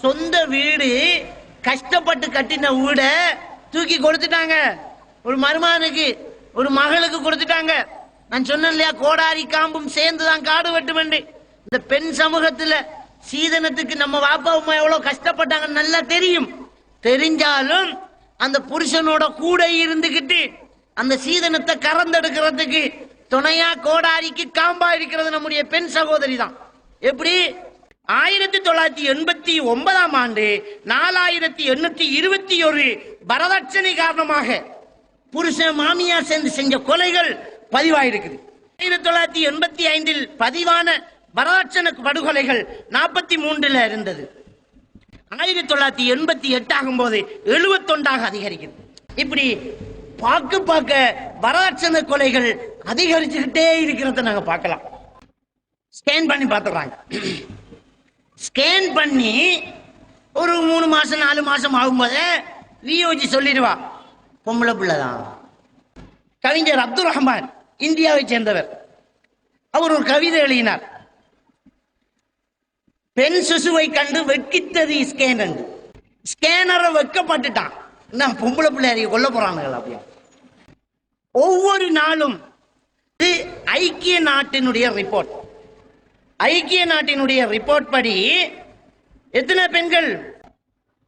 சொந்த வீடு கஷ்டப்பட்டு கட்டின வீட தூக்கி கொடுத்துட்டாங்க. ஒரு மருமகனுக்கு ஒரு மகளுக்கு கொடுத்துட்டாங்க. நான் சொன்னேன் இல்லையா, கோடாரி காம்பும் சேர்ந்துதான் காடு வெட்டும் என்று. இந்த பெண் சமூகத்துல சீதனத்துக்கு நம்ம வாப்பா அம்மா எவ்வளவு கஷ்டப்பட்டாங்கன்னு நல்லா தெரியும். தெரிஞ்சாலும் அந்த புருஷனோட கூட இருந்துகிட்டு அந்த சீதனத்தை கறந்தெடுக்கிறதுக்கு துணையா கோடாரிக்கு காம்பா இருக்கிறது நம்முடைய பெண் சகோதரி தான். எப்படி 1989ஆம் ஆண்டு 4821 வரதட்சணை காரணமாக புருஷன் மாமியார் சேர்ந்து செஞ்ச கொலைகள் பதிவாயிருக்குது. 1985 பதிவான வரதட்சணை படுகொலைகள் 43 இருந்தது. 1988 ஆகும்போது 71 அதிகரிக்குது. இப்படி பார்க்க வரதட்சணை கொலைகள் அதிகரிச்சுக்கிட்டே இருக்கிறத நாங்க பார்க்கலாம். ஸ்கேன் பண்ணி பார்த்துறாங்க. ஸ்கேன் பண்ணி ஒரு 3 மாசம் 4 மாசம் ஆகும்போது விஓஜி சொல்லிடுவா பொம்பளை பிள்ளைதான். கவிஞர் அப்துல் ரஹ்மான் இந்தியாவை சேர்ந்தவர். அவர் ஒரு கவிதை எழுதினார். பெண் சிசுவை கண்டு வெட்கித்தது ஸ்கேன். ஸ்கேனரை வெட்கப்பட்டுட்டான். நான் பொம்பளை பிள்ளைய கொல்ல போறானுங்களா அப்படியா? ஒவ்வொரு நாளும் ஐக்கிய நாட்டினுடைய ரிப்போர்ட். ஐக்கிய நாட்டினுடைய ரிப்போர்ட் படி எத்தனை பெண்கள்?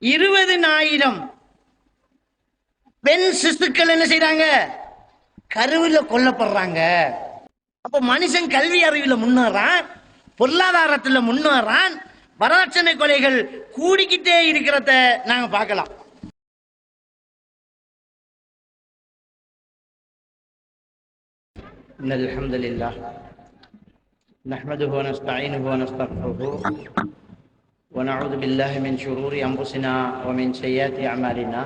20,000 பெண் சிசுக்கள் என்ன செய்யறாங்க? கருவில கொல்லப்படுறாங்க. அப்ப மனுஷன் கல்வி அறிவில முன்னேறான், பொருளாதாரத்துல முன்னேறான், வரதட்சணை கொலைகள் கூடிக்கிட்டே இருக்கிறத நாங்க பார்க்கலாம். அல்ஹம்துலில்லாஹ் நஹ்மதுஹு வ நஸ்தஈனுஹு வ நஸ்தக்ஃபிருஹு வ நஊது பில்லாஹி மின் ஷுரூரி அன்ஃபுஸினா வ மின் ஸய்யிஆத்தி அமாலினா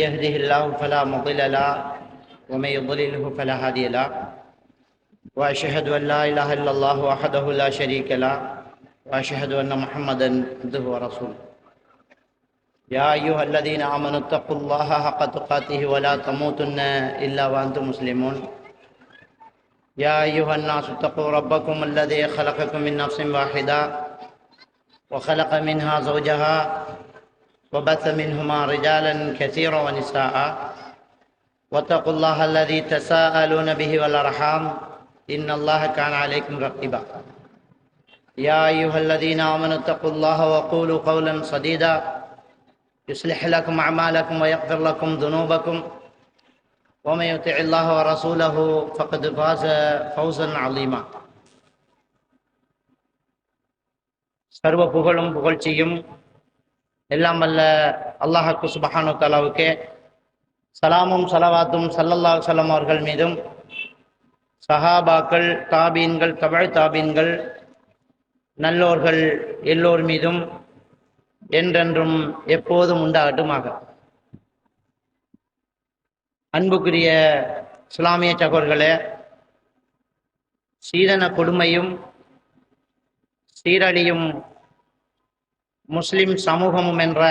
யஹ்திஹில்லாஹு ஃபலா முضில்ல லஹு வ மை யுضللஹு ஃபலா ஹாதிய லஹு வ அஷ்ஹது அன் லா இலாஹா இல்லல்லாஹு வஹ்தஹு லா ஷரீக லஹு வ அஷ்ஹது அன்ன முஹம்மதன் அப்துஹு வ ரசூலுஹு. யா அய்யுஹல்லதீன ஆமனு தக்குல்லாஹ ஹக்க துகாத்திஹி வ லா தமூதுன்ன இல்லா வ அன்தும் முஸ்லிமூன். يا أيها الناس اتقوا ربكم الذي خلقكم من نفس واحدة وخلق منها زوجها وبث منهما رجالا كثيرا ونساء واتقوا الله الذي تساءلون به والأرحام إن الله كان عليكم رقيبا. يا أيها الذين آمنوا اتقوا الله وقولوا قولا سديدا يصلح لكم أعمالكم ويغفر لكم ذنوبكم ومن يطع الله ورسوله فقد فاز فوزا عظيما. சர்வ புகழும் புகழ்ச்சியும் எல்லாம் வல்ல அல்லாஹ் சுப்ஹானஹு தஆலாவுக்கே சலாமும் ஸலவாத்தும் ஸல்லல்லாஹு அலைஹி வஸல்லம் அவர்கள் மீதும் சஹாபாக்கள், தாபீன்கள், தபஅ தாபீன்கள், நல்லோர்கள் எல்லோர் மீதும் என்றென்றும் எப்போதும் உண்டாகட்டுமாக. அன்புக்குரிய இஸ்லாமிய சகோதரர்களே, சீதன கொடுமையும் சீரழியும் முஸ்லிம் சமூகமும் என்ற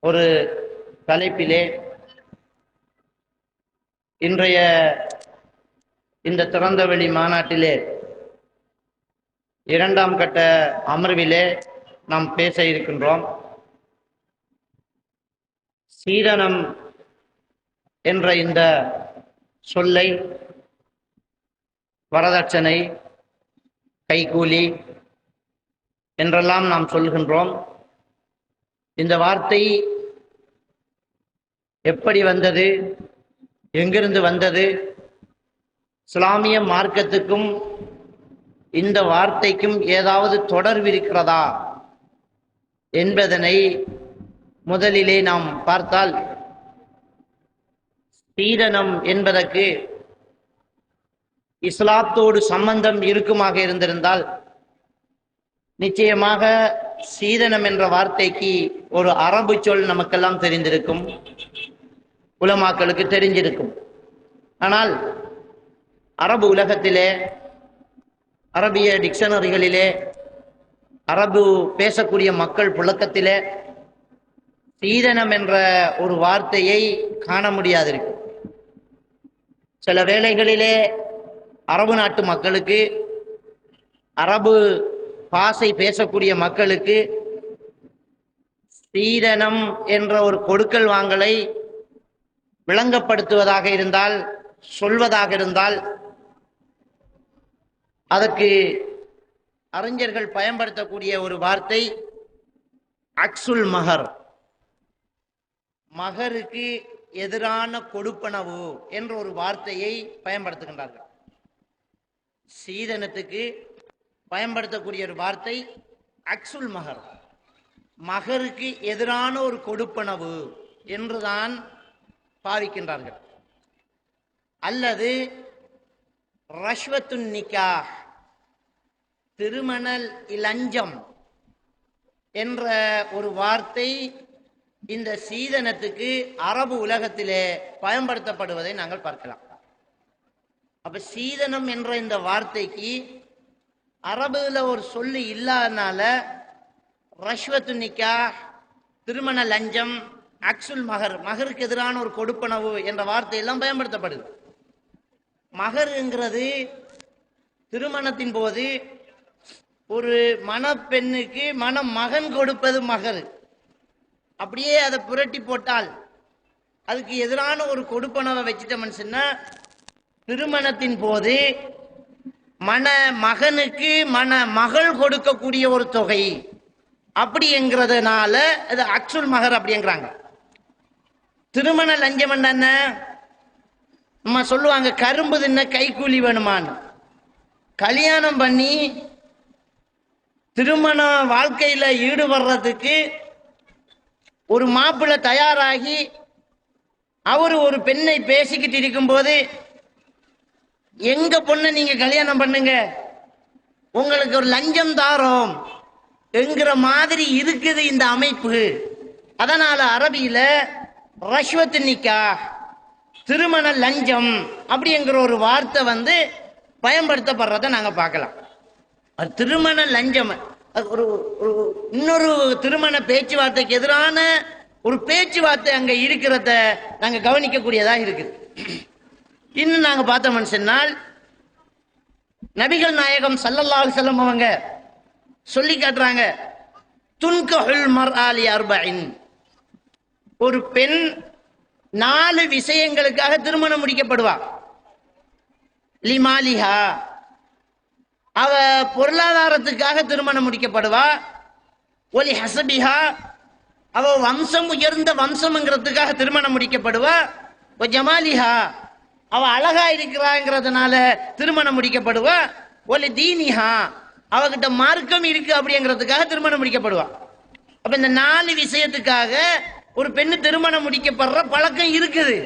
ஒரு தலைப்பிலே இன்றைய இந்த திறந்தவெளி மாநாட்டிலே 2ஆம் கட்ட அமர்விலே நாம் பேச இருக்கின்றோம். சீதனம் என்ற இந்த சொல்லை வரதட்சணை, கைகூலி என்றெல்லாம் நாம் சொல்கின்றோம். இந்த வார்த்தை எப்படி வந்தது, எங்கிருந்து வந்தது, இஸ்லாமிய மார்க்கத்துக்கும் இந்த வார்த்தைக்கும் ஏதாவது தொடர்பு இருக்கிறதா என்பதனை முதலிலே நாம் பார்த்தால், சீதனம் என்பதற்கு இஸ்லாத்தோடு சம்பந்தம் இருக்குமாக இருந்திருந்தால் நிச்சயமாக சீதனம் என்ற வார்த்தைக்கு ஒரு அரபு சொல் நமக்கெல்லாம் தெரிந்திருக்கும், உலமாக்களுக்கு தெரிஞ்சிருக்கும். ஆனால் அரபு உலகத்திலே, அரபிய டிக்ஷனரிகளிலே, அரபு பேசக்கூடிய மக்கள் புழக்கத்திலே சீதனம் என்ற ஒரு வார்த்தையை காண முடியாதிருக்கு. சில வேளைகளிலே அரபு நாட்டு மக்களுக்கு, அரபு பாசை பேசக்கூடிய மக்களுக்கு சீதனம் என்ற ஒரு கொடுக்கல் வாங்கலை விளங்கப்படுத்துவதாக இருந்தால், சொல்வதாக இருந்தால், அதற்கு அறிஞர்கள் பயன்படுத்தக்கூடிய ஒரு வார்த்தை அக்சுல் மகர், மகருக்கு எதிரான கொடுப்பனவு என்ற ஒரு வார்த்தையை பயன்படுத்துகின்றார்கள். சீதனத்துக்கு பயன்படுத்தக்கூடிய ஒரு வார்த்தை அக்சுல் மகர், மகருக்கு எதிரான ஒரு கொடுப்பனவு என்றுதான் பாவிக்கின்றார்கள். அல்லது ரஷ்வத்துன் நிக்காஹ், திருமண இலஞ்சம் என்ற ஒரு வார்த்தை இந்த சீதனத்துக்கு அரபு உலகத்திலே பயன்படுத்தப்படுவதை நாங்கள் பார்க்கலாம். அப்ப சீதனம் என்ற இந்த வார்த்தைக்கு அரபுல ஒரு சொல்லு இல்லாதனால ரஷ்வத்து நிக்காஹ், திருமண லஞ்சம், அக்சுல் மகர், மகருக்கு எதிரான ஒரு கொடுப்பனவு என்ற வார்த்தையெல்லாம் பயன்படுத்தப்படுது. மகருங்கிறது திருமணத்தின் போது ஒரு மணப்பெண்ணுக்கு மணமகன் கொடுப்பது மகர். அப்படியே அதை புரட்டி போட்டால் அதுக்கு எதிரான ஒரு கொடுப்பனவை வச்சுட்டோம்னு சொன்னா, திருமணத்தின் போது மகனுக்கு மகள் கொடுக்கக்கூடிய ஒரு தொகை அப்படிங்கிறதுனால அது அக்சுல் மகர் அப்படிங்கிறாங்க. திருமண லஞ்சம் என்ன, நம்ம சொல்லுவாங்க கரும்பு தின்ன கைக்கூலி வேணுமான்னு. கல்யாணம் பண்ணி திருமண வாழ்க்கையில ஈடுபடுறதுக்கு ஒரு மாப்பிள்ளை தயாராகி அவரு ஒரு பெண்ணை பேசிக்கிட்டு இருக்கும்போது, எங்க பொண்ணை நீங்க கல்யாணம் பண்ணுங்க, உங்களுக்கு ஒரு லஞ்சம் தாரோம் என்கிற மாதிரி இருக்குது இந்த அமைப்பு. அதனால அரபியில ரஷ்வத்து நிக்காஹ், திருமண லஞ்சம் அப்படிங்கிற ஒரு வார்த்தை பயன்படுத்தப்படுறத நாங்க பார்க்கலாம். திருமண லஞ்சம் ஒரு இன்னொரு திருமண பேச்சுவார்த்தைக்கு எதிரான ஒரு பேச்சுவார்த்தை அங்க இருக்கிறத நாங்க கவனிக்கக்கூடியதா இருக்குது. இன்னும் நாங்க பார்த்தோம்னு சொன்னால், நபிகள் நாயகம் ஸல்லல்லாஹு அலைஹி வஸல்லம் அவங்க சொல்லி காட்டுறாங்க, துன்கஹுல் மர்ஆ லி அர்பஇன், ஒரு பெண் 4 விஷயங்களுக்காக திருமணம் முடிக்கப்படுவா. லிமாலிஹா, அவ பொருளாதாரத்துக்காக திருமணம் முடிக்கப்படுவா. ஒலி ஹசபிஹா, அவ வம்சம் உயர்ந்த வம்சம்ங்கிறதுக்காக திருமணம் முடிக்கப்படுவா. ஜமாலிஹா, அவ அழகா இருக்கிறாங்கிறதுனால திருமணம் முடிக்கப்படுவா. ஒலி தீனிஹா, அவகிட்ட மார்க்கம் இருக்கு அப்படிங்கிறதுக்காக திருமணம் முடிக்கப்படுவா. அப்ப இந்த 4 விஷயத்துக்காக ஒரு பெண்ணு திருமணம் முடிக்கப்படுற பழக்கம் இருக்குது.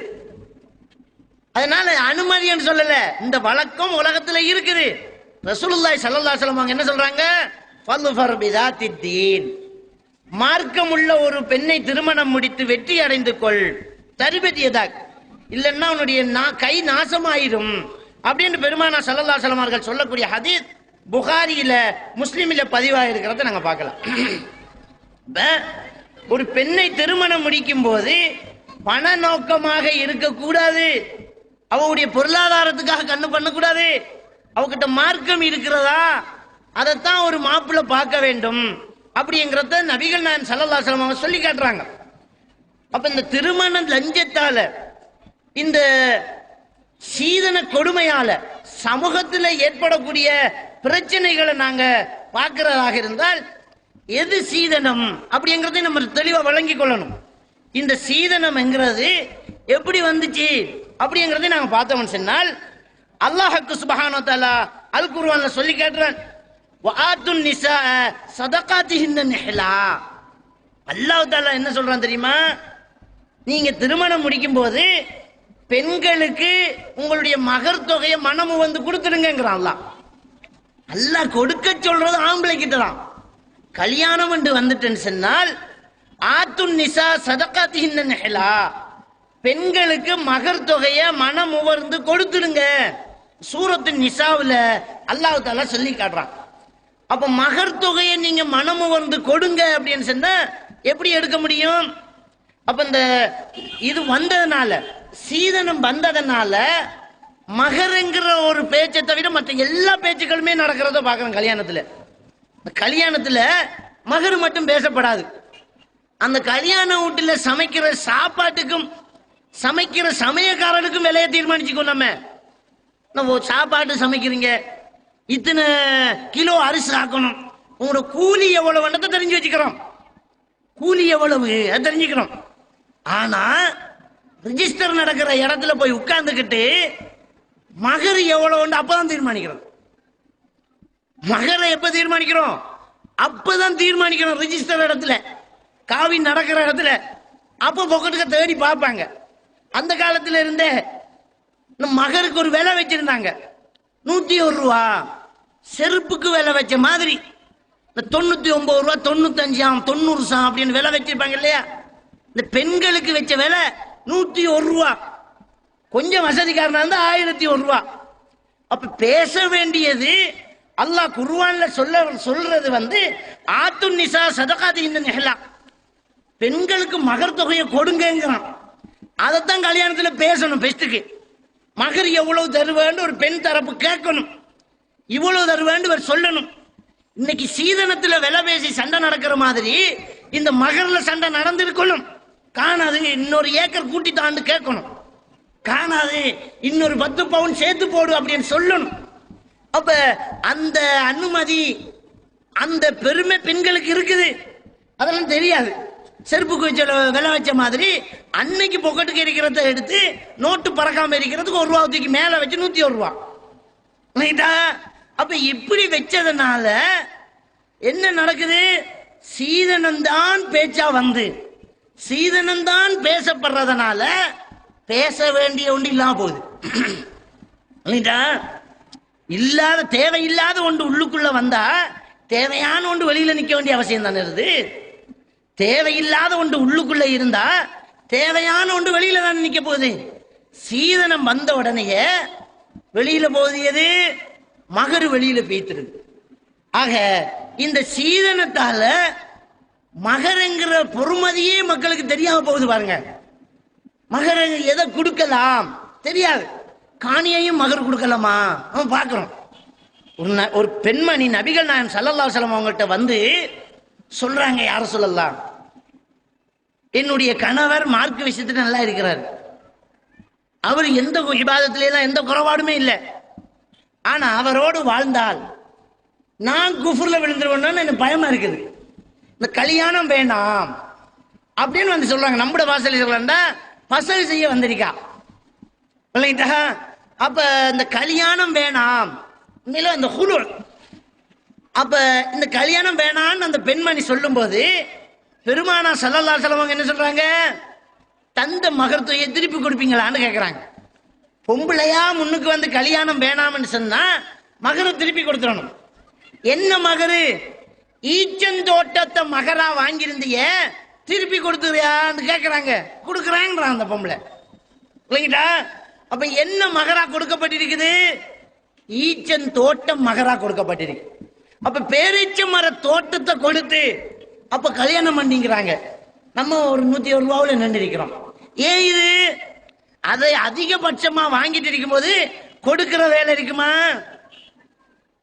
அதனால அனுமதின்னு சொல்லல, இந்த வழக்கம் உலகத்துல இருக்குது. ரசூலுல்லாஹி ஸல்லல்லாஹு அலைஹி வஸல்லம் என்ன சொல்றாங்க, ஃபல்ஃபர் பிதாத்தித்தீன், மார்க்கம் உள்ள ஒரு பெண்ணை திருமணம் முடித்து வெற்றி அடைந்து கொள், தரிபதியதாக், இல்லைன்னா உன்னுடைய கை நாசமாயிரும் அப்படின்னு பெருமானா ஸல்லல்லாஹு அலைஹி வஸல்லம் அவர்கள் சொல்லக்கூடிய ஹதீஸ் புகாரியில முஸ்லிமில பதிவாக இருக்கிறத நாங்க பார்க்கலாம். ஒரு பெண்ணை திருமணம் முடிக்கும் போது பண நோக்கமாக இருக்கக்கூடாது, அவளுடைய பொருளாதாரத்துக்காக கண்ணு பண்ணக்கூடாது, அவகிட்ட மார்க்கம் இருக்கிறதா அதைத்தான் ஒரு மாப்பிள்ளை பார்க்க வேண்டும் அப்படிங்கிறத நபிகள் நாயகம் ஸல்லல்லாஹு அலைஹி வஸல்லம் சொல்லி காட்டுறாங்க. அப்ப இந்த திருமண லஞ்சத்தால, இந்த சீதன கொடுமையால சமூகத்தில் ஏற்படக்கூடிய பிரச்சனைகளை நாங்க பார்க்கிறதாக இருந்தால், எது சீதனம் அப்படிங்கறதை நம்ம தெளிவா வழங்கி கொள்ளணும். இந்த சீதனம் என்கிறது எப்படி வந்துச்சு அப்படிங்கறதை நாங்க பார்த்தோம்னு சொன்னால், அல்லாஹ் சுப்ஹானஹு வ தஆலா அல் குர்ஆன்ல சொல்லி காட்டுறான், வஆத்துன் நிஸா ஸதகாத்திஹின்ன நிஹ்லா. அல்லாஹ் தஆலா என்ன சொல்றான் தெரியுமா, நீங்க திருமணம் முடிக்கும் போது பெண்களுக்கு உங்களுடைய மகர் தொகையை மனமு கொடுத்துடுங்கிறான் அல்லாஹ். அல்லாஹ் கொடுக்க சொல்றது ஆம்பளை கிட்ட தான். கல்யாணம் என்று வந்துட்டேன்னு சொன்னால், ஆத்துன் நிஸா ஸதகாத்திஹின்ன நிஹ்லா, பெண்களுக்கு மகர் தொகையை மனமுவர்ந்து கொடுத்துடுங்க. சூரத்து நிசாவுல அல்லாஹ் தஆலா சொல்லி காட்டுறான். அப்ப மகர் தொகையை நீங்க மனமுவர்ந்து கொடுங்க அப்படின்னு சொன்னா எப்படி எடுக்க முடியும்? அப்ப இந்த இது வந்ததுனால, சீதனம் வந்ததுனால, மகருங்கிற ஒரு பேச்சை தவிர மற்ற எல்லா பேச்சுக்களுமே நடக்கிறத பார்க்கறோம் கல்யாணத்துல. கல்யாணத்துல மகர் மட்டும் பேசப்படாது. அந்த கல்யாண வீட்டுல சமைக்கிற சாப்பாட்டுக்கும் சமைக்கிற சமயக்காரனுக்கும் விலையை தீர்மானிச்சுக்கோ. நம்ம சாப்பாட்டு சமைக்கிறீங்க, இத்தனை கிலோ அரிசி ஆக்கணும், உங்களோட கூலி எவ்வளவு தெரிஞ்சு வச்சுக்கிறோம். கூலி எவ்வளவு அது தெரிஞ்சுக்கிறோம். ஆனா ரிஜிஸ்டர் நடக்கிற இடத்துல போய் உட்கார்ந்துக்கிட்டு மகர் எவ்வளவு அப்பதான் தீர்மானிக்கிறோம். மகரை எப்ப தீர்மானிக்கிறோம்? அப்பதான் தீர்மானிக்கிறோம். ரிஜிஸ்டர் இடத்துல, காவி நடக்கிற இடத்துல அப்ப பொக்கெட்டுக்கு தேடி பார்ப்பாங்க. அந்த காலத்துல இருந்தே மகருக்கு ஒரு விலை வச்சிருந்தாங்க, 101 ரூபா. செருப்புக்கு விலை வச்ச மாதிரி 99 ரூபா, 95 90 அப்படின்னு விலை வச்சிருப்பாங்க இல்லையா? இந்த பெண்களுக்கு வச்ச விலை 101 ரூபா. கொஞ்சம் வசதிக்காரனா இருந்தா 1001 ரூபா. அப்ப பேச வேண்டியது அல்லாஹ் குர்ஆன்ல சொல்றது ஆத்து நிசா சதகாதி இந்த நிகழா, பெண்களுக்கு மகர் தொகையை கொடுங்கிறான். அதைத்தான் கல்யாணத்துல பேசணும். பெஸ்ட்டுக்கு மகர் எவ்வளவு தருவேன்னு ஒரு பெண் தரப்பு கேட்கணும், இவ்வளவு தருவேன்னு சொல்லணும். இன்னைக்கு சீதனத்துல விலை பேசி சண்டை நடக்கிற மாதிரி இந்த மகர்ல சண்டை நடந்திருக்கணும். காணாது, இன்னொரு ஏக்கர் கூட்டி தாண்டு கேட்கணும். காணாது, இன்னொரு 10 பவுன் சேர்த்து போடு அப்படின்னு சொல்லணும். அப்ப அந்த அனுமதி, அந்த பெருமை பெண்களுக்கு இருக்குது. அதெல்லாம் தெரியாது. செருப்புக்கு வச்ச விலை வச்ச மாதிரி அன்னைக்கு பொக்கெட்டுக்கு இருக்கிறத எடுத்து நோட்டு பறக்காம இருக்கிறதுக்கு 1 ரூபாய்க்கு மேல வச்சு 101 ரூபா. அப்ப இப்படி வச்சதுனால என்ன நடக்குது? சீதனம்தான் பேச்சா சீதனம்தான் பேசப்படுறதுனால பேச வேண்டிய ஒன்று இல்லாம போகுது. இல்லாத தேவையில்லாத ஒன்று உள்ளுக்குள்ள வந்தா தேவையான ஒன்று வெளியில நிக்க வேண்டிய அவசியம் தானே இருக்குது. தேவையில்லாத ஒன்று உள்ளுக்குள்ள இருந்தா தேவையான ஒன்று வெளியில தான் நிக்க போகுது. சீதனம் வந்த உடனேயே வெளியில போகுது எது? மகர் வெளியில பேய்த்திருக்கு. ஆக இந்த சீதனத்தால மகரங்கிற பொறுமதியே மக்களுக்கு தெரியாம போகுது. பாருங்க, மகர எதை கொடுக்கலாம் தெரியாது. காணியையும் மகர் கொடுக்கலாமா அவன் பார்க்கிறோம். ஒரு பெண்மணி நபிகள் நாயகம் ஸல்லல்லாஹு அலைஹி வஸல்லம் அவங்கள்ட்ட சொல்றாங்க, யார சொல்லலாம், என்னுடைய கணவர் மார்க்க விஷயத்துல நல்லா இருக்கிறார், அவர் எந்த இபாதத்தில எல்லாம் எந்த குறைபாடுமே இல்லை, ஆனா அவரோடு வாழ்ந்தால் நான் குஃப்ர்ல விழுந்துருவேன்னு எனக்கு பயமா இருக்குது, இந்த கல்யாணம் வேண்டாம் அப்படின்னு சொல்றாங்க. நம்மட வாசல் சொல்லா பசல் செய்ய வந்திருக்கா. அப்ப இந்த கல்யாணம் வேணாம், இந்த குழு, அப்ப இந்த கல்யாணம் வேணான்னு அந்த பெண்மணி சொல்லும் போது பெருமானா ஸல்லல்லாஹு அலைஹி வஸல்லம் என்ன சொல்றாங்க? தந்த மகர்த்துவத்தை திருப்பி கொடுப்பீங்களான்னு கேட்கிறாங்க. பொம்பளையா முன்னுக்கு கல்யாணம் வேணாம்னு சொன்னா மகரை திருப்பி கொடுத்துடணும். என்ன மகரு? ஈச்சந்தோட்டத்தை மகரா வாங்கியிருந்திய திருப்பி கொடுத்துறியான்னு கேட்கிறாங்க. கொடுக்குறாங்கறான் அந்த பொம்பளை. இல்லைங்கடா, அப்ப என்ன மகரா கொடுக்கப்பட்டிருக்குது? ஈச்சன் தோட்டம் மகரா கொடுக்கப்பட்டிருக்கு. அப்ப பேரீச்ச மர தோட்டத்தை கொடுத்து அப்ப கல்யாணம் பண்ணிக்கிறாங்க. நம்ம ஒரு 101 ரூபாவுல நின்றுக்கிறோம். ஏன் இது? அதை அதிகபட்சமா வாங்கிட்டு இருக்கும் போது கொடுக்கிற வேலை இருக்குமா?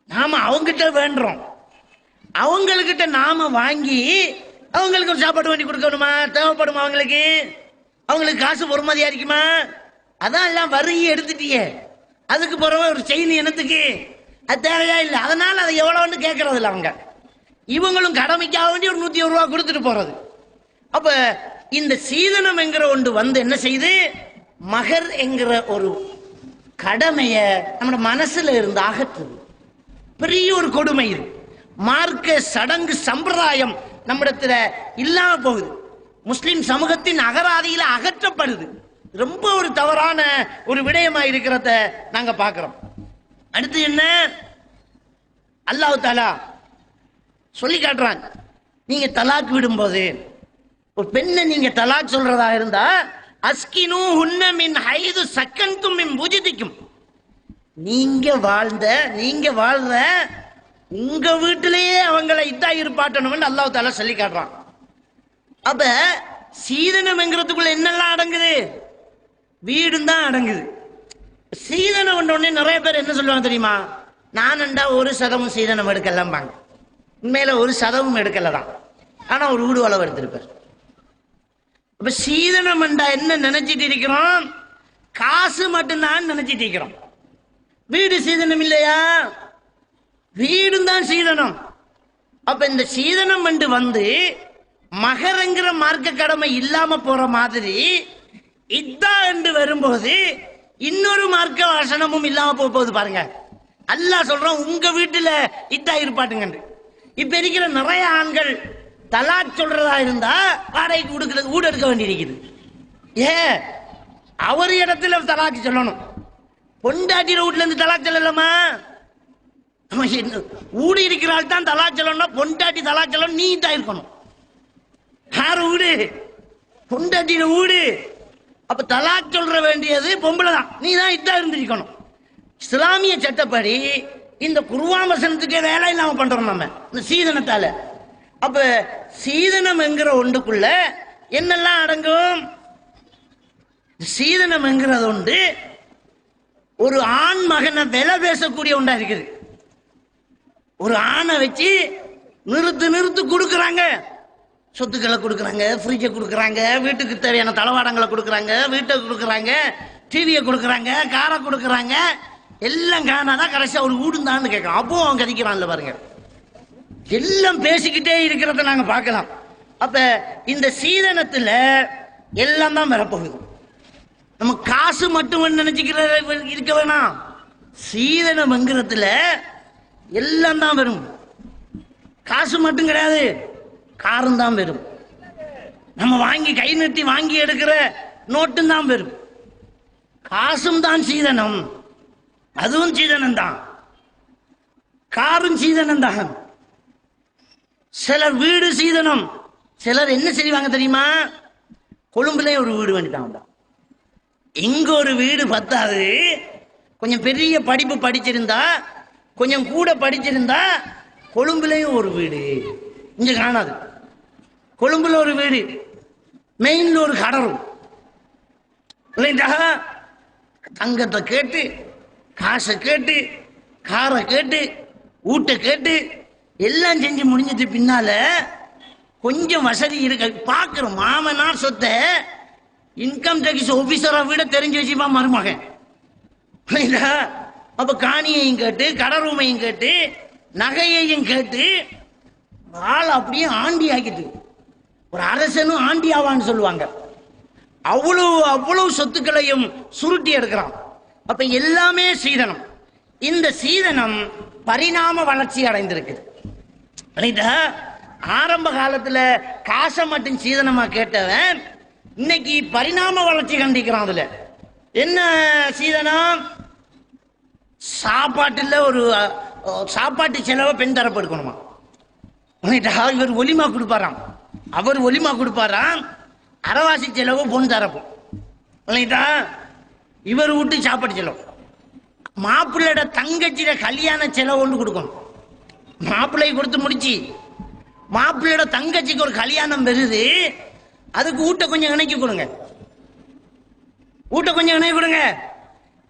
நாம அவங்கிட்ட வேண்டுறோம், அவங்கக்கிட்ட நாம வாங்கி அவங்களுக்கு ஒரு சாப்பாடு வாங்கி கொடுக்கணுமா? தேவைப்படுமா? அவங்களுக்கு காசு பொறுமதியா இருக்குமா? அதான் எல்லாம் வரியை எடுத்துட்டியே, அதுக்கு பிறகு ஒரு செயின் என்னத்துக்கு? அது தேவையா இல்லை. அதனால அதை எவ்வளவுன்னு கேட்கறது இல்லை. அவங்க இவங்களும் கடமைக்காக வேண்டி ஒரு 101 ரூபா கொடுத்துட்டு போறது. அப்ப இந்த சீதனம் என்கிற ஒன்று என்ன செய்து, மகர் என்கிற ஒரு கடமைய நம்ம மனசுல இருந்து அகற்றுது. பெரிய ஒரு கொடுமை இது. மார்க்க சடங்கு சம்பிரதாயம் நம்மிடத்துல இல்லாம போகுது. முஸ்லிம் சமூகத்தின் அகராதியில அகற்றப்படுது. ரொம்ப ஒரு தவறான ஒரு விடயமா இருக்கிறத நாங்க பார்க்கிறோம். அடுத்து என்ன? அல்லாஹ் தஆலா சொல்லி காட்டுறான், நீங்க தலாக் விடும்போது ஒரு பெண்ணை நீங்க தலாக் சொல்றதா இருந்தா அஸ்கினு ஹுன்ன மின் ஹைது சக்கன்தும் மின் புஜிதிக்கும், நீங்க வாழ்ற உங்க வீட்டிலேயே அவங்களை இதா இருப்பாட்டணும்னு அல்லாஹ் தஆலா சொல்லி காட்டுறான். அப்ப சீதனம் என்கிறதுக்குள்ள என்னெல்லாம் அடங்குது? வீடும் தான் அடங்குது. சீதனம் உடனே நிறைய பேர் என்ன சொல்லுவாங்க தெரியுமா? நானண்டா ஒரு சதமும் சீதனம் எடுக்கலாம் பாங்க. உண்மையில ஒரு சதவும் எடுக்கல தான், ஆனா ஒரு வீடு அளவு எடுத்திருப்பார். அப்ப சீதனம் என்றா என்ன நினைச்சிட்டு இருக்கிறோம்? காசு மட்டும்தான் நினைச்சிட்டு இருக்கிறோம். வீடு சீதனம் இல்லையா? வீடும் தான் சீதனம். அப்ப இந்த சீதனம் வந்து மகரங்கிற மார்க்க கடமை இல்லாம போற மாதிரி இதா என்று வரும்போது இன்னொரு மார்க்க வசனமும் இல்லாம போகுது பாருங்க. அல்லாஹ் சொல்றோம் உங்க வீட்டுல இதா இருப்பாட்டுங்க. இப்ப இருக்கிற நிறைய ஆண்கள் தலாக் சொல்றதா இருந்தா வாடகைக்கு கொடுக்கிறது வீடு எடுக்க வேண்டியிருக்குது. அவர் இடத்துல தலாக் சொல்லணும். பொண்டாட்டிர வீட்டுல இருந்து தலாக் சொல்லலாமா? வீடு இருக்கிறாள் தான் தலாக் சொல்லணும். பொண்டாட்டி தலாக் சொல்லணும், நீ தான் இருக்கணும். யாரு வீடு? பொண்டாட்டின வீடு. அப்ப தலாக் சொல்ற வேண்டியது பொம்பளை தான், நீ தான் இதா இருந்திருக்கணும். இஸ்லாமிய சட்டப்படி இந்த குர்ஆன் வசனத்துக்கே வேலை இல்லாம பண்றோம் நம்ம இந்த சீதனத்தால. அப்ப சீதனம் என்கிற ஒன்றுக்குள்ள என்னெல்லாம் அடங்கும்? சீதனம் என்கிறது ஒன்று ஒரு ஆண் மகனை விலை பேசக்கூடிய ஒன்றா இருக்குது. ஒரு ஆணை வச்சு நிறுத்து கொடுக்குறாங்க, சொத்துக்களை கொடுக்குறாங்க, ஃப்ரிட்ஜை கொடுக்குறாங்க, வீட்டுக்கு தேவையான தளவாடங்களை கொடுக்குறாங்க, வீட்டை கொடுக்குறாங்க, டிவியை கொடுக்குறாங்க, காரை கொடுக்குறாங்க, எல்லாம் காணாதான் கடைசியா ஒரு வீடுந்தான்னு கேட்கலாம். அப்போ அவன் கதிக்கிறான்ல பாருங்க. எல்லாம் பேசிக்கிட்டே இருக்கிறத நாங்க பார்க்கலாம். அப்ப இந்த சீதனத்துல எல்லாம் தான் வரப்போகுது. நம்ம காசு மட்டும் நினைச்சுக்கிற இருக்க வேணாம். சீதனம்ங்கிறதுல எல்லாம் தான் வரும். காசு மட்டும் கிடையாது, காரும் தான் வரும். நம்ம வாங்கி கை நீட்டி வாங்கி எடுக்கிற நோட்டும் தான் வரும். காசும் தான் சீதனம், அதுவும் சீதனம் தான், காரும் சீதனம் தான். சிலர் வீடு சீதனம். சிலர் என்ன செய்வாங்க தெரியுமா? கொழும்புல ஒரு வீடு வேண்டிட்டாங்க. இங்க ஒரு வீடு பத்தாது, கொஞ்சம் பெரிய படிப்பு படிச்சிருந்தா, கொஞ்சம் கூட படிச்சிருந்தா கொழும்புலயும் ஒரு வீடு. இங்க காணாது. கொழும்புல ஒரு வீடு, மெயின்ல ஒரு கடரும் இல்லைண்டா. தங்கத்தை கேட்டு, காசை கேட்டு, காரை கேட்டு, ஊட்ட கேட்டு எல்லாம் செஞ்சு முடிஞ்சது பின்னால கொஞ்சம் வசதி இருக்கு. பார்க்கிறோம் மாமனார் சொத்தை இன்கம் டேக்ஸ் ஆபீசரை விட தெரிஞ்சு வச்சுப்பா மருமகன். அப்ப காணியையும் கேட்டு, கடரூமையும் கேட்டு, நகையையும் கேட்டு ஆள் அப்படியே ஆண்டி ஆக்கிட்டு. ஒரு அரசனும் ஆண்டி ஆவான்னு சொல்லுவாங்க. அவ்வளவு சொத்துக்களையும் சுருட்டி எடுக்கிறான். அப்ப எல்லாமே சீதனம். இந்த சீதனம் பரிணாம வளர்ச்சி அடைந்திருக்கு. ஆரம்ப காலத்துல காசை மட்டும் சீதனமா கேட்டவன் இன்னைக்கு பரிணாம வளர்ச்சி கண்டிக்கிறான். அதுல என்ன சீதனம்? சாப்பாட்டுல ஒரு சாப்பாட்டு செலவை பெண் தரப்பு எடுக்கணுமா? இவர் ஒலிமா கொடுப்பாராம், அவர் ஒலிமா கொடுப்பாராம். அரவாசி செலவு பொன் தரப்பு. இவர் வீட்டு சாப்பாட்டு செலவு. மாப்பிள்ளையோட தங்கச்சியில கல்யாண செலவு ஒன்று கொடுக்கணும். மாப்பிள்ளை கொடுத்து முடிச்சு மாப்பிள்ளையோட தங்கச்சிக்கு ஒரு கல்யாணம் வருது, அதுக்கு ஊட்ட கொஞ்சம் இணைக்கி கொடுங்க, ஊட்ட கொஞ்சம் இணைக்கி கொடுங்க.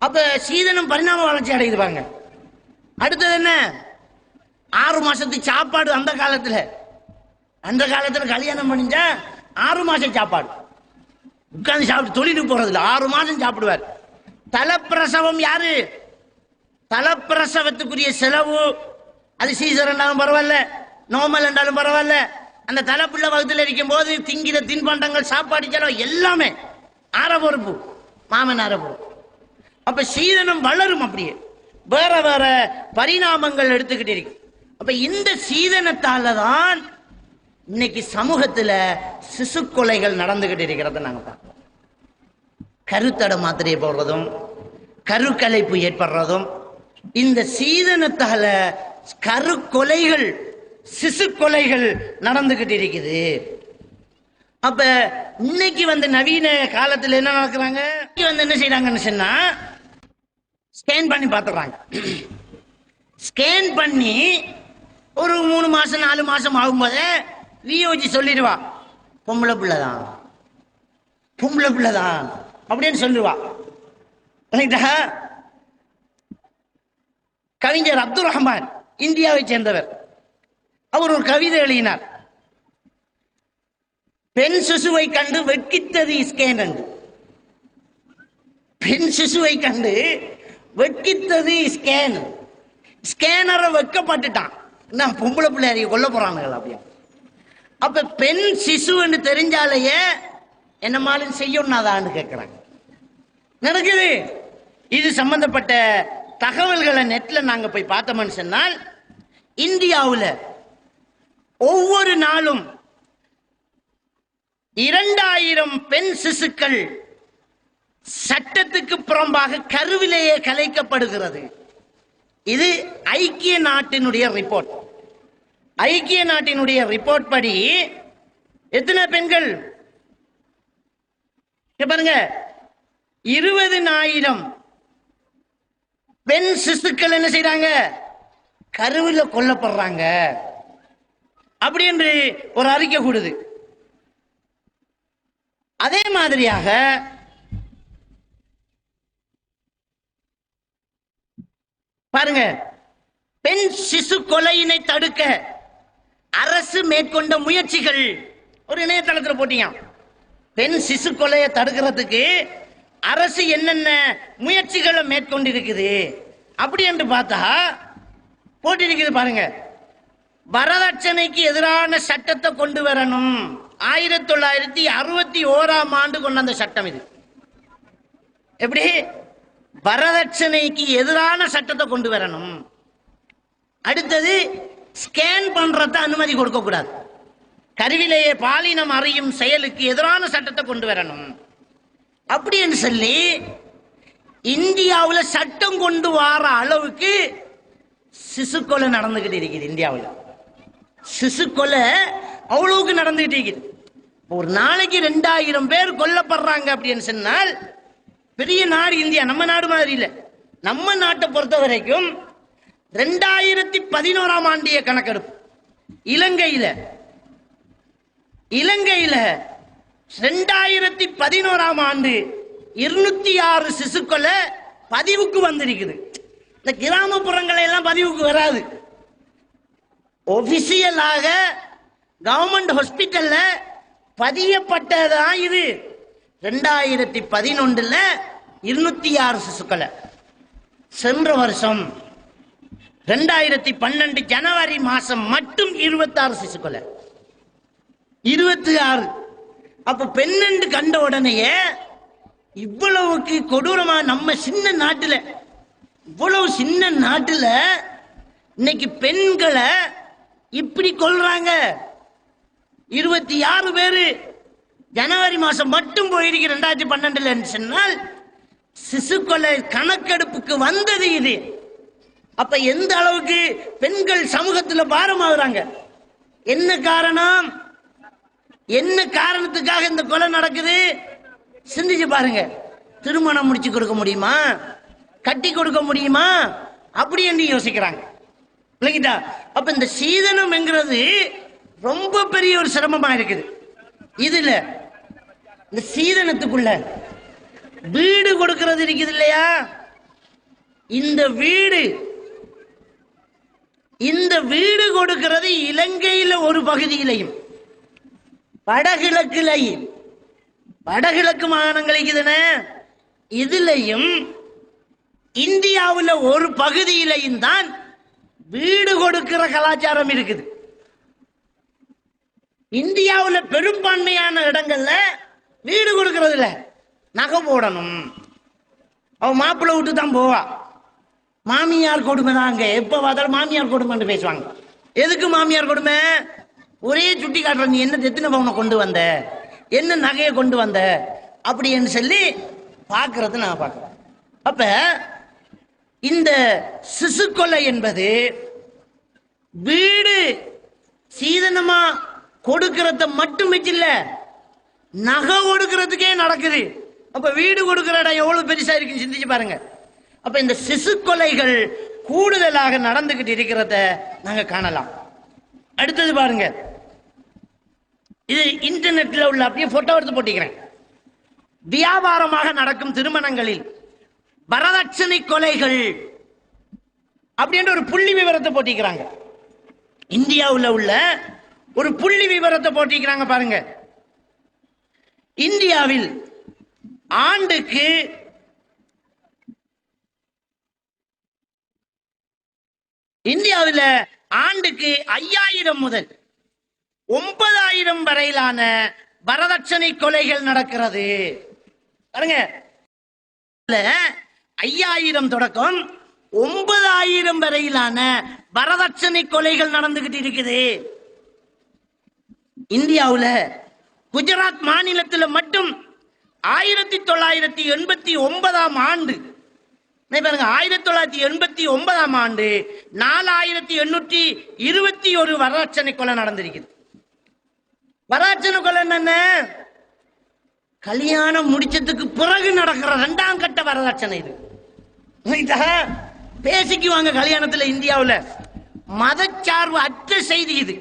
அப்ப சீதனம் பரிணாம வளர்ச்சி அடையுது பாருங்க. அடுத்தது என்ன? 6 மாசத்துக்கு சாப்பாடு. அந்த காலத்துல கல்யாணம் பண்ணிஞ்சா 6 மாசம் சாப்பாடு உட்கார்ந்து சாப்பிட்டு தொழிலுக்கு போறதில்ல. 6 மாசம் சாப்பிடுவார். தலப்பிரசவம் யாரு? தலப்பிரசவத்துக்குரிய செலவு அது சீசர் என்றாலும் பரவாயில்ல, நோமல் என்றாலும் பரவாயில்ல, அந்த தலைப்புள்ள வகுத்துல இருக்கும் போது திங்கிற தின்பண்டங்கள் சாப்பாடு செலவு எல்லாமே ஆற பொறுப்பு, மாமன் ஆற பொறுப்பு. அப்ப சீதனம் வளரும், அப்படியே வேற வேற பரிணாமங்கள் எடுத்துக்கிட்டு இருக்கு. அப்ப இந்த சீதனத்தால தான் இன்னைக்கு சமூகத்துல சிசு கொலைகள் நடந்துகிட்டு இருக்கிறத நாங்க பார்க்கிறோம். கருத்தடை மாத்திரை போடுறதும், கருக்கலைப்பு ஏற்படுறதும், இந்த சீதனத்தால கரு கொலைகள், சிசு கொலைகள் நடந்துகிட்டு இருக்குது. அப்ப இன்னைக்கு நவீன காலத்துல என்ன நடக்கிறாங்க? என்ன செய்யறாங்கன்னு சொன்னா ஸ்கேன் பண்ணி பார்த்துறாங்க. ஸ்கேன் பண்ணி ஒரு 3 மாசம் 4 மாசம் ஆகும்போது வியோஜி சொல்லிடுவா, பொம்பளை பிள்ளைதான், பொம்பளை பிள்ளைதான் அப்படின்னு சொல்லுவா. கவிஞர் அப்துல் ரஹ்மான் இந்தியாவை சேர்ந்தவர். அவர் ஒரு கவிதை எழுதினார். பெண் சிசுவை கண்டு வெட்கித்தது ஸ்கேன் என்று. பெண் சிசுவை கண்டு வெட்கித்தது ஸ்கேன். ஸ்கேனரை வெட்கப்பட்டுட்டான். நான் பொம்பளை பிள்ளையாரிய கொல்ல போறானுங்களா அப்படியே. அப்ப பெண் சிசுன்னு தெரிஞ்சாலேயே என்ன மாலும் செய்யணும்னாதான்னு கேட்கிறாங்க. நடக்குது. இது சம்பந்தப்பட்ட தகவல்களை நெட்ல நாங்க போய் பார்த்தோம்னு சொன்னால், இந்தியாவில் ஒவ்வொரு நாளும் 2000 பெண் சிசுக்கள் சட்டத்துக்கு புறம்பாக கருவிலேயே கலைக்கப்படுகிறது. இது ஐக்கிய நாட்டினுடைய ரிப்போர்ட். ஐக்கிய நாட்டினுடைய ரிப்போர்ட் படி எத்தனை பெண்கள் பாருங்க, 20,000 பெண் சிசுக்கள் என்ன செய்யறாங்க, கருவில் கொல்லப்படுறாங்க அப்படி என்று ஒரு அறிக்கை கூடுது. அதே மாதிரியாக பாருங்க, பெண் சிசு கொலையினை தடுக்க அரசு மேற்கொண்ட முயற்சிகள் ஒரு இணையதளத்தில் போட்டீங்க. பெண் சிசு கொலையை தடுக்கிறதுக்கு அரசு என்னென்ன முயற்சிகளை மேற்கொண்டிருக்குது அப்படி என்று பார்த்தா போட்டிருக்குது. பாருங்க, வரதட்சணைக்கு எதிரான சட்டத்தை கொண்டு வரணும். 1961ஆம் ஆண்டு கொண்ட அந்த சட்டம் இது. எப்படி வரதட்சணைக்கு எதிரான சட்டத்தை கொண்டு வரணும். அடுத்தது, ஸ்கேன் பண்றத அனுமதி கொடுக்க கூடாது. கருவிலேயே பாலினம் அறியும் செயலுக்கு எதிரான சட்டத்தை கொண்டு வரணும் அப்படின்னு சொல்லி இந்தியாவில் சட்டம் கொண்டு வர அளவுக்கு சிசு கொலை நடந்துகிட்டு இருக்குது. இந்தியாவில் சிசு கொலை அவ்வளவுக்கு நடந்துகிட்டு இருக்குது. ஒரு நாளைக்கு 2000 பேர் கொல்லப்படுறாங்க அப்படின்னு சொன்னால் பெரிய நாடு இந்தியா. நம்ம நாடு மாதிரி இல்லை. நம்ம நாட்டை பொறுத்த வரைக்கும் 2011ஆம் ஆண்டிய கணக்கெடுப்பு இலங்கையில 2011ஆம் ஆண்டு 206 சிசுக்களை பதிவுக்கு வந்திருக்குது. இந்த கிராமப்புறங்களை எல்லாம் பதிவுக்கு வராது. ஒபிசியலாக கவர்மெண்ட் ஹாஸ்பிட்டல்ல பதியப்பட்டதான் இது. 2011 206 சிசுக்களை. சென்ற வருஷம் 2012 ஜனவரி மாசம் மட்டும் 26 சிசுக்களை. 26. அப்ப பெண்ணென்று கண்ட உடனேயே இவ்வளவுக்கு கொடூரமா நம்ம சின்ன நாட்டுல, இவ்வளவு சின்ன நாட்டுல இன்னைக்கு பெண்களை இப்படி கொல்றாங்க. 26 பேரு ஜனவரி மாசம் மட்டும் போயிருக்கு 2012 சொன்னால் சிசு கொலை கணக்கெடுப்புக்கு வந்தது இது. அப்ப எந்த அளவுக்கு பெண்கள் சமூகத்தில் பாரமாகறாங்க. என்ன காரணம்? என்ன காரணத்துக்காக இந்த கொலை நடக்குது? சிந்திச்சு பாருங்க. திருமணம் முடிச்சு கொடுக்க முடியுமா, கட்டி கொடுக்க முடியுமா அப்படி என்று யோசிக்கிறாங்க. அப்ப இந்த சீதனம் என்கிறது ரொம்ப பெரிய ஒரு சிரமமா இருக்குது. இதுல இந்த சீதனத்துக்குள்ள வீடு கொடுக்கிறது இருக்குது இல்லையா? இந்த வீடு கொடுக்கிறது இலங்கையில ஒரு பகுதியிலையும் வடகிழக்கு மாகாணங்களுக்கு இதுலையும் இந்தியாவில் ஒரு பகுதியிலையும் தான் வீடு கொடுக்கிற கலாச்சாரம் இருக்குது. இந்தியாவில் பெரும்பான்மையான இடங்கள்ல வீடு கொடுக்கிறது இல்ல. நகை போடணும், அவ மாப்பிள்ளை விட்டு தான் போவா. மாமியார் கொடுமை தான். அங்க எப்ப பார்த்தாலும் மாமியார் கொடுமைன்னு பேசுவாங்க. எதுக்கு மாமியார் கொடுமை? ஒரே சுட்டி காட்டுற, நீ என்ன எத்தனை பவுனை கொண்டு வந்த, என்ன நகையை கொண்டு வந்த அப்படின்னு சொல்லி பார்க்கறது நான் பார்க்கிறேன். அப்ப இந்த சிசு கொலை என்பது வீடு சீதனமா கொடுக்கறத மட்டும் வச்சில்ல, நகை கொடுக்கறதுக்கே நடக்குது. அப்ப வீடு கொடுக்கிற இடம் எவ்வளவு பெருசா இருக்குன்னு சிந்திச்சு பாருங்க. அப்ப இந்த சிசு கொலைகள் கூடுதலாக நடந்துகிட்டு இருக்கிறத நாங்க காணலாம். அடுத்தது பாருங்க, இது இன்டர்நெட்ல உள்ள அப்படியே போட்டோ எடுத்து போட்டிக்கிறேன். வியாபாரமாக நடக்கும் திருமணங்களில் வரதட்சணை கொலைகள் அப்படின்ற ஒரு புள்ளி விவரத்தை போட்டிக்கிறாங்க. இந்தியாவில் உள்ள ஒரு புள்ளி விவரத்தை போட்டிருக்கிறாங்க பாருங்க. இந்தியாவில் ஆண்டுக்கு இந்தியாவில் ஆண்டுக்கு 5000 முதல் 9000 வரையிலான வரதட்சணை கொலைகள் நடக்கிறது. பாருங்க, 5000 தொடக்கம் 9000 வரையிலான வரதட்சணை கொலைகள் நடந்துகிட்டு இருக்குது. இந்தியாவில் குஜராத் மாநிலத்தில் மட்டும் 1989 ஆண்டு பாருங்க, 1989 ஆண்டு 4821 வரதட்சணை கொலை நடந்திருக்குது. வரதட்சணை கொலை என்ன? கல்யாணம் முடிச்சதுக்கு பிறகு நடக்கிற 2ஆம் கட்ட வரதட்சணை. இது பேசிக்குவாங்க கல்யாணத்துல. இந்தியாவில் மதச்சார்பு அற்ற செய்தி இது.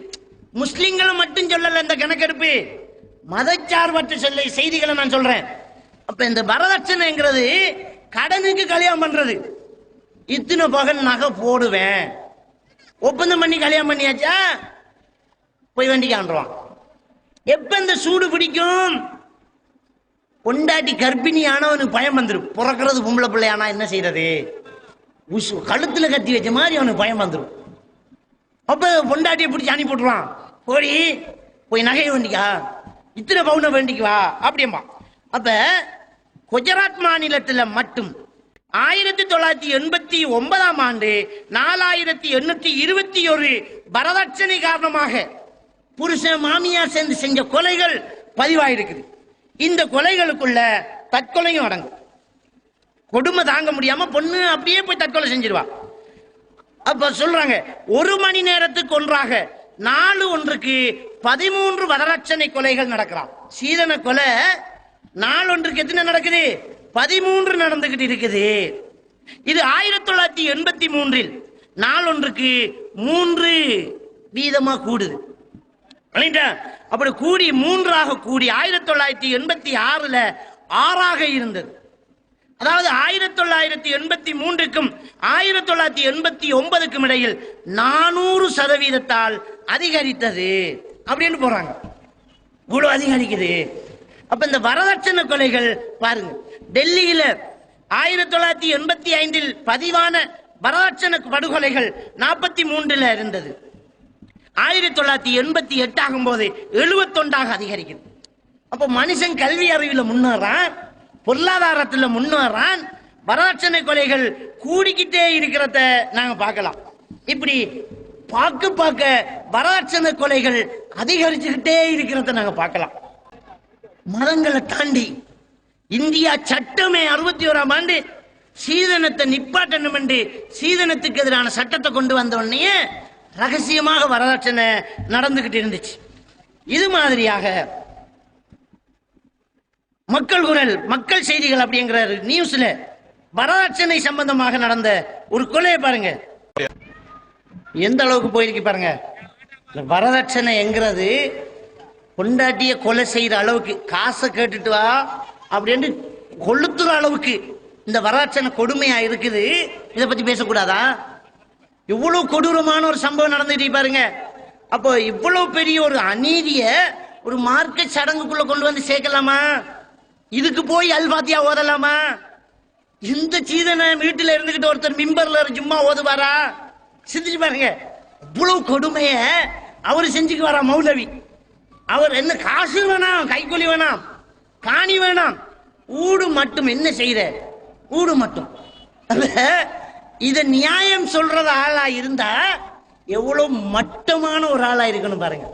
முஸ்லிம்களை மட்டும் சொல்லல இந்த கணக்கெடுப்பு, மதச்சார்பற்ற செய்திகளை நான் சொல்றேன். அப்ப இந்த வரதட்சணைங்கிறது கடனுக்கு கல்யாணம் பண்றது. இத்தனை பகல் நகை போடுவேன், ஒப்பந்தம் பண்ணி கல்யாணம் பண்ணியாச்சா, போய் வண்டி காண்றான். எப்ப இந்த சூடு பிடிக்கும்? பொண்டாட்டி கர்ப்பிணி ஆனவனுக்கு பயம் வந்துடும். பிறக்கிறது பொம்பளை பிள்ளையானா என்ன செய்யறது? கழுத்துல கத்தி வச்ச மாதிரி அவனுக்கு பயம் வந்துடும். அப்ப பொண்டாட்டியை பிடிச்சி அனுப்பி போட்டுருவான். போடி போய் நகையை வேண்டிக்கா, இத்தனை பவுனை வேண்டிக்குவா அப்படியம்மா. அப்ப குஜராத் மாநிலத்தில் மட்டும் 1989 ஆண்டு 4821 வரதட்சணை காரணமாக புருஷன் மாமியார் சேர்ந்து செஞ்ச கொலைகள் பதிவாயிருக்குது. இந்த கொலைகளுக்குள்ள தற்கொலையும் அடங்கும். கொடுமை தாங்க முடியாம பொண்ணு அப்படியே போய் தற்கொலை செஞ்சிருவா. அப்ப சொல்றாங்க, 1 மணி நேரத்துக்கு ஒன்றாக நாள் ஒன்றுக்கு 13 வரதட்சணை கொலைகள் நடக்கிறான். சீதன கொலை நாள் ஒன்றுக்கு எத்தனை நடக்குது? 13 நடந்துகிட்டு இருக்குது. இது 1983 நாள் ஒன்றுக்கு 3 வீதமா கூடுது. அப்படி கூடி 3ஆக கூடி 1986 6ஆக இருந்தது. அதாவது 1983க்கும் 1989க்கும் இடையில் 400% அதிகரித்தது அப்படின்னு போறாங்க. இவ்வளவு அதிகரிக்குது. அப்ப இந்த வரதட்சணை கொலைகள் பாருங்க, டெல்லியில 1985 பதிவான வரதட்சணை படுகொலைகள் 43 இருந்தது. 1988 ஆகும்போது 71ஆக அதிகரிக்குது. அப்ப மனுஷன் கல்வி அறிவில் முன்னேறான், பொருளாதாரத்தில் முன்னேறான், வரதட்சணை கொலைகள் கூடிக்கிட்டே இருக்கிறத நாங்க பார்க்கலாம். இப்படி பார்க்க வரதட்சணை கொலைகள் அதிகரிச்சுக்கிட்டே இருக்கிறத நாங்க பார்க்கலாம். மதங்களை தாண்டி இந்தியா சட்டமே 61ஆம் ஆண்டு சீதனத்தை நிப்பாட்டணும் என்று சீதனத்துக்கு எதிரான சட்டத்தை கொண்டு வந்த உடனே ரகசியமாக வரதட்சணை நடந்துகிட்டு இருந்துச்சு. இது மாதிரியாக மக்கள் குரல், மக்கள் செய்திகள் அப்படிங்கிற நியூஸ்ல வரதட்சணை சம்பந்தமாக நடந்த ஒரு கொலையை பாருங்க, எந்த அளவுக்கு போயிருக்கு பாருங்க. வரதட்சணை என்கிறது பொண்டாட்டிய கொலை செய்யற அளவுக்கு, காசை கேட்டுட்டு வா அப்படின்னு கொளுத்துற அளவுக்கு இந்த வரதட்சணை கொடுமையா இருக்குது. இதை பத்தி பேசக்கூடாதா? இவ்வளவு கொடூரமான ஒரு சம்பவம் நடந்துட்டு பாருங்க. அப்போ இவ்வளவு பெரிய ஒரு அநீதிய ஒரு மார்க்க சடங்குக்குள்ள கொண்டு வந்து சேர்க்கலாமா? இதுக்கு போய் அல்பாத்தியா ஓதலாமா? இந்த சீதனை வீட்டுல இருந்துகிட்டு ஒருத்தர் மிம்பர்ல சும்மா ஓதுவாரா? சிந்திச்சு பாருங்க. இவ்வளவு கொடுமைய அவரு செஞ்சுக்கு வரா மௌலவி. அவர் என்ன காசு வேணாம், கைக்கூலி வேணாம், காணி வேணாம், ஊடு மட்டும் என்ன செய்யற? ஊடு மட்டும். இத நியாயம் சொல்றது ஆளா இருந்தா எவ்வளவு மட்டமான ஒரு ஆளா இருக்கணும் பாருங்க.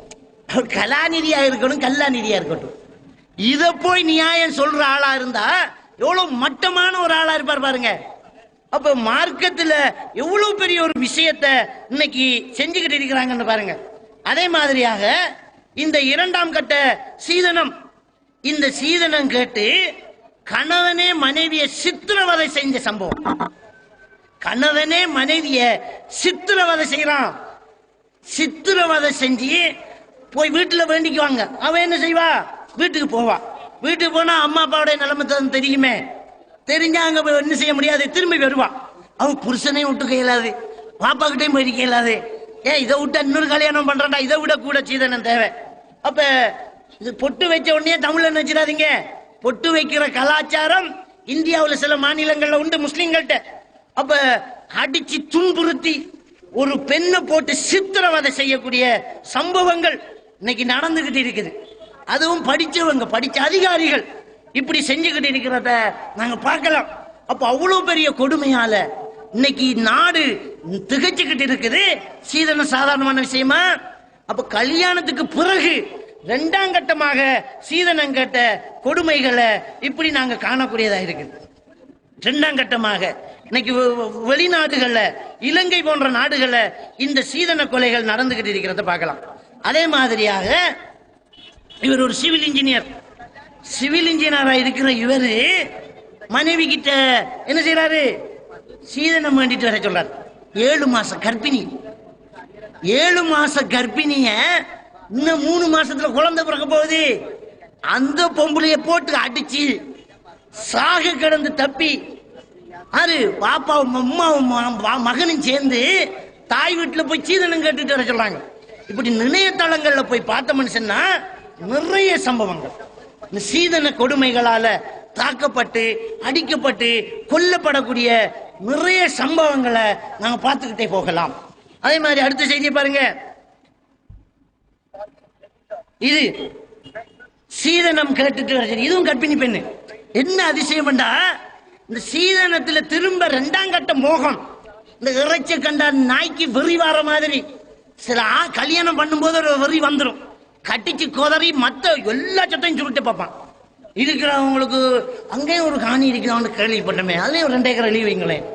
கலாநிதியா இருக்கணும், கல்லாநிதியா இருக்கட்டும். இத போய் நியாயம் சொல்ற ஆளா இருந்தா எவ்வளவு மட்டமான ஒரு ஆளா இருப்பார் பாருங்க. அப்ப மார்க்கத்துல எவ்வளவு பெரிய ஒரு விஷயத்தை இன்னைக்கு செஞ்சுக்கிட்டு இருக்கிறாங்கன்னு பாருங்க. அதே மாதிரியாக இந்த 2ஆம் கட்ட சீதனம், இந்த சீதனம் கேட்டு கணவனே மனைவியை சித்திரவதை செஞ்ச சம்பவம். கணவனே மனைவிய சித்திரவதை செய்யறான். சித்திரவதை செஞ்சு போய் வீட்டுல வேண்டிக்குவாங்க. அவன் என்ன செய்வா? வீட்டுக்கு போவா. வீட்டுக்கு போனா அம்மா அப்பாவுடைய நிலைமை தெரியுமே, தெரிஞ்சா அங்க என்ன செய்ய முடியாது, திரும்பி வருவா. அவன் புருஷனையும் விட்டுக்க இயலாது, பாப்பா கிட்டையும் போயிருக்க இயலாது, இதை விட்டா இன்னொரு கல்யாணம் பண்றா, இதை விட கூட சீதனம் தேவை. அப்ப இது பொட்டு வச்ச உடனே தமிழ்ல நினைச்சிடாதீங்க. பொட்டு வைக்கிற கலாச்சாரம் இந்தியாவில் சில மாநிலங்கள்ல உண்டு முஸ்லிம்கள்ட்ட. அப்ப அடிச்சு துன்புறுத்தி ஒரு பெண்ணை போட்டு சித்திரவதை செய்யக்கூடிய சம்பவங்கள் இன்னைக்கு நடந்துகிட்டு இருக்குது. அதுவும் படிச்சவங்க, படிச்ச அதிகாரிகள் இப்படி செஞ்சுக்கிட்டு இருக்கிறத நாங்க பார்க்கலாம். அப்ப அவ்வளவு பெரிய கொடுமையால இன்னைக்கு நாடு திகைச்சுக்கிட்டு இருக்குது. சீதனம் சாதாரணமான விஷயமா? அப்ப கல்யாணத்துக்கு பிறகு இரண்டாம் கட்டமாக சீதனம் கேட்ட கொடுமைகளை இப்படி நாங்க காணக்கூடியதா இருக்குது. இரண்டாம் கட்டமாக இன்னைக்கு வெளிநாடுகள்ல, இலங்கை போன்ற நாடுகள்ல இந்த சீதன கொலைகள் நடந்துகிட்டு இருக்கிறத பார்க்கலாம். அதே மாதிரியாக இவர் ஒரு சிவில் இன்ஜினியர். சிவில் இன்ஜினியரா இருக்கிற இவரு மனைவி கிட்ட என்ன செய்யறாரு? சீதனம் வேண்டிட்டு வர சொல்றாரு. 7 மாச கர்ப்பிணி, 7 மாச கர்ப்பிணிய இன்னும் 3 மாசத்துல குழந்தை பிறக்க போகுது. அந்த பொம்பளைய போட்டு அடிச்சு சாக கிடந்து தப்பி அது பாப்பாவும் அம்மாவும் மகனும் சேர்ந்து தாய் வீட்டுல போய் சீதனம் கேட்டுட்டு வர சொல்றாங்க. இப்படி இணையதளங்கள்ல போய் பார்த்தோம்னு சொன்னா நிறைய சம்பவங்கள் இந்த சீதன கொடுமைகளால தாக்கப்பட்டு அடிக்கப்பட்டு கொல்லப்படக்கூடிய நிறைய சம்பவங்களை நாங்க பார்த்துக்கிட்டே போகலாம். அதே மாதிரி அடுத்த செய்தியை பாருங்க. இது சீதனம் கேட்டுட்டு வர, இதுவும் கர்ப்பிணி பெண்ணு. என்ன அதிசயம், இந்த சீதனத்துல திரும்ப 2ஆம் கட்ட மோகம். இந்த இறைச்சி கண்டா நாய்க்கு வெறி வார மாதிரி சில கல்யாணம் பண்ணும்போது ஒரு வெறி வந்துடும். கட்டிச்சு கோதறி மத்த எல்லா சட்டையும் சுருட்டு பார்ப்பான். இருக்கிறவங்களுக்கு அங்கேயும் ஒரு காணி இருக்கிறவங்க கேள்விப்பட்டமே, அதுலயும் ஒரு 2 ஏக்கர் எழுதி வைங்களேன்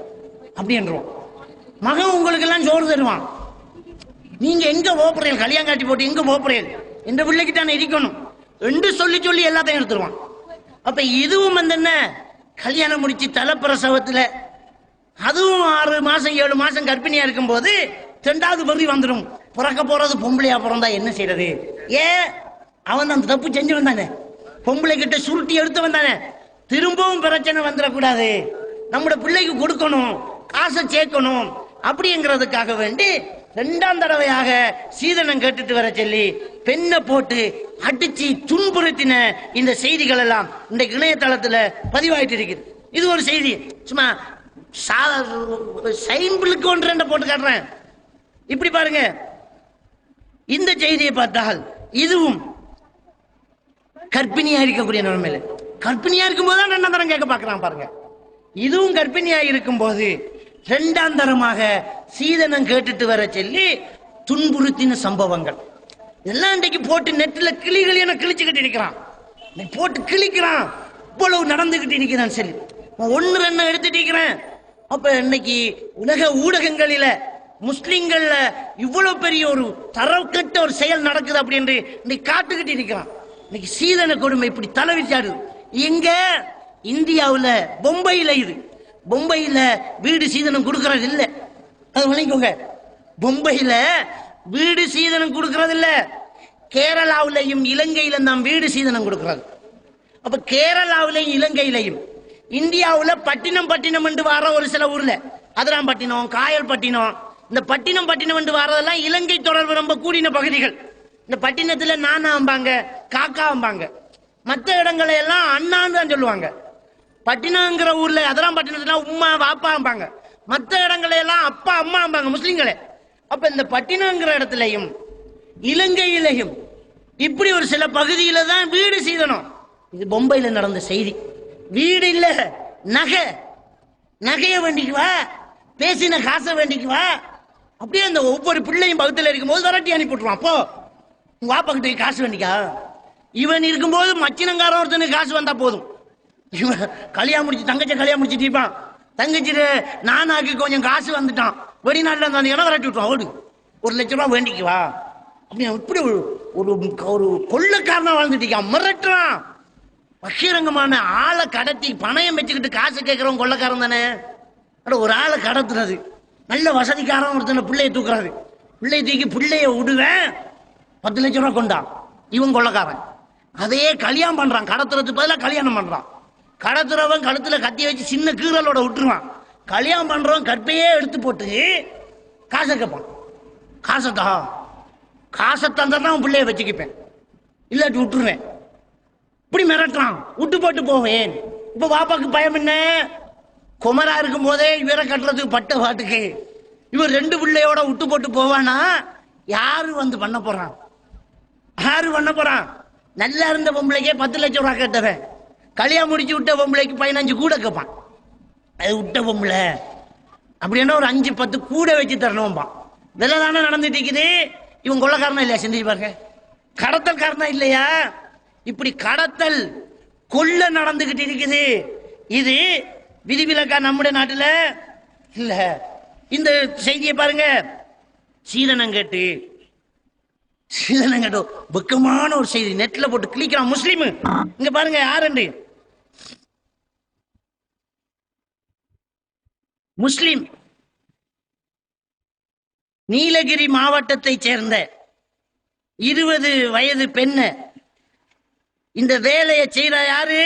அப்படின்றோம். மகன் உங்களுக்கு எல்லாம் சோறு தருவான். நீங்க எங்க போப்புறீங்க? கல்யாணம் காட்டி போட்டு எங்க போப்புறீங்க? எந்த பிள்ளைக்கு தானே இருக்கணும் என்று சொல்லி சொல்லி எல்லாத்தையும் எடுத்துருவான். அப்ப இதுவும் என்ன, கல்யாணம் முடிச்சு தலைப்பிரசவத்துல அதுவும் 6 மாசம் 7 மாசம் கர்ப்பிணியா இருக்கும் போது 2வது வெறி வந்துடும். பிறக்க போறது பொம்பளையா பிறந்தா என்ன செய்யறது? அவன் அந்த தப்பு செஞ்சு வந்தானே, பொம்பளை கிட்ட சுருட்டி எடுத்து வந்தானே, திரும்பவும் பிரச்சனை வந்துடக்கூடாது, நம்முடைய பிள்ளைக்கு கொடுக்கணும், காசை சேர்க்கணும் அப்படிங்கிறதுக்காக வேண்டி 2ஆம் தடவையாக சீதனம் கேட்டுட்டு வர சொல்லி பெண்ணை போட்டு அடிச்சு துன்புறுத்தின இந்த செய்திகள் எல்லாம் இந்த இணையதளத்துல பதிவாயிட்டு இருக்குது. இது ஒரு செய்தி, சும்மா சைம்பிளுக்கு 1-2 போட்டு காட்டுறேன். இப்படி பாருங்க. இந்த செய்தியை பார்த்தால் இதுவும் கர்ப்பிணியா இருக்கக்கூடிய நிலைமையில, கர்ப்பிணியா இருக்கும் போது 2ஆம் தரம் கேட்க பார்க்கலாம் பாருங்க. இதுவும் கர்ப்பிணியா இருக்கும் போது 2ஆம் தரமாக சீதனம் கேட்டுட்டு வர சொல்லி துன்புறுத்தின சம்பவங்கள் எல்லாம் இன்றைக்கு போட்டு நெட்ல கிளிகள் என கிழிச்சுக்கிட்டு இருக்கிறான், போட்டு கிழிக்கிறான், இவ்வளவு நடந்துகிட்டு இருக்கிறான். சரி, 1-2 எடுத்துட்டு இருக்கிறேன். அப்ப இன்னைக்கு உலக ஊடகங்களில முஸ்லிம்கள்ல இவ்வளவு பெரிய ஒரு தரக்கட்ட ஒரு செயல் நடக்குது அப்படின்னு இன்னைக்கு காட்டுக்கிட்டு இருக்கிறான். இன்னைக்கு சீதன கொடுமை இப்படி தலைவிச்சாடு. எங்க இந்தியாவுல பொம்பையில, இது பொம்பையில வீடு சீதனம் கொடுக்கறது இல்ல, அது விளங்கிக்கோங்க. பொம்பையில வீடு சீதனம் கொடுக்கறது இல்ல, கேரளாவிலையும் இலங்கையில நாம் வீடு சீதனம் கொடுக்கறது. அப்ப கேரளாவிலையும் இலங்கையிலையும் இந்தியாவுல பட்டினம் பட்டினம் என்று வர ஒரு சில ஊர்ல, அதிராம்பட்டினம், காயல்பட்டினம், இந்த பட்டினம் பட்டினம் என்று வரதெல்லாம் இலங்கை தொடர்பு ரொம்ப கூடின பகுதிகள். இந்த பட்டினத்துல நானாம்பாங்க, காக்காம்பாங்க, மற்ற இடங்களை எல்லாம் அண்ணான்னு தான் சொல்லுவாங்க. பட்டினங்கிற ஊர்ல அதிராம்பட்டினத்துல உம்மா வாப்பாம்பாங்க, மற்ற இடங்களை எல்லாம் அப்பா அம்மாம்பாங்க முஸ்லிம்களே. அப்ப இந்த பட்டினங்கிற இடத்துலையும் இலங்கையிலையும் இப்படி ஒரு சில பகுதியில தான் வீடு சீதனம். இது பொம்பையில நடந்த செய்தி. வீடு இல்ல, நகை, நகைய வேண்டிக்குவா, பேசின காசை வேண்டிக்குவா. அப்படியே அந்த ஒவ்வொரு பிள்ளையும் பக்கத்தில் இருக்கும்போது விரட்டி அனுப்பிட்டுருவான். அப்போ உங்க வாப்பா கிட்ட காசு வேண்டிக்கா. இவன் இருக்கும்போது மச்சினங்காரன் ஒருத்தனுக்கு காசு வந்தா போதும். இவன் கல்யாணம் முடிச்சு தங்கச்சி கல்யாணம் முடிச்சுட்டு இருப்பான். தங்கச்சிட்டு நானாக்கு கொஞ்சம் காசு வந்துட்டான், வெளிநாட்டுல இருந்தா விரட்டி விட்டுவான். ஓடு, 1 லட்சம் ரூபாய் வேண்டிக்குவா. அப்படி இப்படி ஒரு கொள்ளக்காரனா வாழ்ந்துட்டு மிரட்டுறான். பகிரங்கமான ஆளை கடத்தி பணயம் வச்சுக்கிட்டு காசு கேட்கிறவன் கொள்ளக்காரன் தானே. ஒரு ஆளை கடத்துறது, நல்ல வசதிக்காரன் ஒருத்தனை பிள்ளைய தூக்குறாரு, பிள்ளைய தூக்கி பிள்ளைய விடுவேன் 10 லட்சம் ரூபாய் கொண்டான். இவன் கொள்ளக்காரன். அதையே கல்யாணம் பண்றான், கடத்துறதுக்கு பதிலாக கல்யாணம் பண்றான். கடத்துறவன் கழுத்துல கத்திய வச்சு சின்ன கீரலோட விட்டுருவான். கல்யாணம் பண்றவன் கற்பையே எடுத்து போட்டு காசை கேட்பான். காசத்தா காசை தந்தா தான் பிள்ளைய வச்சுக்கிப்பேன், இல்லாட்டி விட்டுருவேன். இப்படி மிரட்டுறான். விட்டு போட்டு போவேன். இப்ப பாப்பாக்கு பயம் என்ன? குமரா இருக்கும் போதே இவரை கட்டுறதுக்கு பட்ட பாட்டுக்கு இவர் 2 பிள்ளையோட விட்டு போட்டு போவானா? யாரு வந்து பண்ண போறான்? யாரு பண்ண போறான்? நல்லா இருந்த பொம்பளைக்கே 10 லட்சம் ரூபாய் கேட்டவன் கல்யாணம் முடிச்சு விட்ட பொம்பளைக்கு 15 கூட கேட்பான். அது விட்ட பொம்பளை அப்படின்னா ஒரு 5-10 கூட வச்சு தரணும்பான். விலை தானே நடந்துட்டு இருக்குது. இவன் கொள்ளக்காரனா இல்லையா? சிந்திச்சு பாருங்க. கடத்தல் காரணம் இல்லையா? இப்படி கடத்தல் கொள்ள நடந்துகிட்டு இருக்குது. இது விதிவிலக்கா நம்முடைய நாட்டில் இல்ல. இந்த செய்தியை பாருங்க. சீதனம் கேட்டு வெக்கமான ஒரு செய்தி நெட்ல போட்டு கிளிக்கிறான் முஸ்லீம். இங்க பாருங்க யாரு முஸ்லிம். நீலகிரி மாவட்டத்தை சேர்ந்த 20 வயது பெண்ணு இந்த வேலையை செய்யற யாரு?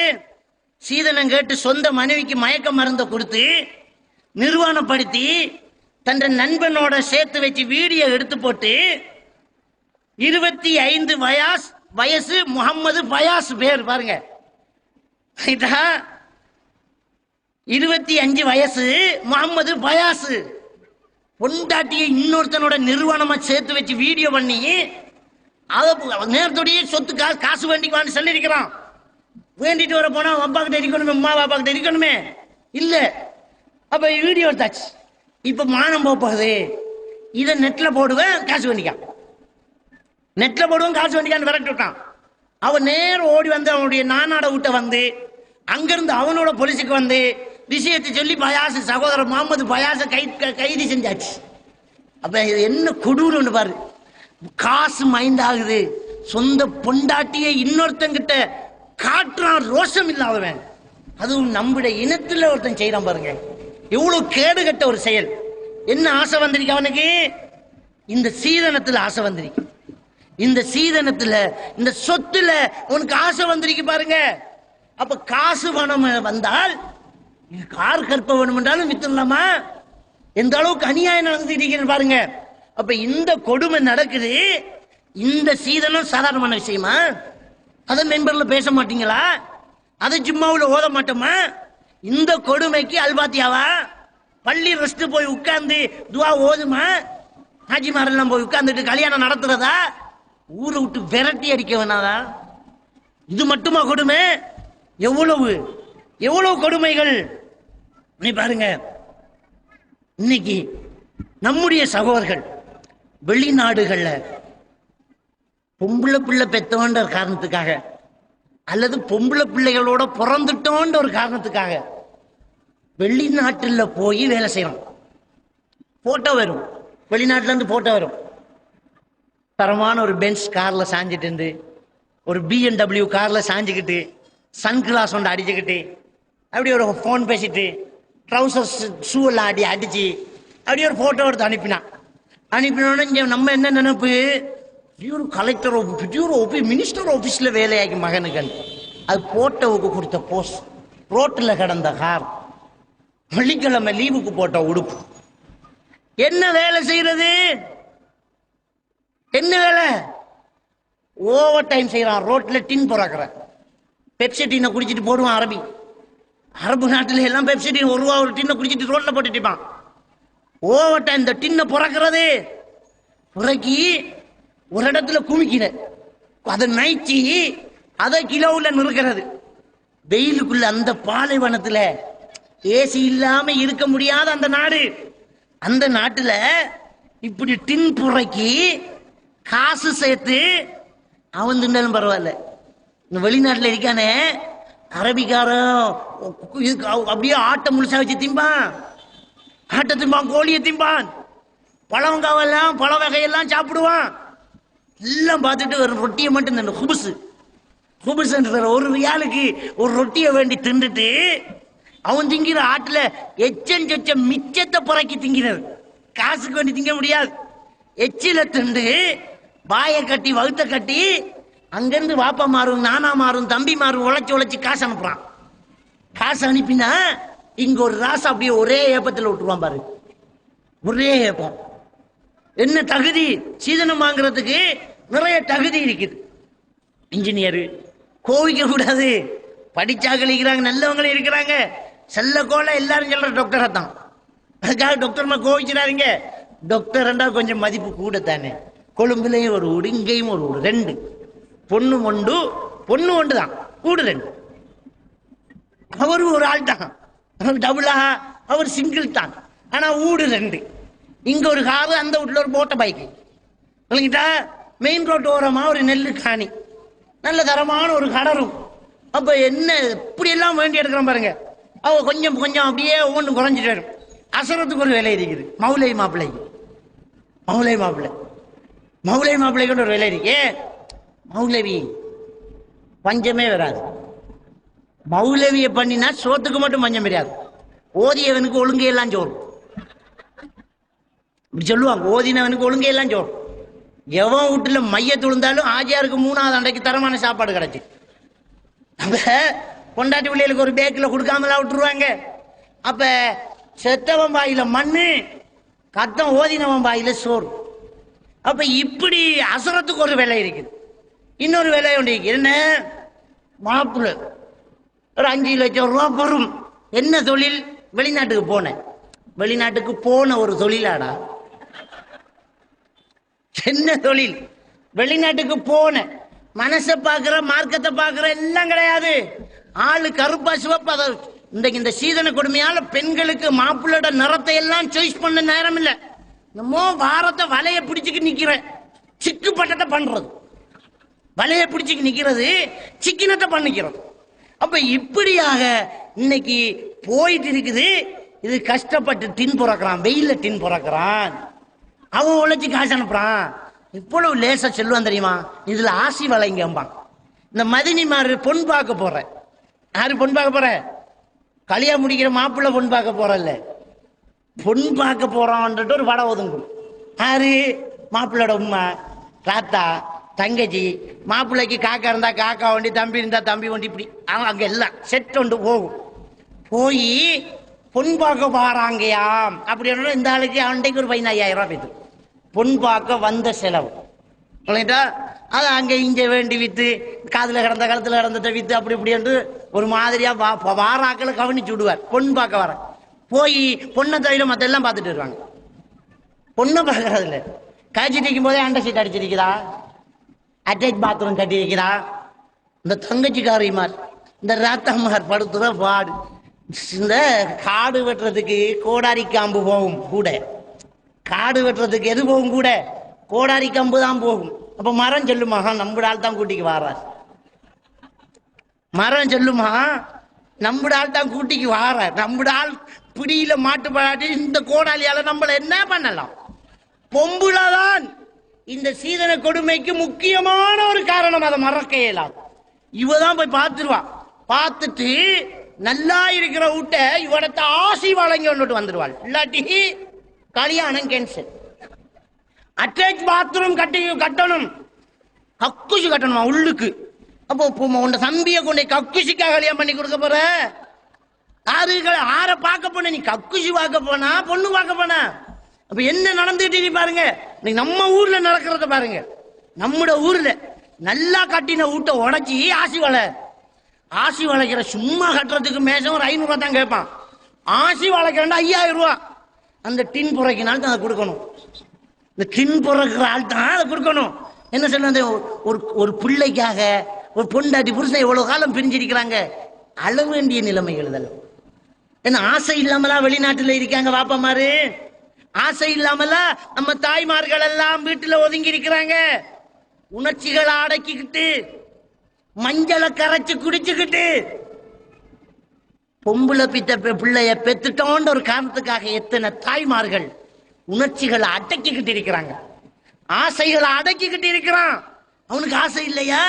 சீதனம் கேட்டு சொந்த மனைவிக்கு மயக்க மருந்தை கொடுத்து நிர்வாணப்படுத்தி தன் நண்பனோட சேர்த்து வச்சு வீடியோ எடுத்து போட்டு 25 வயசு முகம்மது பயாஸ் பேர் பாருங்க. 25 வயசு முகம்மது பயாஸ் பொண்டாட்டியை இன்னொருத்தனோட நிறுவனமா சேர்த்து வச்சு வீடியோ பண்ணி நேரத்தோடய சொத்து காசு வேண்டிக்குவான்னு சொல்லி இருக்கிறான். வேண்டிட்டு வர போனா அப்பா கிட்ட இருக்கணுமே, அம்மா பாப்பா கிட்ட இருக்கணுமே. இல்ல அப்ப வீடியோ எடுத்தாச்சு. இப்ப மானம் போகுது. இதை நெட்ல போடுவேன், காசு வேண்டிக்கான். நெட்ல போடுவோம், காசு வேண்டிக்கான்னு விரட்டி விட்டான். அவன் நேரம் ஓடி வந்து அவனுடைய நானாட விட்ட வந்து அங்கிருந்து அவனோட போலீஸுக்கு வந்து விஷயத்தை சொல்லி பயாசு சகோதரர் முகமது பயாச கைது செஞ்சாச்சு. அப்ப என்ன கொடூரம்னு பாரு. காசு மைண்ட் ஆகுது. சொந்த பொண்டாட்டியை இன்னொருத்தங்கிட்ட காட்டுறான். ரோஷம் இல்லாதவன். அதுவும் நம்முடைய இனத்துல ஒருத்தன் செய்யறான் பாருங்க. எவ்வளவு கேடு கட்ட ஒரு செயல். என்ன ஆசை வந்திருக்கு அவனுக்கு? இந்த சீதனத்துல ஆசை வந்திருக்கு. இந்த சீதனத்துல இந்த சொத்துல உனக்கு ஆசை வந்திருக்கு பாருங்க. அப்ப காசு பணம் வந்தால் கார் கற்ப வேணும் என்றாலும் வித்துடலாமா? எந்த அளவுக்கு அநியாயம் நடந்துட்டு பாருங்க. அப்ப இந்த கொடுமை நடக்குது. இந்த சீதனம் சாதாரணமான விஷயமா? அதை மெம்பர்ல பேச மாட்டீங்களா? அதை ஜும்மாவுல ஓத மாட்டோமா? இந்த கொடுமைக்கு அல்பாத்தியாவா? பள்ளி ரெஸ்ட் போய் உட்கார்ந்து துவா ஓதுமா? ஹாஜிமாரெல்லாம் போய் உட்கார்ந்துட்டு கல்யாணம் நடத்துறதா? ஊரை விட்டு விரட்டி அடிக்க வேணாதா? இது மட்டுமா கொடுமை? எவ்வளவு எவ்வளவு கொடுமைகள் நீ பாருங்க. இன்னைக்கு நம்முடைய சகோதரர்கள் வெளிநாடுகள்ல பொம்பளை பிள்ளை பெத்தோன்ற காரணத்துக்காக அல்லது பொம்பளை பிள்ளைகளோட பிறந்துட்டோன்ற ஒரு காரணத்துக்காக வெளிநாட்டுல போய் வேலை செய்யறோம். போட்டோ வரும், வெளிநாட்டுல இருந்து போட்டோ வரும். தரமான ஒரு பென்ஸ் கார்ல சாஞ்சிட்டு இருந்து, ஒரு BMW கார்ல சாஞ்சுக்கிட்டு, சன் கிளாஸ் ஒன்று அடிச்சுக்கிட்டு, அப்படி ஒரு போன் பேசிட்டு, ட்ரௌசர்ஸ் ஷூ எல்லாம் அடிச்சு அப்படி ஒரு போட்டோ எடுத்து அனுப்பினோட நம்ம என்ன நினைப்பு? ஒரு கலெக்டர் மினிஸ்டர் ஆபீஸ்ல வேலையாகி மகனுக்கு அது போட்டோவுக்கு கொடுத்த போஸ்ட். ரோட்ல கிடந்த கார், வெள்ளிக்கிழமை லீவுக்கு போட்ட உடுப்பு. என்ன வேலை செய்யறது? என்ன வேலை? ஓவர் டைம் செய்யறான். ரோட்ல டின் பொறாக்குற பெப்சி டீனை குடிச்சிட்டு போடுவான். அரபு நாட்டில எல்லாம் பெப்சி டீன் ₹1 ஒரு டின்னை குடிச்சிட்டு ரோட்ல போட்டுட்டான். ஓவர் டைம் இந்த டின்னை பொறாக்குறது. புறக்கி ஒரு இடத்துல குமிக்கிற அதை நைச்சி அதை கிலோவில் நிறுக்கிறது. வெயிலுக்குள்ள அந்த பாலைவனத்துல ஏசி இல்லாம இருக்க முடியாத அந்த நாடு. அந்த நாட்டுல இப்படி டின் புறக்கி காசு சேர்த்து அவன் திண்டாலும் பரவாயில்ல. இந்த வெளிநாட்டுல இருக்கானே அரபிக்காரன் அப்படியே ஆட்டை முழுசா வச்சு திம்பான். ஆட்டை திம்பான், கோழியை திம்பான், பழங்காவெல்லாம் பழ வகையெல்லாம் சாப்பிடுவான். எல்லாம் பார்த்துட்டு ஒரு ரொட்டியை மட்டும் ஹுபுஸ்ன்ற ஒரு ரியாலுக்கு ஒரு ரொட்டியை வேண்டி தின்றுட்டு அவன் திங்கிற ஆட்டுல எச்ச மிச்சத்தை புறக்கி திங்கிறது. காசுக்கு வேண்டி திங்க முடியாது. எச்சில திண்டு வாயை கட்டி வகுத்த கட்டி அங்கிருந்து வாப்பா மாறும், நானா மாறும், தம்பி மாறும் உழைச்சி காசு அனுப்புறான். காசு அனுப்பினா இங்க ஒரு ராசு அப்படியே ஒரே ஏப்பத்தில் விட்டுருவான் பாரு. ஒரே ஏப்பம். என்ன தகுதி? சீதனம் வாங்குறதுக்கு நிறைய தகுதி இருக்குது. இன்ஜினியரு கோவிக்க கூடாது, படிச்சாக்கள் இருக்கிறாங்க, நல்லவங்களும் இருக்கிறாங்க. செல்ல கோல எல்லாரும் சொல்ற டாக்டரை தான். அதுக்காக டாக்டர் கோவிக்கிறாருங்க. டாக்டர் கொஞ்சம் மதிப்பு கூட தானே. கொழும்புலையும் ஒரு வீடு, இங்கேயும் ஒரு வீடு, 2 பொண்ணு ஒன்று தான், வீடு 2. அவரு ஒரு ஆள் தான், அவர் டபுளா, அவர் சிங்கிள் தான். ஆனா வீடு 2. இங்க ஒரு காரு, அந்த வீட்டுல ஒரு போட்ட பைக்கு. விளங்கிட்டா? மெயின் ரோட் ஓரமா ஒரு நெல்லு காணி, நல்ல தரமான ஒரு கடரும். அப்ப என்ன இப்படி எல்லாம் வேண்டி எடுக்கிறோம் பாருங்க. அவ கொஞ்சம் கொஞ்சம் அப்படியே ஒவ்வொன்றும் குறைஞ்சிட்டு வரும். அசரத்துக்கு ஒரு விலை இருக்குது. மௌலை மாப்பிள்ளைக்கு ஒரு விலை இருக்கு. மௌலவி பஞ்சமே வராது. மௌலவியை பண்ணினா சோத்துக்கு மட்டும் பஞ்சம் வராது. ஓதியவனுக்கு ஒழுங்கு எல்லாம் சோறு சொல்லுவாங்க. ஓதினவனுக்கு ஒழுங்கு எல்லாம் சோறு. எவன் வீட்டுல மையத்து விழுந்தாலும் ஆஜியாருக்கு 3வது அண்டைக்கு தரமான சாப்பாடு கிடைச்சி. அப்ப பொண்டாட்டி பிள்ளைகளுக்கு ஒரு பேக்கில் கொடுக்காமலாம் விட்டுருவாங்க. அப்ப செத்தவன் வாயில மண்ணு, கத்தம் ஓதினவன் வாயில சோறு. அப்ப இப்படி அசரத்துக்கு ஒரு விலை இருக்குது. இன்னொரு விலை ஒன்று என்ன? மாப்பிள்ளை ஒரு 5 லட்சம் ரூபா பெறும். என்ன தொழில்? வெளிநாட்டுக்கு போன ஒரு தொழிலாடா. என்ன தொழில்? வெளிநாட்டுக்கு போன. மனசை பார்க்கிற, மார்க்கத்தை பார்க்கிற எல்லாம் கிடையாது. ஆளு கருப்பா சிவப்பா. இன்றைக்கு இந்த சீதன கொடுமையால பெண்களுக்கு மாப்பிள்ளோட நிறத்தை எல்லாம் சாய்ஸ் பண்ண நேரம் இல்லை. என்னமோ வாரத்தை வலைய பிடிச்சுக்கு நிக்கிற சிக்கு பட்டத்தை பண்றது, வலைய பிடிச்சுக்கு நிக்கிறது, சிக்கினத்தை பண்ணிக்கிறது. அப்ப இப்படியாக இன்னைக்கு போயிட்டு இருக்குது. இது கஷ்டப்பட்டு டின் புறக்கிறான், வெயில டின் புறக்கிறான், அவன் உழைச்சி காசு அனுப்புறான். இவ்வளவு லேசா செல்வான் தெரியுமா? இதுல ஆசி வளைங்கம்பான். இந்த மதினிமாரு பொன் பார்க்க போற, யாரு பொன் பார்க்க போற? கல்யாணம் முடிக்கிற மாப்பிள்ளை பொன் பார்க்க போறல்ல, பொன் பார்க்க போறான்ட்டு ஒரு படம் ஒதுங்கும். யாரு? மாப்பிள்ளோட உம்மா, தாத்தா, தங்கச்சி. மாப்பிள்ளைக்கு காக்கா இருந்தா காக்கா வண்டி, தம்பி இருந்தா தம்பி வண்டி, இப்படி அவன் அங்க எல்லாம் செட் ஒன்று போகும். போய் பொன் பார்க்க பாறாங்கயாம். அப்படி இந்த ஆளுக்கு அவன்டைக்கு ஒரு 15,000 ரூபாய் போய்த்து பொன் பார்க்க வந்த செலவு. அது அங்க இங்க வேண்டி வித்து, காதுல கிடந்த கழுத்துல கிடந்ததை வித்து, அப்படி இப்படி என்று ஒரு மாதிரியா வாராக்களை கவனிச்சு விடுவார். பொன் பார்க்க வர போய் பொண்ணை தவிர மத்த எல்லாம் பார்த்துட்டு வருவாங்க. பொண்ணை பார்க்கறதுல காய்ச்சிட்டு இருக்கும் போதே அண்டை சீட் அடிச்சிருக்கிறா, அட்டாச் பாத்ரூம் கட்டி இருக்கிறா. இந்த தங்கச்சிக்காரிமார், இந்த ராத்தம்மார் படுத்துற பாடு. இந்த காடு வெட்டுறதுக்கு கோடாரி காம்பு போகும் கூட. காடு வெட்டுறதுக்கு எது போகும் கூட? கோடாரி கம்பு தான் போகும். அப்ப மரம் சொல்லுமா, நம்மடால் தான் கூட்டிக்கு வாரார். மரம் சொல்லுமா, நம்மடால் தான் கூட்டிக்கு வாரார். நம்மடால் பிடியில மாட்டு படாட்டி இந்த கோடாலியால நம்மள என்ன பண்ணலாம்? பொம்புலதான் இந்த சீதன கொடுமைக்கு முக்கியமான ஒரு காரணம். அதை மறக்க இயலாது. இவதான் போய் பார்த்துருவா. பார்த்துட்டு நல்லா இருக்கிற வீட்ட இவடத்த ஆசி வழங்கி ஒன்றுட்டு வந்துடுவாள். இல்லாட்டி கல்யாணம் கேன்சல். அட்டாச் பாத்ரூம் கட்டணும், கக்குசி கட்டணுமா உள்ளுக்கு. அப்போ உன்னை தம்பியை கொண்டு கக்குசிக்காக கல்யாணம் பண்ணி கொடுக்க போற? ஆற பார்க்க போன நீ? கக்குசி பார்க்க போனா, பொண்ணு பார்க்க போனா? அப்ப என்ன நடந்துட்டு பாருங்க. நம்ம ஊர்ல நடக்கிறத பாருங்க. நம்முடைய ஊர்ல நல்லா கட்டின வீட்டை உடைச்சி ஆசி வளைக்கிற. சும்மா கட்டுறதுக்கு மேசம் ஒரு 500 ரூபாய் தான் கேட்பான். ஆசி வளைக்கிறா 5000 ரூபாய். அந்த டின் புறக்கினால் தான் அதை கொடுக்கணும். இந்த டின் புறக்கிற ஆள் தான் அதை கொடுக்கணும். என்ன சொல்ல, ஒரு பிள்ளைக்காக ஒரு பொண்டாட்டி புருஷன் எவ்வளவு காலம் பிரிஞ்சிருக்கிறாங்க. அழ வேண்டிய நிலைமைகள் இதெல்லாம். ஏன்னா ஆசை இல்லாமலா வெளிநாட்டுல இருக்காங்க வாப்பமாரு? ஆசை இல்லாமலா நம்ம தாய்மார்கள் எல்லாம் வீட்டுல ஒதுங்கி இருக்கிறாங்க. உணர்ச்சிகளை அடக்கிக்கிட்டு, மஞ்சளை கரைச்சு குடிச்சுக்கிட்டு, பொம்புல பிள்ளைய பெத்துட்டோன்ற ஒரு காரணத்துக்காக எத்தனை தாய்மார்கள் உணர்ச்சிகளை அடக்கிக்கிட்டு இருக்கிறாங்க, ஆசைகளை அடக்கிக்கிட்டு இருக்கிறான். அவனுக்கு ஆசை இல்லையா?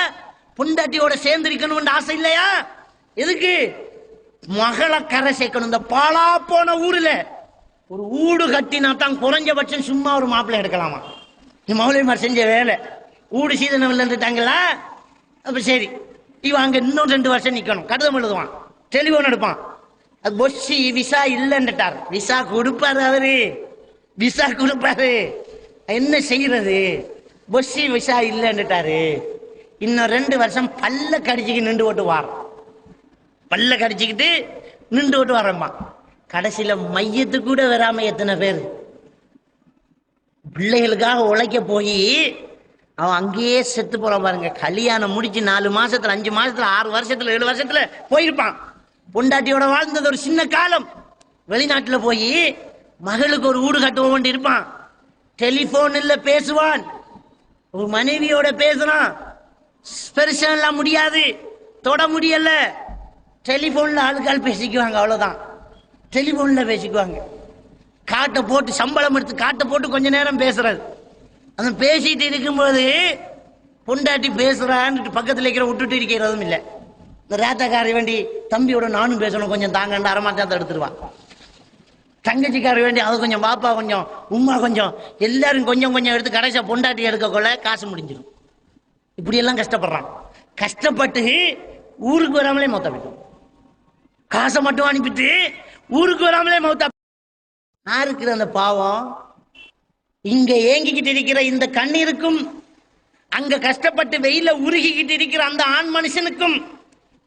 பொண்டாட்டியோட சேர்ந்து இருக்கணும்னு ஆசை இல்லையா? எதுக்கு? மகளை கரை சேர்க்கணும். இந்த பாலா போன ஊர்ல ஒரு ஊடு கட்டினா தான் குறைஞ்சபட்சம் சும்மா ஒரு மாப்பிள்ளை எடுக்கலாமா? மௌலிமார் செஞ்ச வேலை. ஊடு சீதனம் இல்லைன்னுட்டாங்களா? அப்ப சரி, இவன் அங்க இன்னும் 2 வருஷம் நிக்கணும். கடிதம் எழுதுவான், டெலிபோன் எடுப்பான். அது பொஸ்ஸி விசா இல்லைன்னுட்டார். விசா கொடுப்பாரு அவரு, விசா கொடுப்பாரு. என்ன செய்யறது, பொஸ்ஸி விஷா இல்லைன்னுட்டாரு. இன்னும் 2 வருஷம் பல்ல கடிச்சிக்கு நின்று ஓட்டு வார், பல்ல கடிச்சுக்கிட்டு நின்று ஓட்டு வரம்மா. கடைசியில மையத்து கூட வராம எத்தனை பேர் பிள்ளைகளுக்காக உழைக்க போய் அவன் அங்கேயே செத்து போறான் பாருங்க. கல்யாணம் முடிச்சு 4 மாசத்துல 5 மாசத்துல 6 வருஷத்துல 7 வருஷத்துல போயிருப்பான். பொண்டாட்டியோட வாழ்ந்தது ஒரு சின்ன காலம். வெளிநாட்டுல போய் மகளுக்கு ஒரு வீடு கட்ட வேண்டி இருப்பான். டெலிபோன் இல்ல பேசுவான், ஒரு மனைவியோட பேசுறான். பெருசெல்லாம் முடியாது, தொட முடியல. டெலிபோன்ல ஆளுக்கால் பேசிக்குவாங்க, அவ்வளவுதான். டெலிபோன்ல பேசிக்குவாங்க. காட்டை போட்டு சம்பளம் எடுத்து காட்டை போட்டு கொஞ்ச நேரம் பேசுறது. அந்த பேசிட்டு இருக்கும்போது பொண்டாட்டி பேசுறான்னு பக்கத்துல இருக்கிற விட்டுட்டு இருக்கிறதும் இல்லை. இந்த ரேத்தக்காரி வேண்டி தம்பியோட நானும் பேசணும் கொஞ்சம் தாங்கன்னு அரமாச்சாத்த எடுத்துருவான். தங்கச்சிக்கார வேண்டி அது கொஞ்சம், பாப்பா கொஞ்சம், உமா கொஞ்சம், எல்லாரும் கொஞ்சம் கொஞ்சம் எடுத்து கடைசியா பொண்டாட்டி எடுக்கக்குள்ள காசு முடிஞ்சிடும். இப்படியெல்லாம் கஷ்டப்படுறான். கஷ்டப்பட்டு ஊருக்கு வராமலே மௌத்தா போயிட்டோம். காசை மட்டும் அனுப்பிட்டு ஊருக்கு வராமலே மௌத்தா. யாருக்கு அந்த பாவம்? இங்க ஏங்கிக்கிட்டு இருக்கிற இந்த கண்ணீருக்கும், அங்க கஷ்டப்பட்டு வெயில உருகிக்கிட்டு இருக்கிற அந்த ஆண் மனுஷனுக்கும்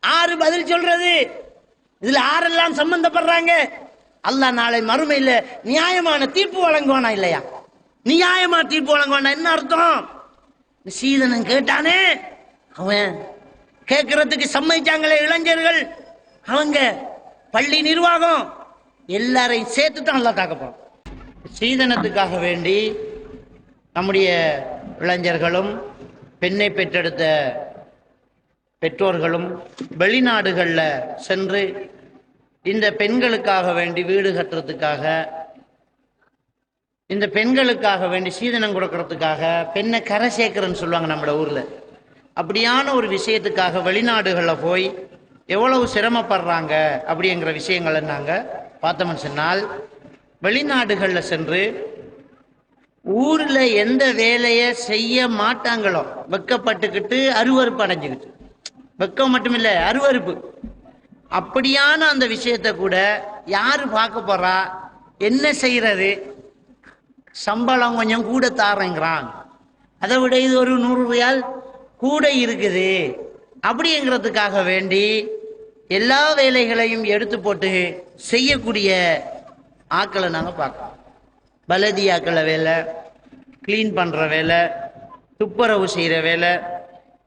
ஆறு பதில் சொல்றது? இதுல ஆரெல்லாம் சம்பந்தப்படுறாங்க? அல்லாஹ் நாளை மறுமையில நியாயமான தீர்ப்பு வழங்குவானா இல்லையா? நியாயமா தீர்ப்பு வழங்குவானா என்ன அர்த்தம்? சீதனன் கேட்டானே, அவன் கேட்கறதுக்கு சம்மதிச்சாங்களே இளைஞர்கள், அவங்க பள்ளி நிர்வாகம் எல்லாரையும் சேர்த்து தான் அல்லாஹ் தாக்கப்படும். சீதனத்துக்காக வேண்டி நம்முடைய இளைஞர்களும் பெண்ணை பெற்றெடுத்த பெற்றோர்களும் வெளிநாடுகளில் சென்று இந்த பெண்களுக்காக வேண்டி வீடு கட்டுறதுக்காக, இந்த பெண்களுக்காக வேண்டி சீதனம் கொடுக்கறதுக்காக, பெண்ணை கரை சேர்க்கிறன்னு சொல்லுவாங்க நம்ம ஊர்ல. அப்படியான ஒரு விஷயத்துக்காக வெளிநாடுகளில் போய் எவ்வளவு சிரமப்படுறாங்க அப்படிங்கிற விஷயங்களை நாங்கள் பார்த்தோம்னு சொன்னால், வெளிநாடுகளில் சென்று ஊர்ல எந்த வேலையை செய்ய மாட்டாங்களோ வெக்கப்பட்டுக்கிட்டு அருவறுப்பு அடைஞ்சுக்கிட்டு, வெக்கம் மட்டுமில்ல அருவறுப்பு, அப்படியான அந்த விஷயத்தை கூட யாரு பார்க்க போறா? என்ன செய்யறது? சம்பளம் கொஞ்சம் கூட தாரங்கிறான், அதை விட இது ஒரு 100 ரியால் கூட இருக்குது அப்படிங்கிறதுக்காக வேண்டி எல்லா வேலைகளையும் எடுத்து போட்டு செய்யக்கூடிய ஆக்களை நாங்கள் பார்க்கலாம். பலதியாக்கள வேலை, கிளீன் பண்ற வேலை, துப்புரவு செய்யற வேலை,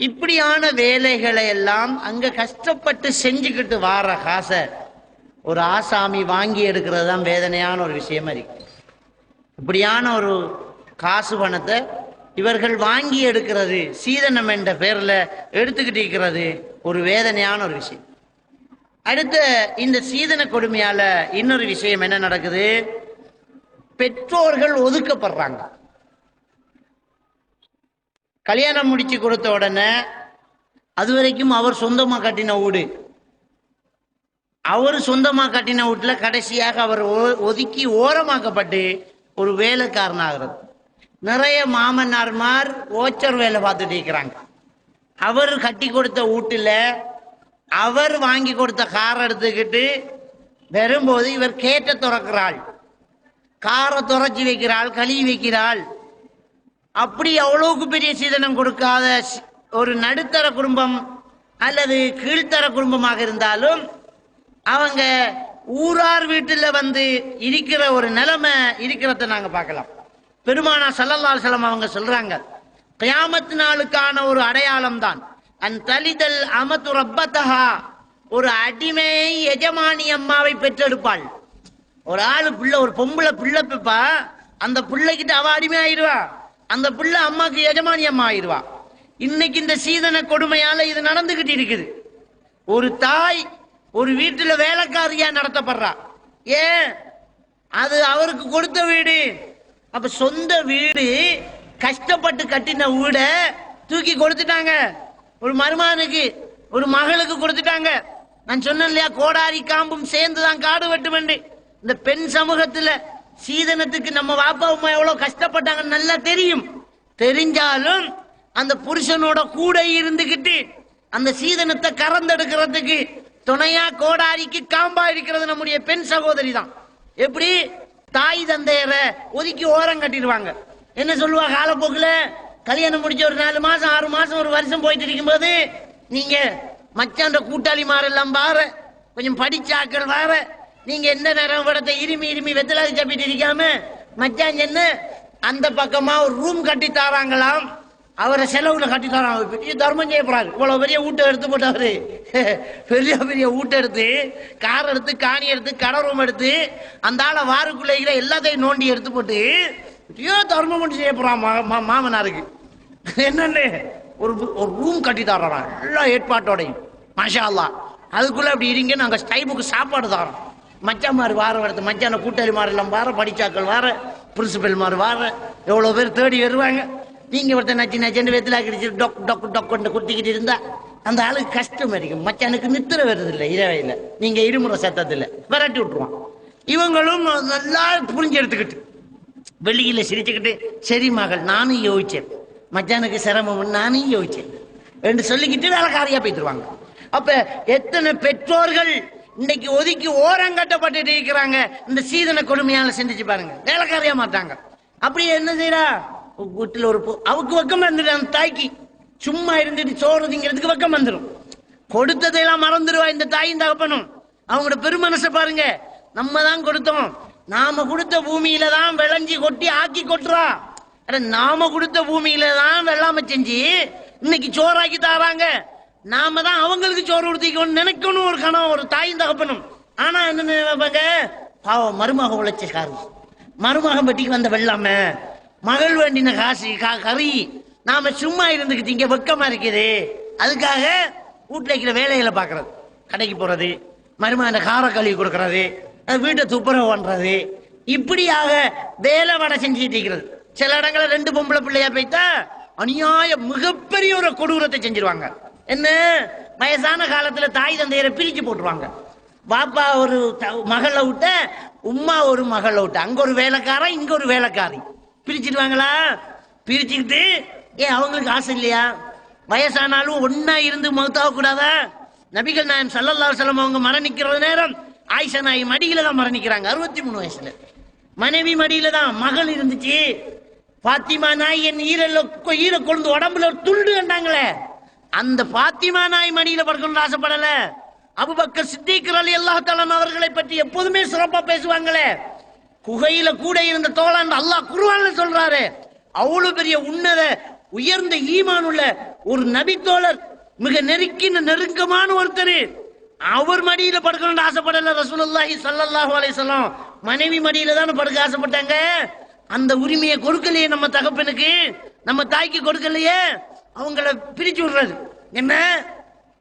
இப்படியான வேலைகளை எல்லாம் அங்க கஷ்டப்பட்டு செஞ்சுக்கிட்டு வார காசை ஒரு ஆசாமி வாங்கி எடுக்கிறது தான் வேதனையான ஒரு விஷயமா இருக்கு. இப்படியான ஒரு காசு பணத்தை இவர்கள் வாங்கி எடுக்கிறது, சீதனம் என்ற பேர்ல எடுத்துக்கிட்டு இருக்கிறது ஒரு வேதனையான ஒரு விஷயம். அடுத்த இந்த சீதன கொடுமையால இன்னொரு விஷயம் என்ன நடக்குது? பெற்றோர்கள் ஒதுக்கப்படுறாங்க. கல்யாணம் முடிச்சு கொடுத்த உடனே அது வரைக்கும் அவர் சொந்தமா கட்டின வீடு, அவர் சொந்தமா கட்டின வீட்டுல கடைசியாக அவர் ஒதுக்கி ஓரமாக்கப்பட்டு ஒரு வேலைக்காரனாகிறது. நிறைய மாமன்னார்மார் ஓச்சர் வேலை பார்த்துட்டு இருக்கிறாங்க. அவர் கட்டி கொடுத்த வீட்டுல அவர் வாங்கி கொடுத்த காரை எடுத்துக்கிட்டு வரும்போது இவர் கேட்ட துறக்கிறாள், காரை துறைச்சி வைக்கிறாள், கழுவி வைக்கிறாள். அப்படி அவ்வளவுக்கு பெரிய சீதனம் கொடுக்காத ஒரு நடுத்தர குடும்பம் அல்லது கீழ்த்தர குடும்பமாக இருந்தாலும் அவங்க ஊரார் வீட்டுல வந்து இருக்கிற ஒரு நிலைமை இருக்கிறத நாங்க பார்க்கலாம். பெருமானா ஸல்லல்லாஹு அலைஹி வஸல்லம் அவங்க சொல்றாங்க, கியாமத் நாளுக்கான ஒரு அடையாளம் தான் அன் தலிதல் அமது ரப்பதஹா, ஒரு அடிமை எஜமானி அம்மாவை பெற்றெடுப்பாள். ஒரு ஆளு பிள்ளை, ஒரு பொம்பளை பிள்ளை பெப்பா, அந்த பிள்ளைகிட்ட அவ அடிமை ஆயிடுவா, அந்த பிள்ளை அம்மாக்கு எஜமானி அம்மா ஆயிடுவா. இன்னைக்கு இந்த சீதன கொடுமையால இது நடந்துகிட்டு இருக்குது. ஒரு தாய் ஒரு வீட்டுல வேலைக்காரியா நடத்தப்படுறா. ஏன்? அது அவருக்கு கொடுத்த வீடு. அப்ப சொந்த வீடு, கஷ்டப்பட்டு கட்டின வீட தூக்கி கொடுத்துட்டாங்க. ஒரு மருமகனுக்கு, ஒரு மகளுக்கு கொடுத்துட்டாங்க. நான் சொன்னேன் இல்லையா, கோடாரி காம்பும் சேர்ந்துதான் காடு வெட்டும் என்று. இந்த பெண் சமூகத்துல சீதனத்துக்கு நம்ம வாப்பா அம்மா எவ்வளவு கஷ்டப்பட்டாங்கன்னு நல்லா தெரியும். தெரிஞ்சாலும் அந்த புருஷனோட கூட இருந்துகிட்டு அந்த சீதனத்தை கறந்தெடுக்கிறதுக்கு துணையா கோடாரிக்கு காம்பா இருக்கிறது நம்முடைய பெண் சகோதரி தான். எப்படி? தாய் தந்தையரை ஒதுக்கி ஓரம் கட்டிடுவாங்க. என்ன சொல்லுவா காலப்போக்குல கல்யாணம் முடிச்ச ஒரு 4 மாசம் 6 மாசம் ஒரு வருஷம் போயிட்டு இருக்கும்போது நீங்க மச்சான்ற கூட்டாளி மாரெல்லாம் பாரு, கொஞ்சம் படிச்சாக்கள் வார, நீங்க எந்த நேரம் படத்தை இருமி வெத்தலாதி சாப்பிட்டு இருக்காம மச்சான் என்ன அந்த பக்கமா ஒரு ரூம் கட்டி தாராங்களாம். அவரை செலவுல கட்டி தராங்க. பெரிய தர்மம் செய்யப்படுறாரு. இவ்வளவு பெரிய ஊட்ட எடுத்து போட்டவரு, பெரிய ஊட்ட எடுத்து கார் எடுத்து காணி எடுத்து கடை ரூம் எடுத்து அந்த ஆளை வாருக்குள்ள எல்லாத்தையும் நோண்டி எடுத்து போட்டு பெரிய தர்மம் மட்டும் செய்யப்படுறான் மாமனாருக்கு. என்னன்னு ஒரு ரூம் கட்டி தர்றான் எல்லா ஏற்பாட்டோடையும். மாஷா அல்லாஹ். அதுக்குள்ள அப்படி இருங்க, நாங்க ஸ்டைபுக்கு சாப்பாடு தரோம். மச்சாமாரு வார வரது, மச்சான கூட்டாளி மாறு எல்லாம் வார, படிச்சாக்கள் வார, பிரின்சிபல் மாறு வார, எவ்வளவு பேர் தேடி வருவாங்க. நீங்க ஒருத்தர் நச்சு வெத்திலா கிடிச்சு டொக் டொக் டொக்கு குத்திக்கிட்டு இருந்தா அந்த ஆளுக்கு கஷ்டம் இருக்கும். மச்சானுக்கு நித்திர வருது இல்லை இரவையில், நீங்க இருமுறை சத்தத்தில் விரட்டி விட்டுருவான். இவங்களும் நல்லா புரிஞ்சு எடுத்துக்கிட்டு வெளியில சிரிச்சுக்கிட்டு, சரி மகள் நானும் யோசிச்சேன், மச்சானுக்கு சிரமம் நானும் யோசிச்சேன் என்று சொல்லிக்கிட்டு வேலைக்காரியா போய்த்துருவாங்க. அப்ப எத்தனை பெற்றோர்கள் இன்னைக்கு ஒதுக்கி ஓரங்கட்டப்பட்டு இருக்கிறாங்க. இந்த சீதன கொடுமையால சிந்திச்சு பாருங்க. வேலைக்காரியா மாட்டாங்க. அப்படியே என்ன செய்யறா, வீட்டுல ஒரு அவக்கு வெக்கம் வந்துடும். அந்த தாய்க்கு சும்மா இருந்துட்டு சோறு திங்கிறதுக்கு வெக்கம் வந்துடும். கொடுத்ததையெல்லாம் மறந்துடுவா இந்த தாயும் தகப்பனும். அவங்களோட பெருமனசை பாருங்க. நம்ம தான் கொடுத்தோம், நாம கொடுத்த பூமியில தான் விளைஞ்சி கொட்டி ஆக்கி கொட்டுறா. நாம கொடுத்த பூமியில தான் வெள்ளாம செஞ்சு இன்னைக்கு சோறாக்கி தாராங்க. நாம தான் அவங்களுக்கு சோறு கொடுத்திக்கணும் நினைக்கணும் ஒரு கணவன், ஒரு தாயும் தகப்பனும். ஆனா என்ன நினைப்பாங்க, பாவம் மருமக உழைச்ச காரு, மருமகன் பெட்டிக்கு வந்த வெள்ளாம, மகள் வேண்டின காசு கறி, நாம சும்மா இருந்துக்கிட்டு இங்க வெக்கமா இருக்குது. அதுக்காக வீட்டுல இருக்கிற வேலைகளை பாக்குறது, கடைக்கு போறது, மருமகன கார கழுவி கொடுக்கறது, வீட்டை துப்புரவு பண்றது, இப்படியாக வேலை வடை செஞ்சுட்டு இருக்கிறது. சில இடங்களில் 2 பொம்பளை பிள்ளையா போய்த்தா அநியாய மிகப்பெரிய ஒரு கொடூரத்தை செஞ்சிருவாங்க. என்ன, வயசான காலத்துல தாய் தந்தையரை பிரிச்சு போட்டுருவாங்க. பாப்பா ஒரு மகளை விட்ட, உம்மா ஒரு மகளை விட்ட, அங்க ஒரு வேலைக்காரன் இங்க ஒரு வேலைக்காரி பிரிச்சிடுவாங்களா? பிரிச்சுக்கிட்டு ஏன் அவங்களுக்கு ஆசை இல்லையா? வயசானாலும் ஒன்னா இருந்து மௌத்தாக கூடாதா? நபிகள் நாயகம் ஸல்லல்லாஹு அலைஹி வஸல்லம் அவங்க மரணிக்கிற நேரம் ஆயிஷா நாயகி மடியில தான் மரணிக்கிறாங்க. 63 வயசுல மனைவி மடியில தான். மகள் இருந்துச்சு பாத்திமா நாய், என் ஈர கொண்டு உடம்புல ஒரு துண்டு கண்டாங்களே, அந்த பாத்திமா நாய் மடியில படுக்கணும்னு ஆசைப்படல. அபூபக்கர் சித்திக் ரலியல்லாஹு தஆலா அவர்களை பற்றி எப்போதுமே சிறப்பா பேசுவாங்களே. குகையில கூட இருந்த தோழன் அல்லாஹ் குர்ஆன்ல சொல்றாரு. அவ்வளவு பெரிய உன்னத உயர்ந்த ஈமான் உள்ள ஒரு நபி தோழர், மிக நெருக்கமான ஒருத்தர், அவர் மடியில படுக்கணும்னு ஆசைப்படல ரசூலுல்லாஹி ஸல்லல்லாஹு அலைஹி வஸல்லம். மனைவி மடியில தான் படுக்க ஆசைப்பட்டாங்க. அந்த உரிமையை கொடுக்கலையே நம்ம தகப்பனுக்கு, நம்ம தாய்க்கு கொடுக்கலையே, அவங்கள பிரிச்சு விடுறது. என்ன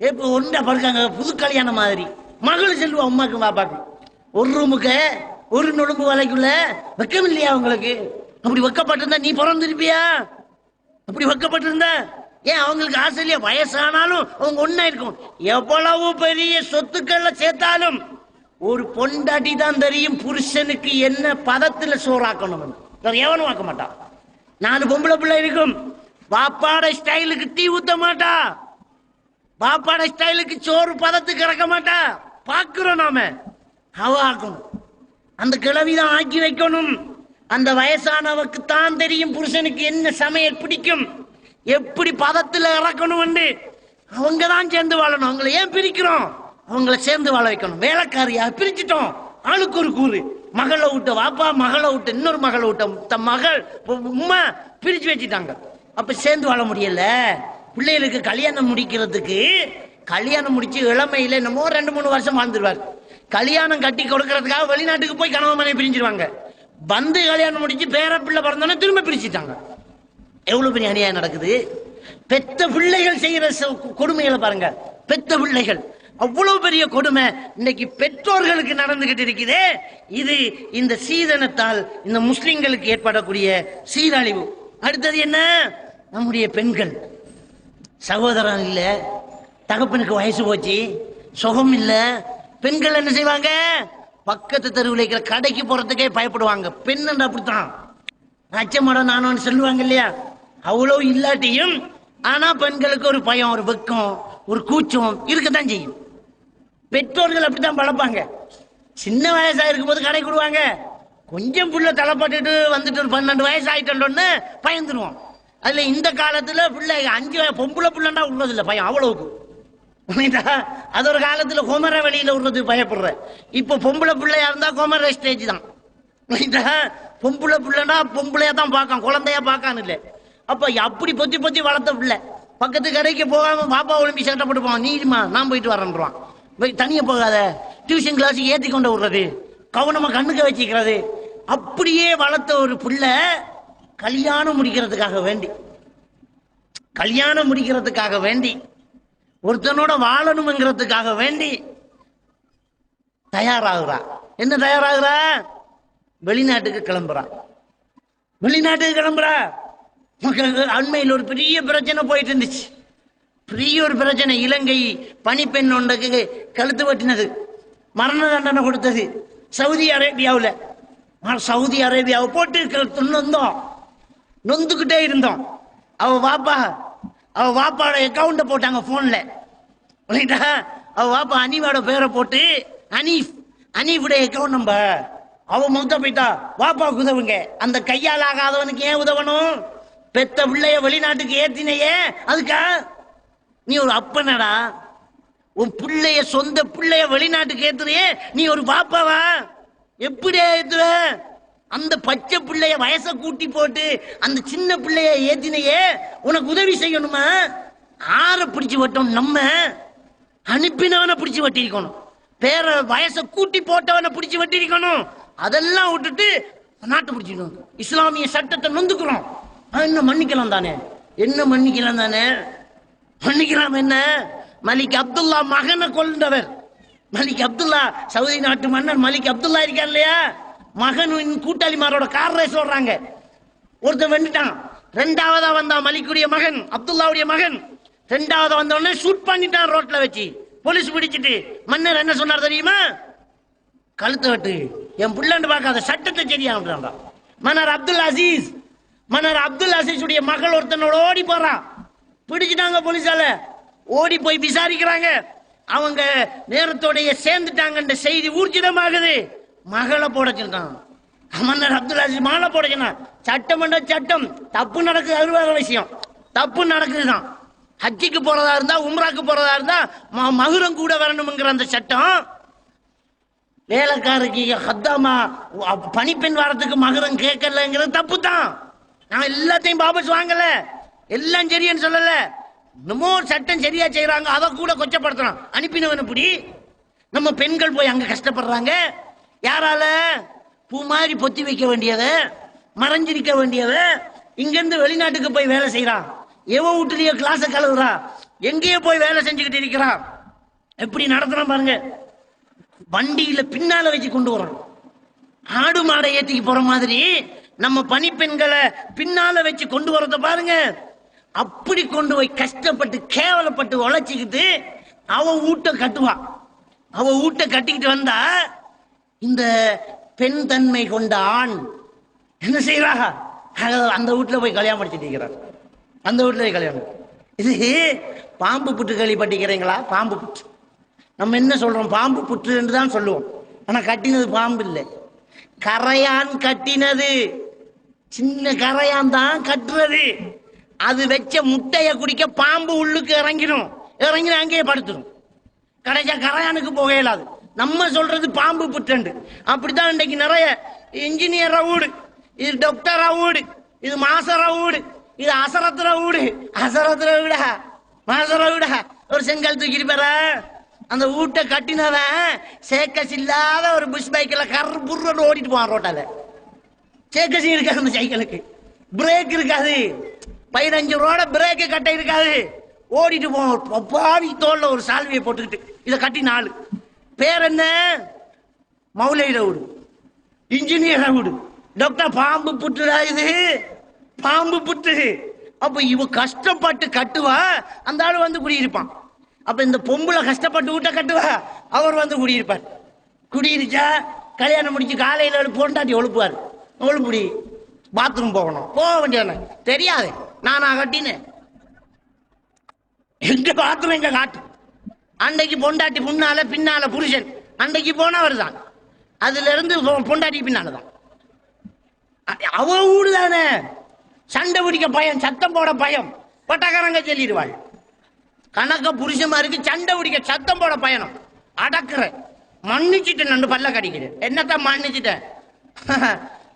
இப்ப ஒன்றா படுக்காங்க, புது கல்யாணம் மாதிரி. மகள் செல்வா அம்மாக்கு பாப்பாக்கு ஒரு ரூமுக்கு ஒரு நொடும்பு வலைக்குள்ள வெக்கம் இல்லையா அவங்களுக்கு? அப்படி வெக்கப்பட்டிருந்தா நீ பிறந்திருப்பியா? அப்படி வெக்கப்பட்டிருந்தா ஏன் அவங்களுக்கு ஆசை இல்லையா? வயசானாலும் அவங்க ஒன்னா இருக்கும். எவ்வளவு பெரிய சொத்துக்கள்ல சேர்த்தாலும் ஒரு பொண்டாட்டி தான் தெரியும் புருஷனுக்கு என்ன பதத்துல சோறாக்கணும். எவனும் ஆக்க மாட்டான். 4 பொம்பளை பிள்ளை இருக்கும், பாப்பாட ஸ்டைலுக்கு டீ ஊத்த மாட்டா, பாப்பாட ஸ்டைலுக்கு சோறு பதத்துக்கு இறக்க மாட்டா. பாக்குறோம் நாம, அவ ஆக்கணும். அந்த கிழவிதான் ஆக்கி வைக்கணும். அந்த வயசானவருக்கு தான் தெரியும் புருஷனுக்கு என்ன சமையல் பிடிக்கும், எப்படி பதத்துல இறக்கணும். அவங்க தான் சேர்ந்து வாழணும். அவங்களை ஏன் பிரிக்கிறோம்? அவங்களை சேர்ந்து வாழ வைக்கணும். வேலைக்காரியா பிரிச்சுட்டோம், ஆளுக்கு ஒரு கூறு. மகளை விட்ட வாப்பா, மகளை விட்ட இன்னொரு மகளை விட்ட மகள் உம்மா பிரிச்சு வச்சுட்டாங்க. அப்ப சேர்ந்து வாழ முடியல. பிள்ளைகளுக்கு கல்யாணம் முடிக்கிறதுக்கு, கல்யாணம் முடிச்சு இளமையில என்னமோ 2-3 வருஷம் வாழ்ந்துருவார். கல்யாணம் கட்டி கொடுக்கறதுக்காக வெளிநாட்டுக்கு போய் கணவன் மனைவி பிரிஞ்சிருவாங்க. வந்து கல்யாணம் முடிச்சு பேர பிள்ளை பிறந்தோன்னே திரும்ப பிரிச்சுட்டாங்க. எவ்வளவு பெரிய அநியாயம் நடக்குது. பெத்த பிள்ளைகள் செய்யற கொடுமைகளை பாருங்க. பெத்த பிள்ளைகள் அவ்வளவு பெரிய கொடுமை இன்னைக்கு பெற்றோர்களுக்கு நடந்துகிட்டு இருக்குது. இது இந்த சீதனத்தால் இந்த முஸ்லிம்களுக்கு ஏற்படக்கூடிய சீரழிவு. அடுத்தது என்ன? நம்முடைய பெண்கள், சகோதரன் இல்ல, தகப்பனுக்கு வயசு போச்சு, சுகம் இல்ல, பெண்கள் என்ன செய்வாங்க? பக்கத்து தெருவில் இருக்கிற கடைக்கு போறதுக்கே பயப்படுவாங்க. பெண் அப்படித்தான், அச்சமடம் நானும் சொல்லுவாங்க இல்லையா? அவ்வளவு இல்லாட்டியும் ஆனா பெண்களுக்கு ஒரு பயம், ஒரு வெக்கம், ஒரு கூச்சம் இருக்கத்தான் செய்யும். பெற்றோர்கள் அப்படித்தான் பழப்பாங்க. சின்ன வயசா இருக்கும் போது கடை கொடுவாங்க, கொஞ்சம் புள்ள தலைப்பட்டுட்டு வந்துட்டு ஒரு 12 வயசு ஆயிட்டோன்னு பயந்துருவோம். அதுல இந்த காலத்துல பிள்ளை 5 பொம்பளை பிள்ளைண்டா உள்ளது இல்லை பையன் அவ்வளவுக்கு. அது ஒரு காலத்துல குமர வெளியில விடுறது பயப்படுற. இப்ப பொம்பளை பிள்ளையா இருந்தா குமர ஸ்டேஜ் தான். பொம்பளை பிள்ளைனா பொம்பளையா தான் பார்க்கான், குழந்தையா பார்க்கான்னு இல்லை. அப்ப அப்படி பொத்தி பொத்தி வளர்த்த பிள்ளை பக்கத்து கடைக்கு போகாம பாப்பா ஒலிம்பி சட்டை போட்டு போவான். நீமா நான் போயிட்டு வரேன்றான். தனியா போகாத, டியூஷன் கிளாஸுக்கு ஏத்தி கொண்டு விடுறது, கவனமா கண்ணுக்கு வச்சுக்கிறது. அப்படியே வளர்த்த ஒரு பிள்ளை கல்யாணம் முடிக்கிறதுக்காக வேண்டி ஒருத்தனோட வாழணும்ங்கிறதுக்காக வேண்டி தயாராகுறா. என்ன தயாராகுறா? வெளிநாட்டுக்கு கிளம்புறா. அண்மையில் ஒரு பெரிய பிரச்சனை போயிட்டு இருந்துச்சு. பெரிய ஒரு பிரச்சனை. இலங்கை பணிப்பெண் ஒன்றுக்கு கழுத்து வெட்டினது, மரண தண்டனை கொடுத்தது சவுதி அரேபியாவில். சவுதி அரேபியாவை போட்டு நொந்துக்கிட்டே இருந்தோம். அவ வாப்பாட அக்கௌண்ட போட்டாங்க போன்ல. அவ வாப்பா அனீஃபோட பேரை போட்டு அனீஃபுடைய அக்கௌண்ட் நம்பர். அவ மொத்த போயிட்டா. வாப்பாவுக்கு உதவுங்க. அந்த கையால் ஆகாதவனுக்கு ஏன் உதவணும்? பெத்த பிள்ளைய வெளிநாட்டுக்கு ஏத்தினையே அதுக்கா? நீ ஒரு அப்பனடா, உன் பிள்ளைய சொந்த பிள்ளைய வெளிநாட்டுக்கு ஏத்துறியே, நீ ஒரு பாப்பாவா? எப்படி ஏத்துவ? அந்த பச்சை பிள்ளைய வயசை கூட்டி போட்டு அந்த சின்ன பிள்ளைய ஏத்தினையே, உனக்கு உதவி செய்யணுமா? ஆற பிடிச்சு வட்டோம். நம்ம அனுப்பினவனை பிடிச்சு வட்டிருக்கணும், பேர வயசை கூட்டி போட்டவனை பிடிச்சு வட்டிருக்கணும். அதெல்லாம் விட்டுட்டு நாட்டை பிடிச்சிக்கணும். இஸ்லாமிய சட்டத்தை நொந்துக்கிறோம். என்ன மன்னிக்கலாம் தானே? மன்னிக்கலாம் என்ன? மலிக் அப்துல்லா மகனை கொண்டவர். மலிக் அப்துல்லா, சவுதி நாட்டு மன்னர் மலிக் அப்துல்லா இருக்கார் இல்லையா, மகன் கூட்டாளிமாரோட கார் ரேஸ் ஓடுறாங்க. ஒருத்தன் வந்துட்டான். 2ஆவதா வந்தான் மலிக்குடைய மகன், அப்துல்லாவுடைய மகன். 2ஆவதா வந்த உடனே ஷூட் பண்ணிட்டான் ரோட்ல வச்சு. போலீஸ் பிடிச்சிட்டு மன்னர் என்ன சொன்னார் தெரியுமா? கழுத்து வெட்டு, என் புள்ளன்னு பார்க்காத, சட்டத்தை சரியா. மன்னர் அப்துல் அசீஸ் உடைய மகள் ஒருத்தனோட ஓடி போறான். பிடிச்சிட்டாங்க போலீஸால. ஓடி போய் விசாரிக்கிறாங்க. அவங்க நேரத்தோடைய சேர்ந்துட்டாங்க செய்தி ஊர்ஜிதமாகுது. மகளை போட சொல்றான் மன்னர் அப்துல் அசீஸ். மகளை போட சொன்னான். சட்டம் தப்பு நடக்குது, அது வேற விஷயம். தப்பு நடக்குதுதான். ஹஜ்ஜிக்கு போறதா இருந்தா, உம்ராக்கு போறதா இருந்தா மகுரம் கூட வரணும்ங்கிற அந்த சட்டம். வேலைக்காரருக்கு ஹத்தாமா பணிப்பெண் வாரத்துக்கு மகுரம் கேட்கலங்கிறது தப்பு தான். நான் எல்லாத்தையும் வாபஸ் வாங்கல, எல்லாம் சரின்னு சொல்லல. இன்னமோ சட்டம் சரியா செய்யறாங்க, அதை கூட கொச்சப்படுத்துறான். அனுப்பினவன் இப்படி. நம்ம பெண்கள் போய் அங்க கஷ்டப்படுறாங்க. யாரால? பூ மாதிரி பொத்தி வைக்க வேண்டியத, மறைஞ்சிருக்க வேண்டியத, இங்க இருந்து வெளிநாட்டுக்கு போய் வேலை செய்யறான். எவன் வீட்டுலயோ கிளாஸ கழுவுறா, எங்கேயோ போய் வேலை செஞ்சுக்கிட்டு இருக்கிறான். எப்படி நடத்துறான் பாருங்க. வண்டியில பின்னால வச்சு கொண்டு வரோம். ஆடு மாடை ஏத்திக்கு போற மாதிரி நம்ம பணிப்பெண்களை பின்னால வச்சு கொண்டு வரத பாருங்க. அப்படி கொண்டு போய் கஷ்டப்பட்டு கேவலப்பட்டு உழைச்சிக்கிட்டு அவ வீட்டை கட்டுவா. அவ வீட்டை கட்டிக்கிட்டு வந்தா இந்த பெண் தன்மை கொண்ட ஆண் என்ன செய்யறா? அந்த வீட்டுல போய் கல்யாணம் படிச்சுட்டு இருக்கிறார். அந்த வீட்டுல போய் கல்யாணம். இது பாம்பு புற்று கேள்விப்பட்டிருக்கிறீங்களா? பாம்பு புற்று. நம்ம என்ன சொல்றோம்? பாம்பு புற்று என்று தான் சொல்லுவோம். ஆனா கட்டினது பாம்பு இல்லை, கரையான் கட்டினது. சின்ன கரையான் தான் கட்டுறது. அது வச்ச முட்டைய குடிக்க பாம்பு உள்ளுக்கு இறங்கிடும். அங்கேயே படுத்துடும். கடைசியா கரையானுக்கு போக இயலாது. நம்ம சொல்றது பாம்பு புற்றண்டு. அப்படித்தான் இன்றைக்கு நிறைய இன்ஜினியர் வீடு, இது டாக்டர் வீடு, இது மாசர வீடு, இது அசரத்துற வீடு. அசரத்துற வீடா மாசர வீடா? ஒரு செங்கல் தூக்கிட்டு போற. அந்த வீட்டை கட்டினவன் சேக்கஸ் இல்லாத ஒரு புஷ் பைக்கில் கர்புர்னு ஓடிட்டு போவான் ரோட்டால. சேக்கஸ் இருக்காது அந்த சைக்கிளுக்கு, பிரேக் இருக்காது, 15 ரோட பிரேக்கு கட்ட இருக்காது. ஓடிட்டு போவான். பாவி தோல்ல ஒரு சால்வியை போட்டுக்கிட்டு. இதை கட்டி 4 பேர் என்ன? மௌலையில வீடு, இன்ஜினியர் வீடு, டாக்டர். பாம்பு புற்றுடா இது, பாம்பு புற்று. அப்ப இவ கஷ்டப்பட்டு கட்டுவா, அந்த ஆளு வந்து குடியிருப்பான். அப்ப இந்த பொம்பளை கஷ்டப்பட்டு வீட்டை கட்டுவா, அவர் வந்து குடியிருப்பார். குடியிருச்சா கல்யாணம் முடிச்சு காலையில பொண்டாட்டி ஒழுப்புவார். ஒழுப்புடி பாத்ரூம் போகணும், போக வேண்டியது தெரியாது. நானா கட்டினேன், எங்க பாத்ரூம் எங்க காட்டு. அன்னைக்கு பொண்டாட்டி முன்னால பின்னால புருஷன், அன்னைக்கு போனவர் தான். அதுல இருந்து பொண்டாட்டி பின்னாலதான். அவ ஊடு தானே, சண்டை பிடிக்க பயம், சத்தம் போட பயம், பட்டக்காரங்க சொல்லிடுவாள். கணக்க புருஷமாருக்கு சண்டை பிடிக்க சத்தம் போட பயணம் அடக்குற. மன்னிச்சுட்டேன், நண்டு பல்ல கடிக்கிறேன், என்னத்தான் மன்னிச்சுட்டேன்,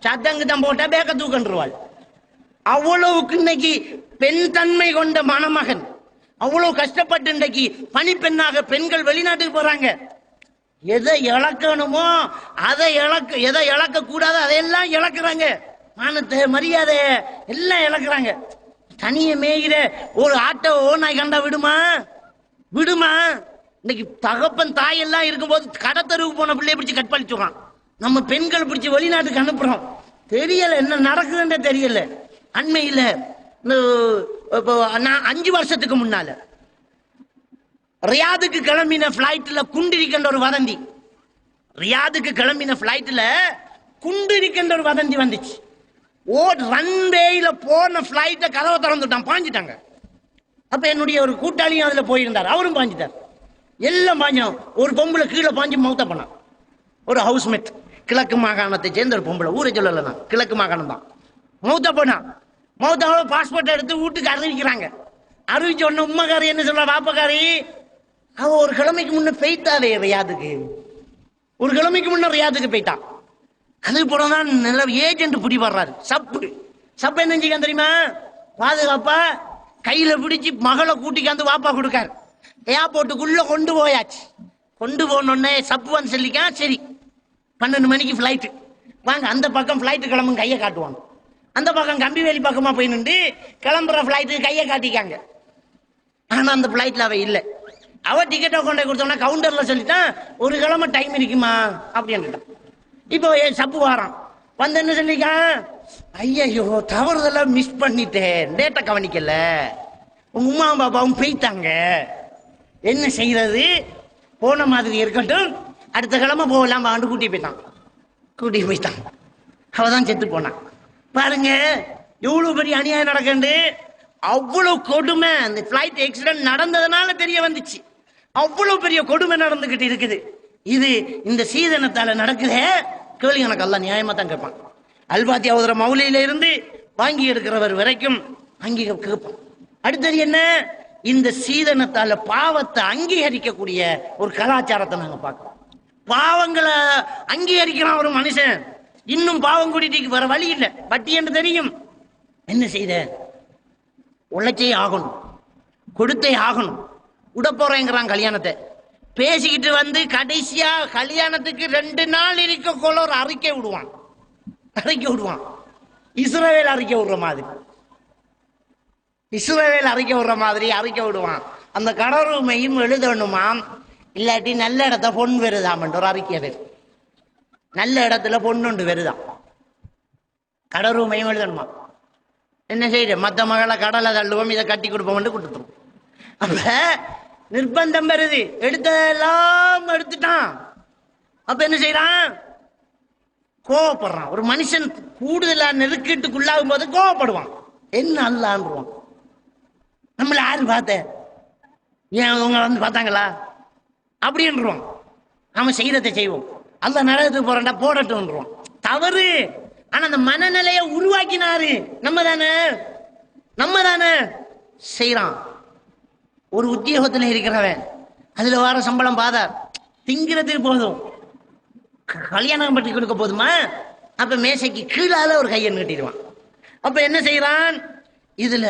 சத்தங்கு தான் போட்டா பேக்க தூக்கன்றுவாள். அவ்வளவுக்கு இன்னைக்கு பெண் தன்மை கொண்ட மணமகன், அவ்வளவு கஷ்டப்பட்டு இன்றைக்கு பணிப்பெண்ணாக பெண்கள் வெளிநாட்டுக்கு போறாங்க. எதை இழக்கணுமோ அதை எதை இழக்க கூடாதோ அதையெல்லாம் இழக்கிறாங்க. மானத்தை, மரியாதை எல்லாம் இழக்கிறாங்க. தனிய மேய்கிற ஒரு ஆட்டோ நாய் கண்டா விடுமா? விடுமா? இன்னைக்கு தகப்பன் தாய் எல்லாம் இருக்கும்போது கடத்தருவுக்கு போன பிள்ளைய பிடிச்சி கற்பழிச்சுறான். நம்ம பெண்கள் பிடிச்சி வெளிநாட்டுக்கு அனுப்புறோம். தெரியல என்ன நடக்குதுன்றே தெரியல. அண்மையில் நான் 5 வருஷத்துக்கு முன்னால ரியாதுக்கு கிளம்பின பிளைட்ல குண்டிருக்கின்ற ஒரு வதந்தி, ரியாதுக்கு கிளம்பின பிளைட்ல குண்டிருக்கின்ற ஒரு வதந்தி வந்துச்சு. ரன்வேயில போன பிளைட்ட கதவை திறந்துட்டான், பாஞ்சிட்டாங்க. அப்ப என்னுடைய ஒரு கூட்டாளியும் அதுல போயிருந்தார், அவரும் பாஞ்சிட்டார். எல்லாம் பாஞ்சோம். ஒரு பொம்பளை கீழே பாஞ்சு மௌத்த பண்ணான். ஒரு ஹவுஸ்மேட், கிழக்கு மாகாணத்தை சேர்ந்த ஒரு பொம்பளை, ஊரை சொல்லலாம், கிழக்கு மாகாணம் தான். மௌத்த பண்ணான். மௌத்தாவோட பாஸ்போர்ட் எடுத்து வீட்டுக்கு அறிவிக்கிறாங்க. அறிவிச்ச உடனே உம்மக்காரி என்ன சொல்ற, வாப்பக்காரி அவ ஒரு கிழமைக்கு முன்ன போய்த்தாவே ரியாதுக்கு, ஒரு கிழமைக்கு முன்ன ரியாதுக்கு போயிட்டான். அது போலதான் நல்ல ஏஜென்ட் பிடிபடுறாரு. சப்பு என்ன செஞ்சுக்கான் தெரியுமா? பாதுகாப்பா கையில பிடிச்சி மகளை கூட்டிக்காந்து வாப்பா கொடுக்காரு. ஏர்போர்ட்டுக்குள்ள கொண்டு போயாச்சு. கொண்டு போனோடனே சப்பு வந்து சொல்லிக்கான், சரி 12 மணிக்கு ஃபிளைட்டு வாங்க, அந்த பக்கம் ஃபிளைட்டு கிளம்பும் கையை காட்டுவாங்க. அந்த பக்கம் கம்பிவேலி பக்கமா போய் நின்று கிளம்புற ஃபிளைட்டு கையை காட்டிக்காங்க. ஆனா அந்த ஃபிளைட்ல அவ இல்லை. அவ டிக்கெட்டை கொண்டு கொடுத்தோம்னா கவுண்டர்ல சொல்லிட்டான், ஒரு கிழமை டைம் இருக்குமா அப்படின்ட்டான். இப்போ சப்பு வாரான் வந்து என்ன சொல்லிக்கான், ஐயோ தவறுதெல்லாம் மிஸ் பண்ணிட்டேன், டேட்டை கவனிக்கல, உங்க உமா பாப்பாவும் போயிட்டாங்க, என்ன செய்யறது, போன மாதிரி இருக்கட்டும், அடுத்த கிழமை போகலாம் வாண்டு கூட்டி போயிட்டான். அவதான் செத்து போனான். பாருங்க எவ்வளவு பெரிய அநியாயம் நடக்குது. அவ்வளவு கொடுமை அந்த பிளைட் ஆக்சிடென்ட் நடந்ததுனால தெரிய வந்துச்சு. அவ்வளவு பெரிய கொடுமை நடந்துகிட்டு இருக்குது. இது இந்த சீதனத்தால நடக்குதே. கேள்வி எனக்கு அல்ல நியாயமா தான் கேட்பான். அல்பாத்தி அவதர மௌலியில இருந்து வாங்கி எடுக்கிறவர் வரைக்கும் வாங்கி கேட்பான். அடுத்தது என்ன, இந்த சீதனத்தால பாவத்தை அங்கீகரிக்கக்கூடிய ஒரு கலாச்சாரத்தை நாங்க பார்க்கிறோம். பாவங்களை அங்கீகரிக்கிறான் ஒரு மனுஷன், இன்னும் பாவம் கூட்டிட்டு வர வழி இல்லை, வட்டி என்று தெரியும். என்ன செய்த, உழைச்சே ஆகணும், கொடுத்தே ஆகணும், விட போறேங்கிறான் கல்யாணத்தை. பேசிக்கிட்டு வந்து கடைசியா கல்யாணத்துக்கு 2 நாள் இருக்கக்குள்ள ஒரு அறிக்கை விடுவான். இஸ்ரவேல் அறிக்கை விடுற மாதிரி அறிக்கை விடுவான். அந்த கடவுமையும் எழுதணுமாம், இல்லாட்டி நல்ல இடத்த பொன் வருதாம் ஒரு அறிக்கை வருது. நல்ல இடத்துல பொண்ணுண்டு வருதான், கடவுமையும் எழுதணுமா. என்ன செய்ய, மத்த மகளை கடலை தள்ளுவோம், இதை கட்டி கொடுப்போம் கொடுத்துரும். அப்ப நிர்பந்தம் வருது, எடுத்ததெல்லாம் எடுத்துட்டான். அப்ப என்ன செய்யறான், கோவப்படுறான். ஒரு மனுஷன் கூடுதலா நெருக்கீட்டுக்குள்ளாகும் போது கோவப்படுவான். என்ன அல்லான்றான், நம்மள யாரு பார்த்த, ஏன் அவங்க வந்து பார்த்தாங்களா அப்படின்றான். அவன் செய்யறதை செய்வோம், அல்ல நரகத்துக்கு போறா போடட்டும் தவறு. ஆனா அந்த மனநிலையை உருவாக்கினாரு நம்ம தானே செய்யறான். ஒரு உத்தியோகத்துல இருக்கிறவன் அதுல வர சம்பளம் பாதார் திங்கிறதுக்கு போதும், கல்யாணம் பற்றி கொடுக்க போதுமா? அப்ப மேசைக்கு கீழால ஒரு கையை நீட்டிடுவான். அப்ப என்ன செய்யறான், இதுல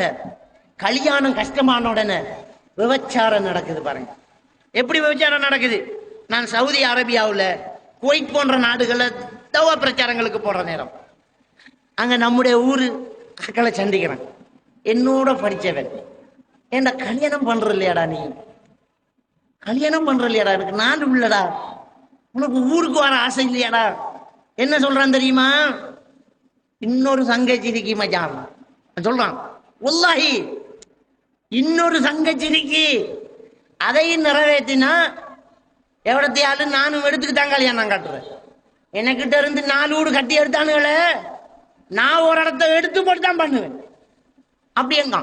கல்யாணம் கஷ்டமான உடனே விபச்சாரம் நடக்குது. பாருங்க எப்படி விபச்சாரம் நடக்குது. நான் சவுதி அரேபியாவில் குவைத் போன்ற நாடுகளில் தவா பிரச்சாரங்களுக்கு போற நேரம் அங்க நம்முடைய ஊரு மக்களை சந்திக்கிறேன். என்னோட படிச்சவன், ஏண்டா கல்யாணம் பண்ற இல்லையாடா, நீ கல்யாணம் பண்ற இல்லையாடா, எனக்கு நாடு உள்ளடா, உனக்கு ஊருக்கு வர ஆசை இல்லையாடா. என்ன சொல்றான் தெரியுமா, இன்னொரு சங்கச்சிரிக்கி மச்சான் சொல்றான், வல்லாஹி இன்னொரு சங்கச்சிரிக்கி, அதையும் நிறைவேற்றினா எவ்வளத்தையாலும் நானும் எடுத்துக்கிட்டாங்க கல்யாணம் காட்டுறேன். எனக்கிட்ட இருந்து 4 வீடு கட்டி எடுத்தானுங்களே, நான் ஒரு இடத்த எடுத்து போட்டு தான் பண்ணுவேன். அப்படியேங்க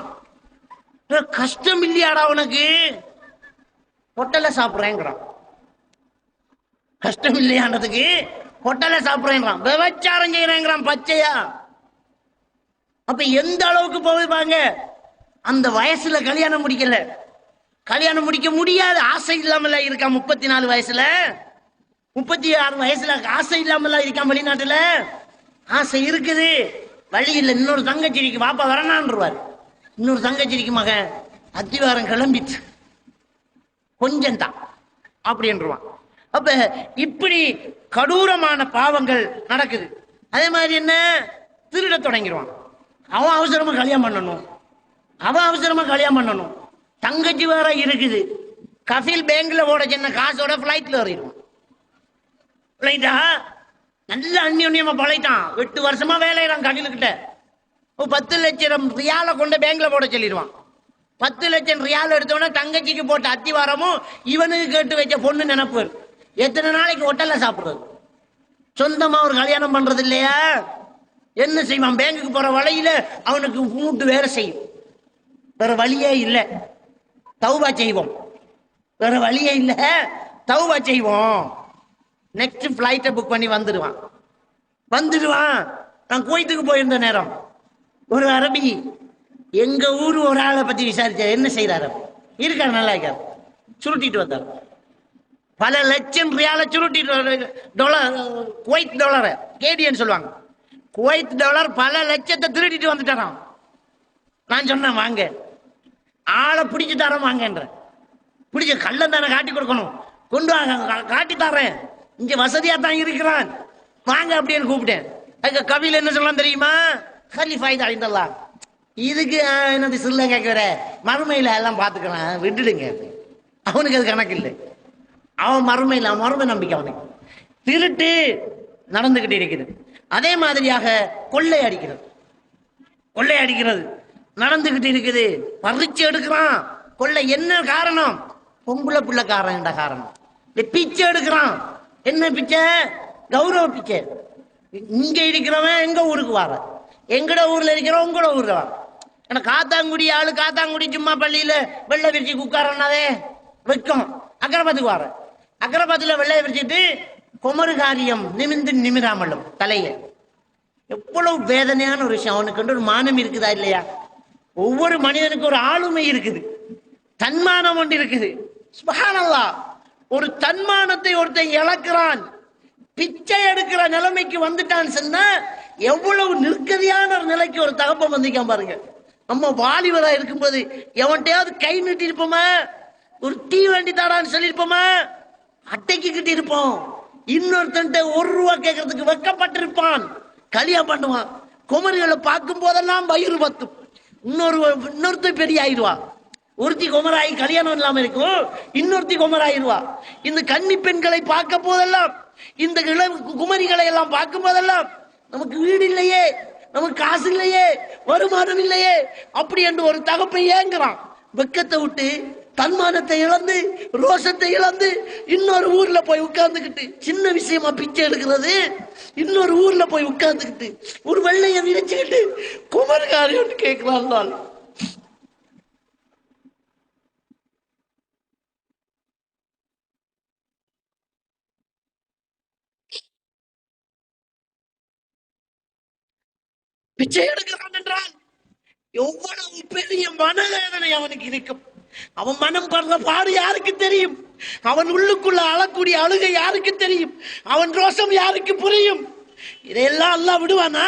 கஷ்டம் இல்லையாடா உனக்கு, ஹோட்டல்ல சாப்பிட்றேங்கிறான். கஷ்டம் இல்லையானதுக்கு ஹோட்டல்ல சாப்பிட்றேங்கிறான், விபச்சாரம் செய்யறேங்கிறான். பச்சையா அப்ப எந்த அளவுக்கு போவாங்க? அந்த வயசுல கல்யாணம் முடிக்கல, கல்யாணம் முடிக்க முடியாது, ஆசை இல்லாமல இருக்கா. 34 வயசுல 36 வயசுல ஆசை இல்லாமல இருக்கான். வெளிநாட்டுல ஆசை இருக்குது, வழி இல்லை. இன்னொரு தங்கச்சிரிக்கு பாப்பா வரனான்ருவார். இன்னொரு தங்கச்சிரிக்கு மகன் அத்திவாரம் கிளம்பிச்சு, கொஞ்சம் தான் அப்படின்றான். அப்ப இப்படி கடூரமான பாவங்கள் நடக்குது. அதே மாதிரி என்ன, திருட தொடங்கிடுவான். அவன் அவசரமா கல்யாணம் பண்ணணும், அவன் அவசரமா கல்யாணம் பண்ணணும். தங்கச்சி வேற இருக்குது, கஃபில் பேங்க்ல ஓட சின்ன காசோட பிளைட்ல ஏறிடுவான். பிளைட்டா நல்ல அந்நியமா பழைட்டான், 8 வருஷமா வேலையிறான் கடையில்கிட்ட. 10 லட்சம் ரியால கொண்டு பேங்க்ல போட சொல்லிடுவான். 10 லட்சம் ரியால் எடுத்தோன்னா தங்கச்சிக்கு போட்ட அத்திவாரமும் இவனுக்கு கேட்டு வச்ச பொண்ணு நினைப்பு. எத்தனை நாளைக்கு ஹோட்டல்ல சாப்பிடுறது? சொந்தமா ஒரு கல்யாணம் பண்றது இல்லையா? என்ன செய்வான்? பேங்குக்கு போற வழியில அவனுக்கு மூட்டு வேற செய்யும். வேற வழியே இல்லை, தௌபா செய்வோம். வேற வழியே இல்லை, தௌபா செய்வோம். நெக்ஸ்ட் பிளைட்டை புக் பண்ணி வந்துடுவான். நான் குவைத்துக்கு போயிருந்த நேரம் ஒரு அரபி எங்க ஊர் ஒரு ஆளை பத்தி விசாரிச்சார். என்ன செய்யறாரு? இருக்காரு, நல்லா இருக்காரு. சுருட்டிட்டு வந்தார். பல லட்சம் ரியால சுருட்டிட்டு, டாலர், குவைத் டாலர், கேடியன்னு சொல்லுவாங்க. குவைத் டாலர் பல லட்சத்தை திருடிட்டு வந்துட்டாராம். நான் சொன்னேன் வாங்க, ஆளை பிடிச்சு தரேன் வாங்கன்ற. பிடிச்ச கள்ளம் தானே காட்டி கொடுக்கணும், கொண்டு வாங்க காட்டி தரேன், இங்க வசதியா தான் இருக்கிறான் வாங்க அப்படின்னு கூப்பிட்டேன். அதுக்கு கவியில் என்ன சொல்லலாம் தெரியுமா? ஹலிஃபா ஐந்தல்லா, இதுக்கு என்னது சில்ல கேட்கிற, மறுமையில எல்லாம் பார்த்துக்கலாம் விட்டுடுங்க. அவனுக்கு அது கணக்கு இல்லை. அவன் மறுமையில், மறுமை நம்பிக்கை அவனுக்கு. திருட்டு நடந்துகிட்டு இருக்குது. அதே மாதிரியாக கொள்ளை அடிக்கிறது நடந்துகிட்டு இருக்குது. பறிச்சு எடுக்கிறான். கொள்ளை என்ன காரணம்? பொம்பளை பிள்ளைக்காரன் என்ற காரணம். பிச்சை எடுக்கிறான். என்ன பிச்சை? கௌரவ பிச்சை. இங்க இருக்கிறவன் எங்க ஊருக்கு வர, எங்கட ஊர்ல இருக்கிறவன் உங்களோட ஊர்ல வர. ஏன்னா காத்தாங்குடி ஆளு, காத்தாங்குடி சும்மா பள்ளியில வெள்ளை விரிச்சு உட்காரனாவே வைக்கும். அக்கரபாத்துக்கு வர, அக்கரபாத்துல வெள்ளைய விரிச்சிட்டு குமரு காரியம் நிமிந்து நிமிராமலும் தலைய. எவ்வளவு வேதனையான ஒரு விஷயம். அவனுக்கு ஒரு மானம் இருக்குதா இல்லையா? ஒவ்வொரு மனிதனுக்கு ஒரு ஆளுமை இருக்குது, தன்மானம் ஒன்று இருக்குது. சுப்ஹானல்லாஹ், ஒரு தன்மானத்தை ஒருத்தன் இழக்கிறான், பிச்சை எடுக்கிற நிலைமைக்கு வந்துட்டான்னு சொன்னா எவ்வளவு நிற்கதியான ஒரு நிலைக்கு ஒரு தகப்பம் வந்திருக்கான் பாருங்க. நம்ம வாலிபரா இருக்கும்போது எவன்கிட்டயாவது கை நீட்டி இருப்போமா? ஒரு டீ வேண்டி தாடான்னு சொல்லியிருப்போமா? அட்டைக்கு கிட்டி இருப்போம். இன்னொருத்தன் 1 ரூபா கேட்கறதுக்கு வெக்கப்பட்டிருப்பான். கல்யாணம் பண்ணுவான். குமரிகளை பார்க்கும் போதெல்லாம் வயிறு பத்தும். இன்னொருத்தர் பெரிய ஆயிடுவா. ஒருத்தி குமராயி கல்யாணம் இல்லாம இருக்கும், இன்னொருத்தி குமராயிருவா. இந்த கன்னி பெண்களை பார்க்க போதெல்லாம், இந்த குமரிகளை எல்லாம் பார்க்கும் போதெல்லாம் நமக்கு வீடு இல்லையே, நமக்கு காசு இல்லையே, வருமானம் இல்லையே அப்படி என்று ஒரு தகப்பை ஏங்குறான். வெக்கத்தை விட்டு, தன்மானத்தை இழந்து, ரோஷத்தை இழந்து இன்னொரு ஊர்ல போய் உட்கார்ந்துக்கிட்டு, சின்ன விஷயமா பிச்சை எடுக்கிறது, இன்னொரு ஊர்ல போய் உட்கார்ந்துக்கிட்டு ஒரு வெள்ளைய விரிச்சுக்கிட்டு குமர்காரி கேட்கிறான். பிச்சை எடுக்கிறான் என்றால் எவ்வளவு பெரிய மனவேதனை அவனுக்கு இருக்கும். அவன் மனம் படுற பாடு யாருக்கு தெரியும்? அவன் உள்ளுக்குள்ள அழக்கூடிய அழுகை யாருக்கு தெரியும்? அவன் ரோஷம் யாருக்கு புரியும்? இதையெல்லாம் அல்லாஹ் விடுவானா?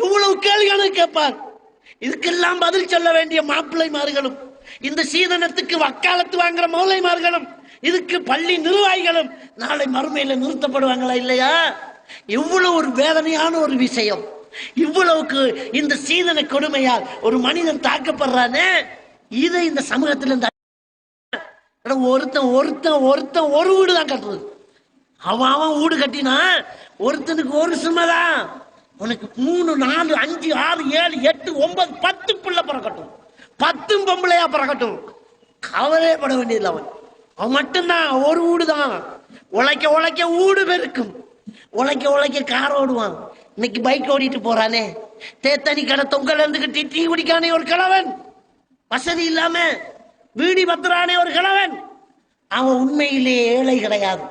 இவ்வளவு கேள்விகளை கேட்பார். இதுக்கெல்லாம் பதில் சொல்ல வேண்டிய மாப்பிள்ளைமார்களும், இந்த சீதனத்துக்கு வக்காலத்து வாங்குற மௌலைமார்களும், இதுக்கு பள்ளி நிர்வாகிகளும் நாளை மறுமையில நிறுத்தப்படுவாங்களா இல்லையா? இவ்வளவு ஒரு வேதனையான ஒரு விஷயம். இவ்வளவுக்கு இந்த சீதன கொடுமையால் ஒரு மனிதன் தாக்கப்படுறானே, இதை இந்த சமூகத்தில் ஒருத்தன் ஒரு வீடு தான் கட்டுறது. அவன் வீடு கட்டினா ஒருத்தனுக்கு ஒரு சுமைதான். உனக்கு 3, 4, 5, 6, 7, 8, 9, 10 பிள்ளை பிறக்கட்டும், 10 பொம்பளையா பிறக்கட்டும், கவலைப்பட வேண்டியதில்லை. அவன் மட்டும்தான் ஒரு வீடு தான். உழைக்க வீடு பெருக்கும், உழைக்க கார் ஓடுவான். இன்னைக்கு பைக் ஓடிட்டு போறானே, தேத்தனி கடை தொங்கல் இருந்துகிட்டு டீ குடிக்கானே ஒரு கிழவன், வசதி இல்லாம வீடி பத்துறானே ஒரு கிழவன், அவன் உண்மையிலேயே ஏழை கிடையாது,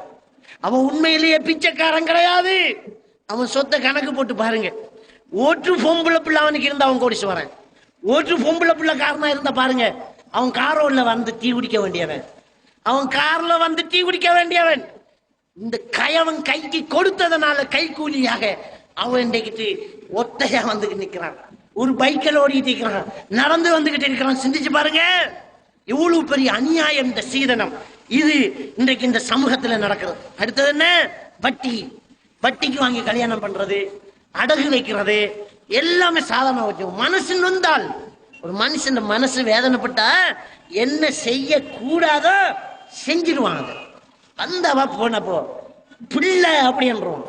அவன் உண்மையிலேயே பிச்சைக்காரன் கிடையாது. அவன் சொத்தை கணக்கு போட்டு பாருங்க. ஓட்டு பொம்பளை பிள்ளை அவனுக்கு இருந்தா அவன் கோடீஸ்வரன். ஓட்டு பொம்பளை பிள்ளை காரணம் இருந்தா பாருங்க, அவன் காரோல வந்து டீ குடிக்க வேண்டியவன், அவன் கார்ல வந்து டீ குடிக்க வேண்டியவன். இந்த கயவன் கைக்கு கொடுத்ததனால கைக்கூலியாக அவன் இன்றைக்கு ஒத்தையா வந்துட்டு நிக்கிறான், ஒரு பைக்கில் ஓடிட்டு இருக்கிறான், நடந்து வந்துகிட்டு இருக்கிறான். சிந்திச்சு பாருங்க, இவ்வளவு பெரிய அநியாயம் இந்த சீதனம். இது இன்றைக்கு இந்த சமூகத்துல நடக்கிறது. அடுத்தது என்ன? வட்டி. வட்டிக்கு வாங்கி கல்யாணம் பண்றது, அடகு வைக்கிறது, எல்லாமே சாதாரண வச்சு. மனசு நொந்தால், ஒரு மனுஷன் மனசு வேதனைப்பட்டா என்ன செய்ய கூடாதோ செஞ்சிருவாங்க. வந்தவா போனப்போ பிள்ளை அப்படின்றோம்.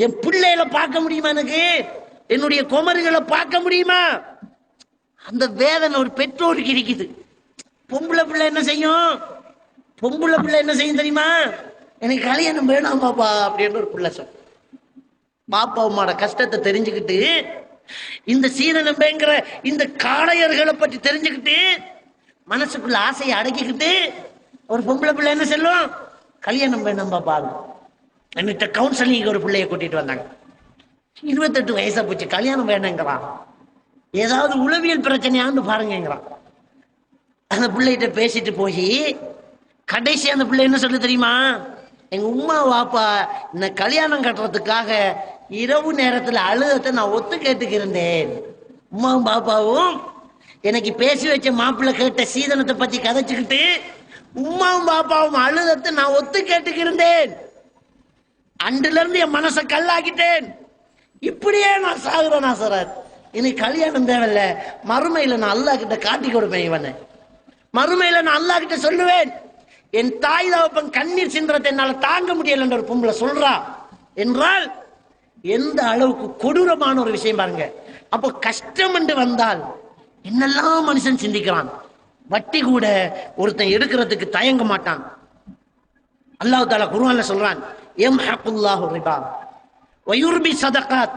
என் பிள்ளைகளை பார்க்க முடியுமா? எனக்கு என்னுடைய குமரிகளை பார்க்க முடியுமா? அந்த வேதனை ஒரு பெற்றோருக்கு இருக்குது. பொம்பளை பிள்ளை என்ன செய்யும்? பொம்பளை பிள்ளை என்ன செய்யும் தெரியுமா? எனக்கு கல்யாணம் வேணாம் பாப்பா அப்படின்னு ஒரு பிள்ளை சொல். பாப்பா அம்மாட கஷ்டத்தை தெரிஞ்சுக்கிட்டு, இந்த சீதனம்பேங்கிற இந்த காளையர்களை பற்றி தெரிஞ்சுக்கிட்டு, மனசுக்குள்ள ஆசையை அடக்கிக்கிட்டு ஒரு பொம்பளை பிள்ளை என்ன சொல்லும்? கல்யாணம் வேணாம் பாப்பா. என்கிட்ட கவுன்சிலிங் ஒரு பிள்ளைய கூட்டிட்டு வந்தாங்க. 28 வயசா போச்சு, கல்யாணம் வேணுங்கிறான். ஏதாவது உளவியல் பிரச்சனையான்னு பாருங்கிறான். அந்த பிள்ளைகிட்ட பேசிட்டு போய் கடைசி அந்த பிள்ளை என்ன சொல்லு தெரியுமா? எங்க உமா வாப்பா இந்த கல்யாணம் கட்டுறதுக்காக இரவு நேரத்துல அழுதத்தை நான் ஒத்து கேட்டுக்கிருந்தேன். உமாவும் பாப்பாவும் எனக்கு பேசி வச்ச மாப்பிள்ளை கேட்ட சீதனத்தை பத்தி கதைச்சுக்கிட்டு உமாவும் பாப்பாவும் அழுதத்தை நான் ஒத்து கேட்டுக்கிருந்தேன். அன்றுல இருந்து என் மனசை கல்லாக்கிட்டேன். இப்படியே நான் சாகுறேன் சார். எனக்கு கல்யாணம் தேவையில்ல, மறுமையில நான் அல்லாஹ் கிட்ட காட்டி கொடுப்பேன். இவனை மறுமையில நான் அல்லாஹ் கிட்ட சொல்லுவேன், என் தாய் தகப்பன் கண்ணீர் சிந்துறதை என்னால தாங்க முடியல என்ற ஒரு பொம்பளை சொல்றா என்றால் எந்த அளவுக்கு கொடூரமான ஒரு விஷயம் பாருங்க. அப்போ கஷ்டம் என்று வந்தால் என்னெல்லாம் மனுஷன் சிந்திக்கிறான். வட்டி கூட ஒருத்தன் எடுக்கிறதுக்கு தயங்க மாட்டான். அல்லாஹ் தஆலா குர்ஆன்ல சொல்றான், யம்ஹகுல்லாஹு ரிபா வ யுர்பி ஸதகாத்.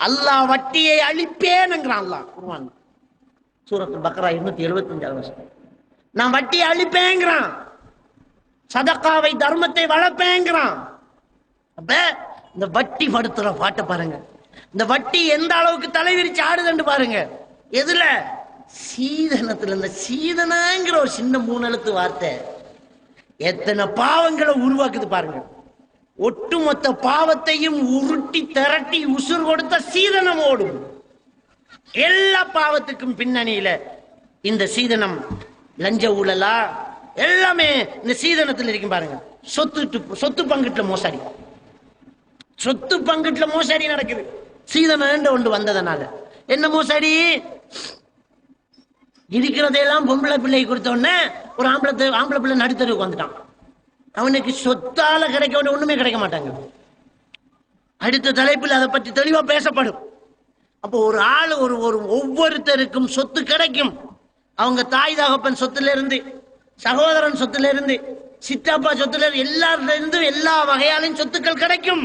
அல்லாஹ் வட்டியை அழிப்பேன்ங்கறான். அல்லாஹ் குர்ஆன் சூரத்துல் பக்ரா 275 வசனம். நான் வட்டியை அழிப்பேன்ங்கறான், சதகாவை தர்மத்தை வளர்ப்பேங்கிறான். அப்ப இந்த வட்டி படுத்துற பாட்டை பாருங்க. இந்த வட்டி எந்த அளவுக்கு தலைவிரிச்சு ஆடுதுன்னு பாருங்க. எதுல? சீதனத்துல. இந்த சீதனங்கிற ஒரு சின்ன 3 எழுத்து வார்த்தை எத்தனை பாவங்களை உருவாக்குது பாருங்க. ஒட்டுமொத்த பாவத்தையும் உருட்டி திரட்டி உசுர் கொடுத்த சீதனம் ஓடும். எல்லா பாவத்துக்கும் பின்னணியில இந்த சீதனம், லஞ்ச ஊழலா எல்லாமே இந்த சீதனத்தில் இருக்கும் பாருங்க. சொத்து பங்குல மோசடி, சொத்து பங்குல மோசடி நடக்குது. சீதனம் ஒன்று வந்ததனால என்ன மோசடி? இருக்கிறதையெல்லாம் பொம்பளை பிள்ளை கொடுத்த உடனே ஒரு ஆம்பளை பிள்ளை நடுத்தருக்கு வந்துட்டான். அவனுக்கு சொத்தால கிடைக்க வேண்டிய ஒண்ணுமே கிடைக்க மாட்டாங்க. அடுத்த தலைப்பில் அதை பற்றி தெளிவா பேசப்படும். அப்போ ஒரு ஆள் ஒவ்வொருத்தருக்கும் சொத்து கிடைக்கும். அவங்க தாய் தகப்பன் சொத்துல இருந்து, சகோதரன் சொத்துல இருந்து, சித்தப்பா சொத்துல இருந்து, எல்லாருல இருந்து எல்லா வகையாலையும் சொத்துக்கள் கிடைக்கும்.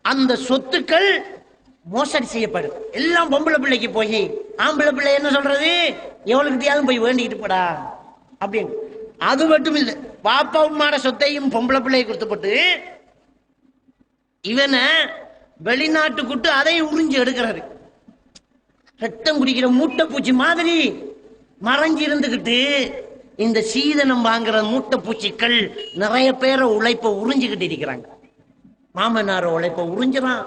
அந்த சொத்துக்கள் மோசடி செய்யப்படும். எல்லாம் பொம்பளை பிள்ளைக்கு போய் ஆம்பளை பிள்ளை என்ன சொல்றது? எவ்வளவுக்கிட்டையாவது போய் வேண்டிக்கிட்டு போடா அப்படின்னு. அது மட்டும் இல்லை, பாப்பா உம்மாட சொத்தையும் பொம்பளை பிள்ளையை கொடுத்துப்பட்டு இவனை வெளிநாட்டு கூட்டு அதையும் உறிஞ்சி எடுக்கிறாரு. ரத்தம் குடிக்கிற மூட்டை பூச்சி மாதிரி மறைஞ்சி இருந்துகிட்டு இந்த சீதனம் வாங்குற மூட்டை பூச்சிகள் நிறைய பேரை உழைப்ப உறிஞ்சிக்கிட்டு இருக்கிறாங்க. மாமனார உழைப்ப உறிஞ்சிறான்,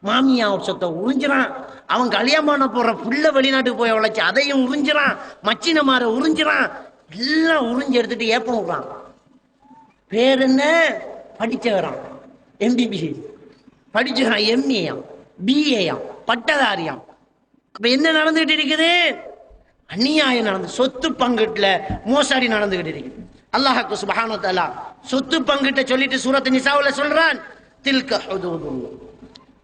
மாமியா சொத்தை உறிஞ்சிறான், அவன் கல்யாணம் பண்ண போற புள்ள வெளிநாட்டுக்கு போய் உழைச்சு அதையும் உறிஞ்சிறான், மச்சினமார உறிஞ்சிறான், எல்லாம் உறிஞ்சி எடுத்துட்டு ஏப்பம் விடுறான். பேர் என்ன? படிச்சவரான், MBBS படிச்சான், MA BA பட்டதாரியாம். அப்ப என்ன நடந்துகிட்டு இருக்குது? அநியாயம் நடந்து, சொத்து பங்குல மோசடி நடந்துகிட்டு இருக்கு. அல்லாஹ் சுப்ஹானஹு வ தஆலா சொத்து பங்கிட்ட சொல்லிட்டு சூரத் நிசாவுல சொல்றான், தில்க ஹுதூதுல்லாஹ்,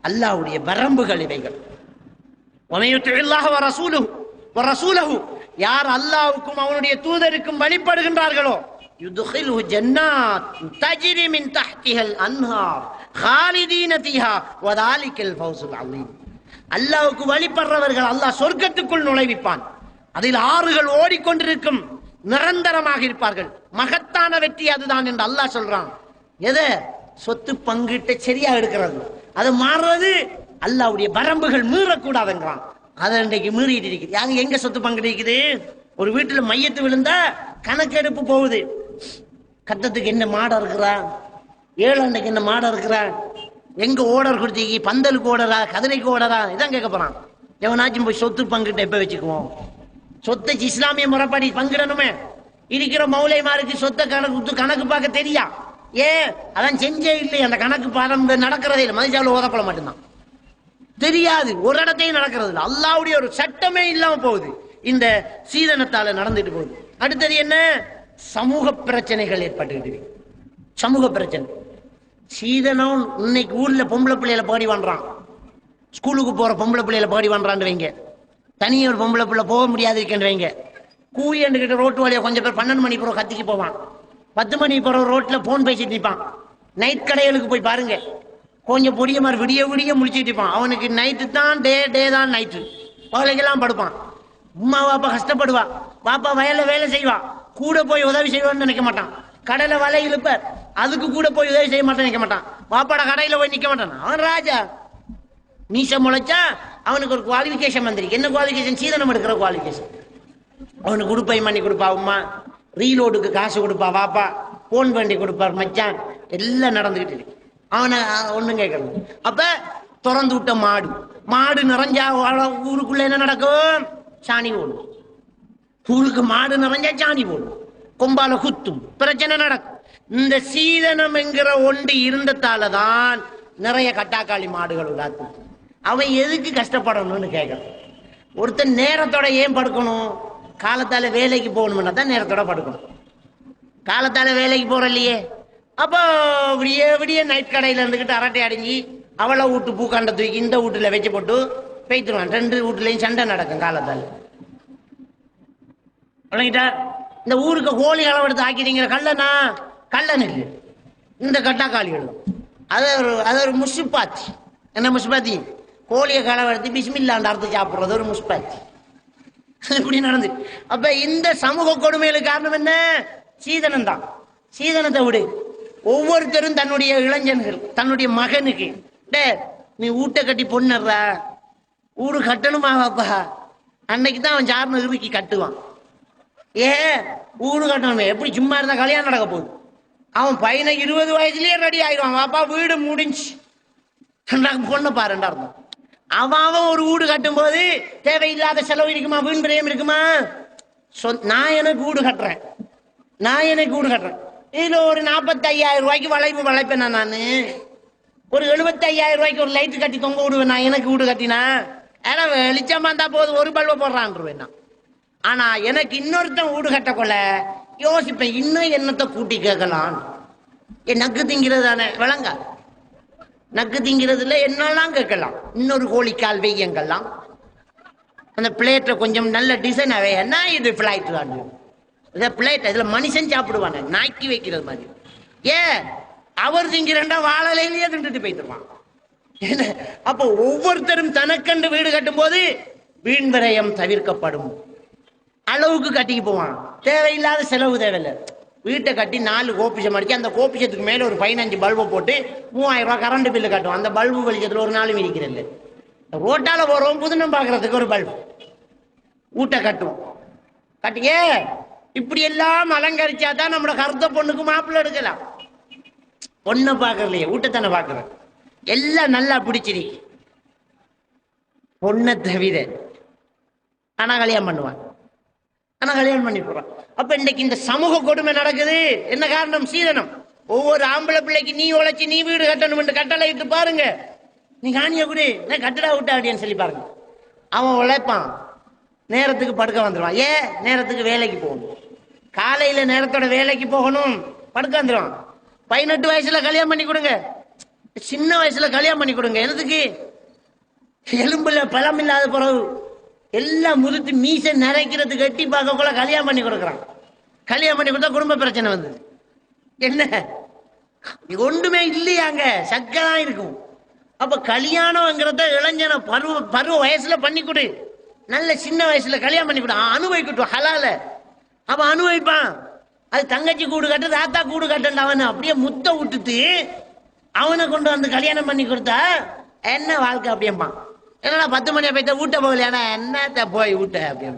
அல்லாஹ்வுடைய வரம்புகள் இவைகள். வமயுத்தில்லாஹ வ ரசூலுஹு, யார் அல்லாஹ்வுக்கும் அவனுடைய தூதருக்கும் வழிபடுகின்றார்களோ, யுத்கிலுஹு ஜன்னாத் தஜ்ரி மின் தஹ்திஹல் அன்ஹார் காலிதீன ஃபீஹா வ தாலிகல் ஃபௌஸுல் அஸீம். அல்லாஹ்வுக்கு வழிபடுறவர்கள் அல்லாஹ் சொர்க்கத்துக்குள் நுழைவிப்பான், அதில் ஆறுகள் ஓடிக்கொண்டிருக்கும், நிரந்தரமாக இருப்பார்கள். மகத்தான வெற்றி அதுதான் என்று அல்லாஹ் சொல்றான். எதை? சொத்து பங்கிட்ட சரியா எடுக்கிறது, அது மாறுறது அல்லாஹ்வுடைய வரம்புகள் மீறக்கூடாதுன்றான். அதை இன்றைக்கு மீறிட்டு இருக்குது. யாங்க எங்க சொத்து பங்கு இருக்குது? ஒரு வீட்டுல மையத்து விழுந்தா கணக்கெடுப்பு போகுது. கட்டத்துக்கு என்ன மாடை இருக்கிறா, ஏழண்டைக்கு என்ன மாடை இருக்கிறா, எங்க ஓடர் கொடுத்தீங்க, பந்தலுக்கு ஓடரா, கதிரைக்கு ஓடரா, இதான் கேட்க போறான். எவனாச்சும் போய் சொத்து பங்கிட்ட எப்ப வச்சுக்குவோம்? சொத்தை இஸ்லாமிய முறைப்படி பங்கிடணுமே. இருக்கிற மௌலைமாருக்கு சொத்தை கணக்கு பார்க்க தெரியா? ஏன் அதான் செஞ்சே இல்லை. அந்த கணக்கு பாடம் நடக்கிறதே இல்லை. மதிச்சாவில் ஓதப்பட மட்டும்தான் தெரியாது. ஒரு இடத்தையும் நடக்கிறது இல்லை. அல்லாஹ்வுடைய ஒரு சட்டமே இல்லாம போகுது. இந்த சீதனத்தால நடந்துட்டு போகுது. அடுத்தது என்ன? சமூக பிரச்சனைகள் ஏற்பட்டுக்கிட்டு. சமூக பிரச்சனை சீதனம். இன்னைக்கு ஊர்ல பொம்பளை பிள்ளைகளை பாடி பண்றான். ஸ்கூலுக்கு போற பொம்பளை பிள்ளைகளை பாடி பண்றான்னு வைங்க. தனியே ஒரு பொம்பளை பிள்ளை போக முடியாது இருக்கேன்னு வைங்க. கூயண்டுகிட்ட ரோட்டு வழியா கொஞ்சம் பேர் 12 மணி போற கத்திக்கு போவான். 10 மணி போற ரோட்ல போன் பேசிட்டு நிற்பான். நைட் கடைகளுக்கு போய் பாருங்க, கொஞ்சம் பொடிய மாதிரி விடிய விடிய முடிச்சுட்டு இருப்பான். அவனுக்கு நைட்டு தான் டே தான் நைட்டு. பகலைக்கெல்லாம் படுப்பான். உமா பாப்பா கஷ்டப்படுவா, பாப்பா வயல்ல வேலை செய்வா, கூட போய் உதவி செய்வான்னு நினைக்க மாட்டான். கடையில வலை இழுப்பார், அதுக்கு கூட போய் உதவி செய்ய மாட்டான்னு நினைக்க மாட்டான். பாப்பாட கடையில போய் நிக்க மாட்டான். அவன் ராஜா. மீசம் முளைச்சா அவனுக்கு ஒரு குவாலிபிகேஷன் வந்திருக்கு. என்ன குவாலிபிகேஷன்? சீதனம் எடுக்கிற குவாலிபிகேஷன். அவனுக்கு உடுப்பை பண்ணி கொடுப்பா உமா, ரீலோடுக்கு காசு கொடுப்பா பாப்பா, போன் பண்ணி கொடுப்பார் மச்சான், எல்லாம் நடந்துகிட்டு இருக்கு. அவனை ஒண்ணும் கேட்கறது. அப்ப திறந்து விட்ட மாடு நிறைஞ்சா ஊருக்குள்ள என்ன நடக்கும்? சாணி போடும். ஊருக்கு மாடு நிறைஞ்சா சாணி போடும், கொம்பால குத்தும், பிரச்சனை நடக்கும். இந்த சீதனம் என்கிற ஒன்று இருந்ததாலதான் நிறைய கட்டாக்காளி மாடுகள் உலாத்து. அவன் எதுக்கு கஷ்டப்படணும்னு கேட்கறான். ஒருத்தன் நேரத்தோட ஏன் படுக்கணும்? காலத்தால வேலைக்கு போகணும்னா தான் நேரத்தோட படுக்கணும். காலத்தால வேலைக்கு போற இல்லையே. அப்போ விடிய விடிய நைட் கடையில இருந்துக்கிட்டு அரட்டை அடைஞ்சி அவளை வீட்டு பூக்காண்ட தூக்கி இந்த வீட்டுல வச்சு போட்டு போய்த்துருவான். 2 வீட்டுலையும் சண்டை நடக்கும் காலத்தால. வழங்கிட்டா இந்த ஊருக்கு கோழி அளவெடுத்து ஆக்கிட்டீங்கிற கல்லன் இல்லை, இந்த கட்டாக்காளிகள். அது ஒரு முசுப்பாத்தி. என்ன முசுப்பாத்தி? கோழியை களவெடுத்து பிஸ்மில்லாண்டு அறுத்து சாப்பிடுறது ஒரு முசுப்பாத்தி. இப்படி நடந்து. அப்ப இந்த சமூக கொடுமைகளுக்கு காரணம் என்ன? சீதனம் தான். சீதனத்தை விடு. ஒவ்வொருத்தரும் தன்னுடைய இளைஞர்கள் தன்னுடைய மகனுக்கு, டே நீ வீட்டை கட்டி பொண்ணுறா, ஊடு கட்டணுமா பாப்பா, அன்னைக்கு தான் அவன் சார்ந்த இறுக்கி கட்டுவான். ஊடு கட்டணும். எப்படி சும்மா இருந்தா கல்யாணம் நடக்க போகுது? அவன் பையனை 20 வயசுலயே ரெடி ஆயிடுவான். பாப்பா வீடு முடிஞ்சு பொண்ணு பாருண்டா இருந்தோம். அவன் ஒரு வீடு கட்டும் போது தேவையில்லாத செலவு இருக்குமா? வீண் பிரியம் இருக்குமா? நான் எனக்கு வீடு கட்டுறேன், இதுல ஒரு 45,000 ரூபாய்க்கு வளைப்பேன் நான். ஒரு 75,000 ரூபாய்க்கு ஒரு லைட் கட்டி தொங்க விடுவேன் நான். எனக்கு வீடு கட்டினா ஏன்னா வெளிச்சமா இருந்தா போது, ஒரு பல்ப போடுறான். ஆனா எனக்கு இன்னொருத்தன் வீடு கட்டக்கொள்ள யோசிப்பேன், இன்னும் என்னத்தை கூட்டி கேட்கலாம். நக்கு திங்கிறது தானே விளங்கா. நக்கு திங்கிறதுல என்னெல்லாம் கேட்கலாம். இன்னொரு கோழிக்கால் வெய்யங்கள்லாம், அந்த பிளேட்ல கொஞ்சம் நல்ல டிசைன் என்ன இது பிளைட் தான். இதை பிளேட் இதுல மனுஷன் சாப்பிடுவானே, நாய்க்கு வைக்கிறது மாதிரி. அவர் திங்கிறண்டா வாழலையிலேயே தின்றுட்டு போய்த்துருவான். அப்போ ஒவ்வொருத்தரும் தனக்கண்டு வீடு கட்டும் போது வீண் விரயம் தவிர்க்கப்படும். அளவுக்கு கட்டிக்கு போவான். தேவையில்லாத செலவு தேவையில்லை. வீட்டை கட்டி 4 கோபிஷம் அடிச்சு அந்த கோபிஷத்துக்கு மேல ஒரு 15 பல்பை போட்டு 3000 ரூபாய் கரண்ட் பில்லு கட்டும். அந்த பல்பு வெளிச்சத்துல ஒரு நாளும் இருக்கிறது. ரோட்டால போறோம் புதுனம் பாக்குறதுக்கு ஒரு பல்பு வீட்டை கட்டுவோம். கட்டியே இப்படி எல்லாம் அலங்கரிச்சா தான் நம்மளோட கருத்த பொண்ணுக்கு மாப்பிள்ளை எடுக்கலாம். பொண்ணை பாக்குறலையே, வீட்டைத்தானே பாக்குறேன். எல்லாம் நல்லா பிடிச்சிருக்கு பொண்ணை தவிர. ஆனா கல்யாணம் பண்ணுவான், கல்யாணம் பண்ணி போறான். அப்ப இன்னைக்கு இந்த சமூக கொடுமை நடக்குது. என்ன காரணம்? சீதனம். ஒவ்வொரு ஆம்பளை பிள்ளைக்கு நீ உழைச்சி நீ வீடு கட்டணும் கட்டளை இட்டு பாருங்க. நீ காணிய கூட கட்டடா விட்டா அப்படின்னு சொல்லி பாருங்க. அவன் உழைப்பான், நேரத்துக்கு படுக்க வந்துடுவான். நேரத்துக்கு வேலைக்கு போகணும். காலையில நேரத்தோட வேலைக்கு போகணும், படுக்க வந்துடுவான். 18 வயசுல கல்யாணம் பண்ணி கொடுங்க, சின்ன வயசுல கல்யாணம் பண்ணி கொடுங்க. என்னதுக்கு? எலும்புல பலம் இல்லாத பிறகு எல்லாம் முறுத்து மீசை நிறைக்கிறது கட்டி பார்க்கக்குள்ள கல்யாணம் பண்ணி கொடுக்குறான். கல்யாணம் பண்ணி கொடுத்தா குடும்ப பிரச்சனை வந்தது. என்ன ஒன்றுமே இல்லையாங்க, சக்கதான் இருக்கும். அப்ப கல்யாணம்ங்கிறத இளைஞன பருவ வயசுல பண்ணி கொடு. நல்ல சின்ன வயசுல கல்யாணம் பண்ணி கொடு, அனுபவிக்கட்டும் ஹலால. அப்ப அனுபவிப்பான். அது தங்கச்சி கூடு கட்டு தாத்தா கூடு கட்டண்ட அவனை அப்படியே முத்த விட்டுட்டு அவனை கொண்டு வந்து கல்யாணம் பண்ணி கொடுத்தா என்ன வாழ்க்கை அப்படியம்மா, என்னடா 10 மணி போய்த்த வீட்டை போகலையானா, என்னத்த போய் வீட்ட அப்படியே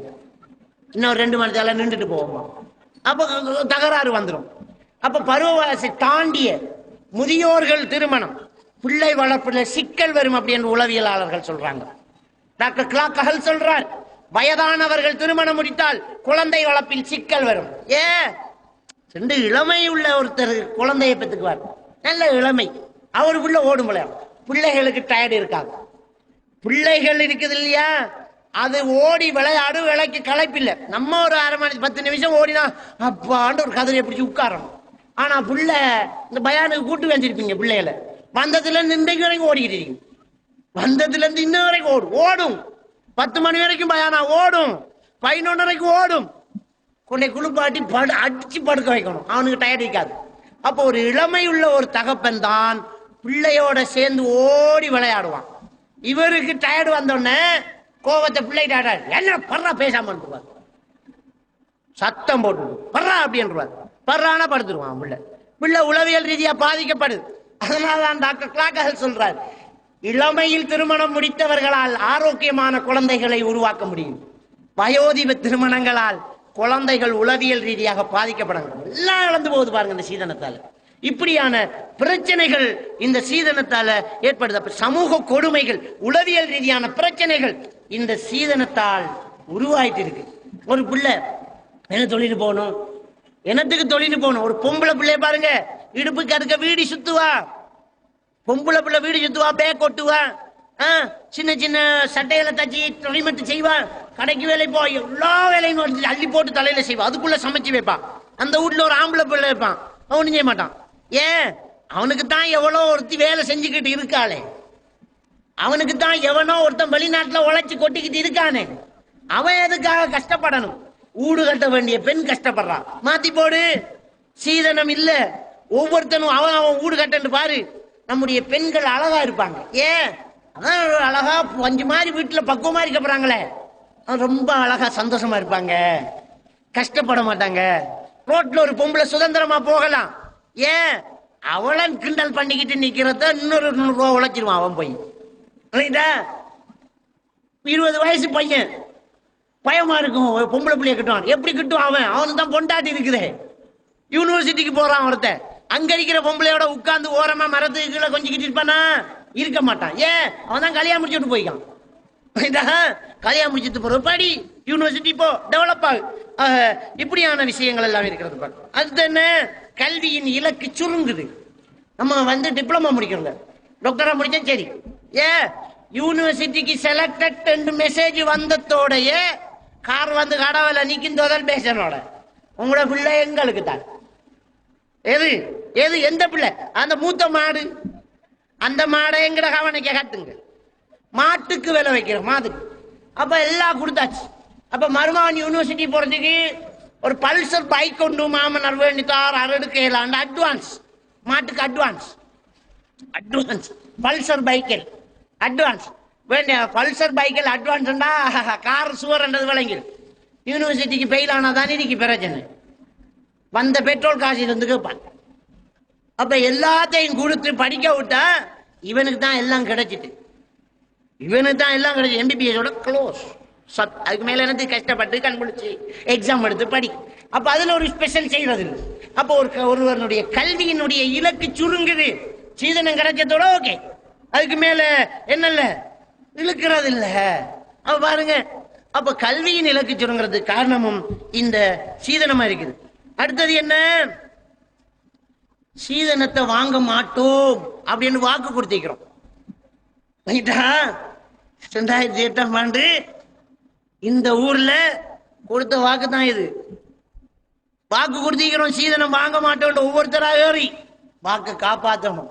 இன்னும் 2 மணி தேவை நின்றுட்டு போவோமா. அப்போ தகராறு வந்துடும். அப்ப பருவவயசை தாண்டிய முதியோர்கள் திருமணம், பிள்ளை வளர்ப்புல சிக்கல் வரும் அப்படின்னு உளவியலாளர்கள் சொல்றாங்க. டாக்டர் கிளாக்கஹல் சொல்றார், வயதானவர்கள் திருமணம் முடித்தால் குழந்தை வளர்ப்பில் சிக்கல் வரும். ரெண்டு இளமை உள்ள ஒருத்தர் குழந்தையை பெற்றுக்குவார், நல்ல இளமை, அவருக்குள்ள ஓடும் விளையாடும். பிள்ளைகளுக்கு டயர்டு இருக்காது. பிள்ளைகள் இருக்குது இல்லையா, அது ஓடி விளையாடு, விலைக்கு களைப்பில்லை. நம்ம ஒரு 1/2 மணி 10 நிமிஷம் ஓடினா அப்பாண்டு ஒரு கதிரையை பிடிச்சி உட்காரணும். ஆனா பிள்ளை இந்த பயானுக்கு கூட்டு வச்சிருப்பீங்க, பிள்ளைகளை வந்ததுல இருந்து இன்றைக்கு வரைக்கும் ஓடிக்கிட்டு இருக்கீங்க. வந்ததுல இருந்து இன்ன வரைக்கும் ஓடும். 10 மணி வரைக்கும் பயானா ஓடும், 11 வரைக்கும் ஓடும். கொண்டை குளிப்பாட்டி அடிச்சு படுக்க வைக்கணும், அவனுக்கு டயர்ட் இருக்காது. அப்போ ஒரு இளமை உள்ள ஒரு தகப்பன் தான் பிள்ளையோட சேர்ந்து ஓடி விளையாடுவான். இவருக்கு டயர்டு வந்தோடனே கோவத்தை பிள்ளை டயர்டாரு, என்ன பர்றா பேசாம சத்தம் போட்டு பர்றா அப்படின்றார். பர்றானா படுத்துருவான் பிள்ளை. பிள்ளை உளவியல் ரீதியா பாதிக்கப்படுது. அதனால்தான் டாக்டர் கிளாக்கஹல் சொல்றார், இளமையில் திருமணம் முடித்தவர்களால் ஆரோக்கியமான குழந்தைகளை உருவாக்க முடியும். வயோதிப திருமணங்களால் குழந்தைகள் உளவியல் ரீதியாக பாதிக்கப்படுறாங்க. எல்லாம் இழந்து போகுது பாருங்க இந்த சீதனத்தால. இப்படியான பிரச்சனைகள் இந்த சீதனத்தால ஏற்படுது. சமூக கொடுமைகள், உளவியல் ரீதியான பிரச்சனைகள் இந்த சீதனத்தால் உருவாயிட்டு இருக்கு. ஒரு பிள்ளை என்ன தொழில் போகணும், என்னத்துக்கு தொழில் போகணும். ஒரு பொம்பளை பிள்ளைய பாருங்க, இடுப்புக்கு அதுக்க வீடு சுத்துவா, பொம்பளை பிள்ளை வீடு சுத்துவா, பேக் கொட்டுவா, சின்ன சின்ன சட்டைகளை தச்சு ரெடிமேட் செய்வா, கடைக்கு வேலை போ, எல்லா வேலையும் அள்ளி போட்டு தலையில செய்வா, அதுக்குள்ள சமைச்சு வைப்பான். அந்த வீட்டுல ஒரு ஆம்பளை பிள்ளை வைப்பான், அவனு செய்ய மாட்டான். ஏன்? அவனுக்கு தான் எவ்வளோ ஒருத்தி வேலை செஞ்சுக்கிட்டு இருக்காளே, அவனுக்கு தான் எவனோ ஒருத்தன் வெளிநாட்டுல உழைச்சு கொட்டிக்கிட்டு இருக்கானே, அவன் எதுக்காக கஷ்டப்படணும்? ஊடு கட்ட வேண்டிய பெண் கஷ்டப்படுறான், மாத்தி போடு. சீதனம் இல்ல, ஒவ்வொருத்தனும் அவன் அவன் ஊடு கட்டன்னு பாரு. நம்முடைய பெண்கள் அழகா இருப்பாங்க. ஏன்? அதான் அழகா 5 மாதிரி வீட்டுல பக்குவமா இருக்கப்படுறாங்களே, ரொம்ப அழகா சந்தோஷமா இருப்பாங்க, கஷ்டப்பட மாட்டாங்க. ரோட்ல ஒரு பொம்பளை சுதந்திரமா போகலாம். ஏன்? அவளை கிண்டல் பண்ணிக்கிட்டு நிக்கிறத இன்னொரு 100 ரூபா உழைச்சிருவான் அவன் போய். 20 வயசு பையன், பயமா இருக்கும் பொம்பளை பிள்ளைய கிட்டுவான். எப்படி கிட்டுவான்? அவனு தான் பொண்டாட்டி இருக்குதே. யூனிவர்சிட்டிக்கு போறான் ஒருத்தன், அங்க இருக்கிற பொம்பளையோட உட்கார்ந்து ஓரமா மரத்துக்கு கீழே கொஞ்சிக்கிட்டு இருப்பானா? இருக்க மாட்டான். ஏன்? அவன் தான் கல்யாணம் முடிச்சுட்டு போய்க்கான். கல்யாணம் முடிச்சுட்டு போற படி, யூனிவர்சிட்டி போ, டெவலப் ஆகு. இப்படியான விஷயங்கள் எல்லாம் இருக்கிறது. அடுத்து என்ன? கல்வியின் இலக்கு சுருங்குது. நம்ம டிப்ளமா முடிக்கிறோங்க, டாக்டரா முடிச்சா சரி. யூனிவர்சிட்டிக்கு செலக்டட் மெசேஜ் வந்ததோடைய கார் கடவுள நிற்கும் பேசனோட உங்களோட பிள்ளை எங்களுக்கு தான். எது எது எந்த பிள்ளை? அந்த மூத்த மாடு, அந்த மாடை எங்கட கவனிக்க கட்டுங்க. மாட்டுக்கு விலை வைக்கிறோம், மாட்டுக்கு. அப்ப எல்லாம் கொடுத்தாச்சு. அப்ப மருமகன் யூனிவர்சிட்டி போறதுக்கு ஒரு பல்சர் பைக் கொண்டு மாமனார் வேண்டித்தார் அரெடுக்கலாம். அட்வான்ஸ், மாட்டுக்கு அட்வான்ஸ், அட்வான்ஸ் பல்சர் பைக்கில் அட்வான்ஸ் வேண்டிய. பல்சர் பைக்கில் அட்வான்ஸ்டா கார் சுவர்ன்றது விளங்கிடும். யூனிவர்சிட்டிக்கு பெயில் ஆனா தானே இன்னைக்கு பிரச்சனை. வந்த பெட்ரோல் காசு இருந்து கேட்பான். அப்ப எல்லாத்தையும் கொடுத்து படிக்க விட்டா இவனுக்கு தான் எல்லாம் கிடைச்சிட்டு, இவனுக்கு தான் எல்லாம் கிடைச்சி. எம்பிபிஎஸோட க்ளோஸ். அதுக்கு மேல இருந்து கஷ்டப்பட்டு கண்பிடிச்சு எக்ஸாம் எடுத்து படி. அப்ப அதுல ஒரு ஸ்பெஷல் செய்யறது. அப்ப ஒருவனுடைய கல்வியினுடைய இலக்கு சுருங்குது. சீதனம் கிடைச்சதோட ஓகே, அதுக்கு மேல என்னல்ல இழுக்கிறது இல்ல. அப்ப பாருங்க, அப்ப கல்வியின் இலக்கு சுருங்கிறது காரணமும் இந்த சீதனமா இருக்குது. அடுத்தது என்ன? சீதனத்தை வாங்க மாட்டோம் அப்படின்னு வாக்கு கொடுத்திருக்கிறோம். 2008ஆம் ஆண்டு இந்த ஊர்ல கொடுத்த வாக்கு தான் இது. வாக்கு கொடுத்திருக்கிறோம், சீதனம் வாங்க மாட்டோம். ஒவ்வொருத்தரா ஏறி வாக்கு காப்பாற்றணும்,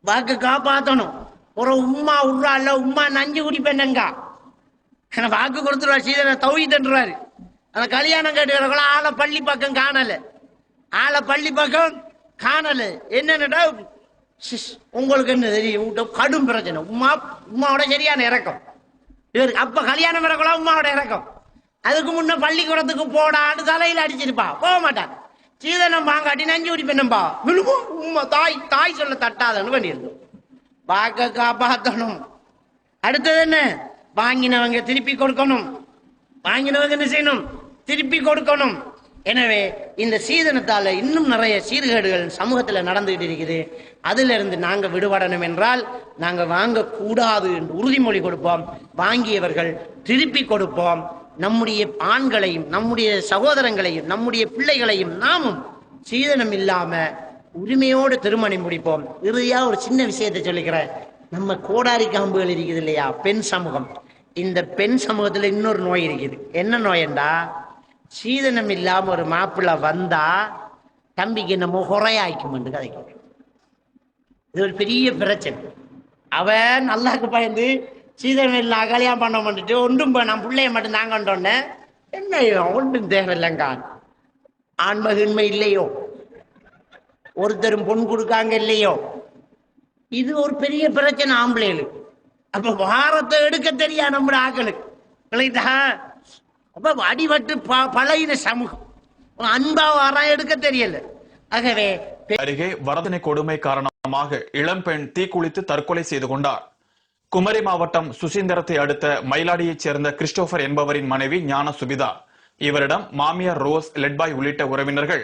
வாக்கு காப்பாற்றணும். ஒரு உம்மா உட்றா இல்ல, உம்மா நஞ்சு குடிப்பேன்னுங்க வாக்கு கொடுத்துருவாரு, சீதனை தௌஹி தண்டுருவாரு. அந்த கல்யாணம் கேட்டுக்கிறவங்கள ஆளை பள்ளி பக்கம் காணல, ஆளை பள்ளி பக்கம் காணல. என்னன்னுடா உங்களுக்கு என்ன தெரியும், கடும் பிரச்சனை. உமாவோட சரியான இறக்கம் இவருக்கு. அப்ப கல்யாணம் இறக்கலாம், உமாவோட இறக்கம். அதுக்கு முன்ன பள்ளிக்கூடத்துக்கு போடான்னு தலையில அடிச்சிருப்பா, போக மாட்டான். சீதனம் வாங்காட்டி நஞ்சு குடிப்பேன்னும்பா, விழுவோம். உமா தாய் தாய் சொல்ல தட்டாதன்னு பண்ணியிருந்தோம். வாக்க காப்பாற்றணும். அடுத்தது என்ன? வாங்கினவங்க திருப்பி கொடுக்கணும். வாங்கினவங்க என்ன செய்யணும்? திருப்பி கொடுக்கணும். எனவே இந்த சீதனத்தால இன்னும் நிறைய சீர்கேடுகள் சமூகத்தில் நடந்துகிட்டு இருக்குது. அதுல இருந்து நாங்க விடுபடணும் என்றால் நாங்க வாங்க கூடாது என்று உறுதிமொழி கொடுப்போம். வாங்கியவர்கள் திருப்பி கொடுப்போம். நம்முடைய ஆண்களையும் நம்முடைய சகோதரங்களையும் நம்முடைய பிள்ளைகளையும் நாமும் சீதனம் இல்லாம உரிமையோடு திருமணம் முடிப்போம். இறுதியா ஒரு சின்ன விஷயத்தை சொல்லிக்கிறேன். நம்ம கோடாரி காம்புகள் இருக்குது இல்லையா, பெண் சமூகம். இந்த பெண் சமூகத்துல இன்னொரு நோய் இருக்குது. என்ன நோயண்டா, சீதனம் இல்லாம ஒரு மாப்பிள்ளை வந்தா தம்பிக்கு நம்ம குறையாய்க்கும் என்று கதைக்கும். இது ஒரு பெரிய பிரச்சனை. அவன் நல்லாக்கு பயந்து சீதனம் இல்லா கல்யாணம் பண்ண பண்ணிட்டு ஒன்றும் நான் பிள்ளைய மட்டும் தாங்க கொண்டோன்னே என்ன ஒன்றும் தேவையில்லைங்க. ஆண்மகின்மை இல்லையோ, ஒருத்தரும் பொன் கொடுக்காங்க இல்லையோ, இது ஒரு பெரிய பிரச்சனை ஆம்பளைகளுக்கு. அப்ப வாரத்தை எடுக்க தெரியா நம்ம ஆக்களுக்கு. அப்ப அடிபட்டு பழகின சமூகம் அன்பா வாரம் எடுக்க தெரியல. ஆகவே அருகே வரதனை கொடுமை காரணமாக இளம்பெண் தீக்குளித்து தற்கொலை செய்து கொண்டார். குமரி மாவட்டம் சுசீந்திரத்தை அடுத்த மயிலாடியைச் சேர்ந்த கிறிஸ்டோபர் என்பவரின் மனைவி ஞான சுபிதா. இவரிடம் மாமியார் ரோஸ், லெட்பாய் உள்ளிட்ட உறவினர்கள்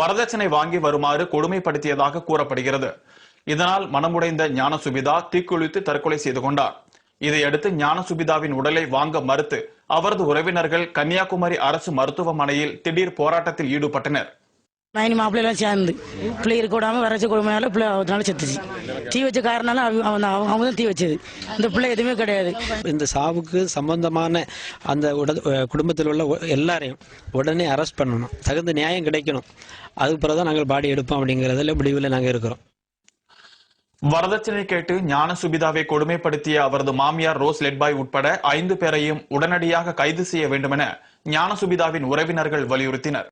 வரதட்சணை வாங்கி வருமாறு கொடுமைப்படுத்தியதாக கூறப்படுகிறது. இதனால் மனமுடைந்த ஞான சுபிதா தீக்குளித்து தற்கொலை செய்து கொண்டார். இதையடுத்து ஞான சுபிதாவின் உடலை வாங்க மறுத்து அவரது உறவினர்கள் கன்னியாகுமரி அரசு மருத்துவமனையில் திடீர் போராட்டத்தில் ஈடுபட்டனர். மாப்பிள்ளைலாம் சேர்ந்து பிள்ளை இருக்க விடாம வரைச்ச கொடுமையால பிள்ளை அதனால செத்துச்சு. தீ வச்ச காரணால அவங்க தான் தீ வச்சது. இந்த பிள்ளை எதுவுமே கிடையாது. இந்த சாவுக்கு சம்பந்தமான அந்த குடும்பத்தில் உள்ள எல்லாரையும் உடனே அரெஸ்ட் பண்ணணும். தகுந்த நியாயம் கிடைக்கணும். அதுக்கு பிறகுதான் நாங்கள் பாடி எடுப்போம் அப்படிங்கறதுல முடிவில் நாங்கள் இருக்கிறோம். வரதட்சணை கேட்டு ஞான சுபிதாவை கொடுமைப்படுத்திய அவரது மாமியார் ரோஸ், லெட்பாய் உட்பட 5 பேரையும் உடனடியாக கைது செய்ய வேண்டும் என ஞான சுபிதாவின் உறவினர்கள் வலியுறுத்தினர்.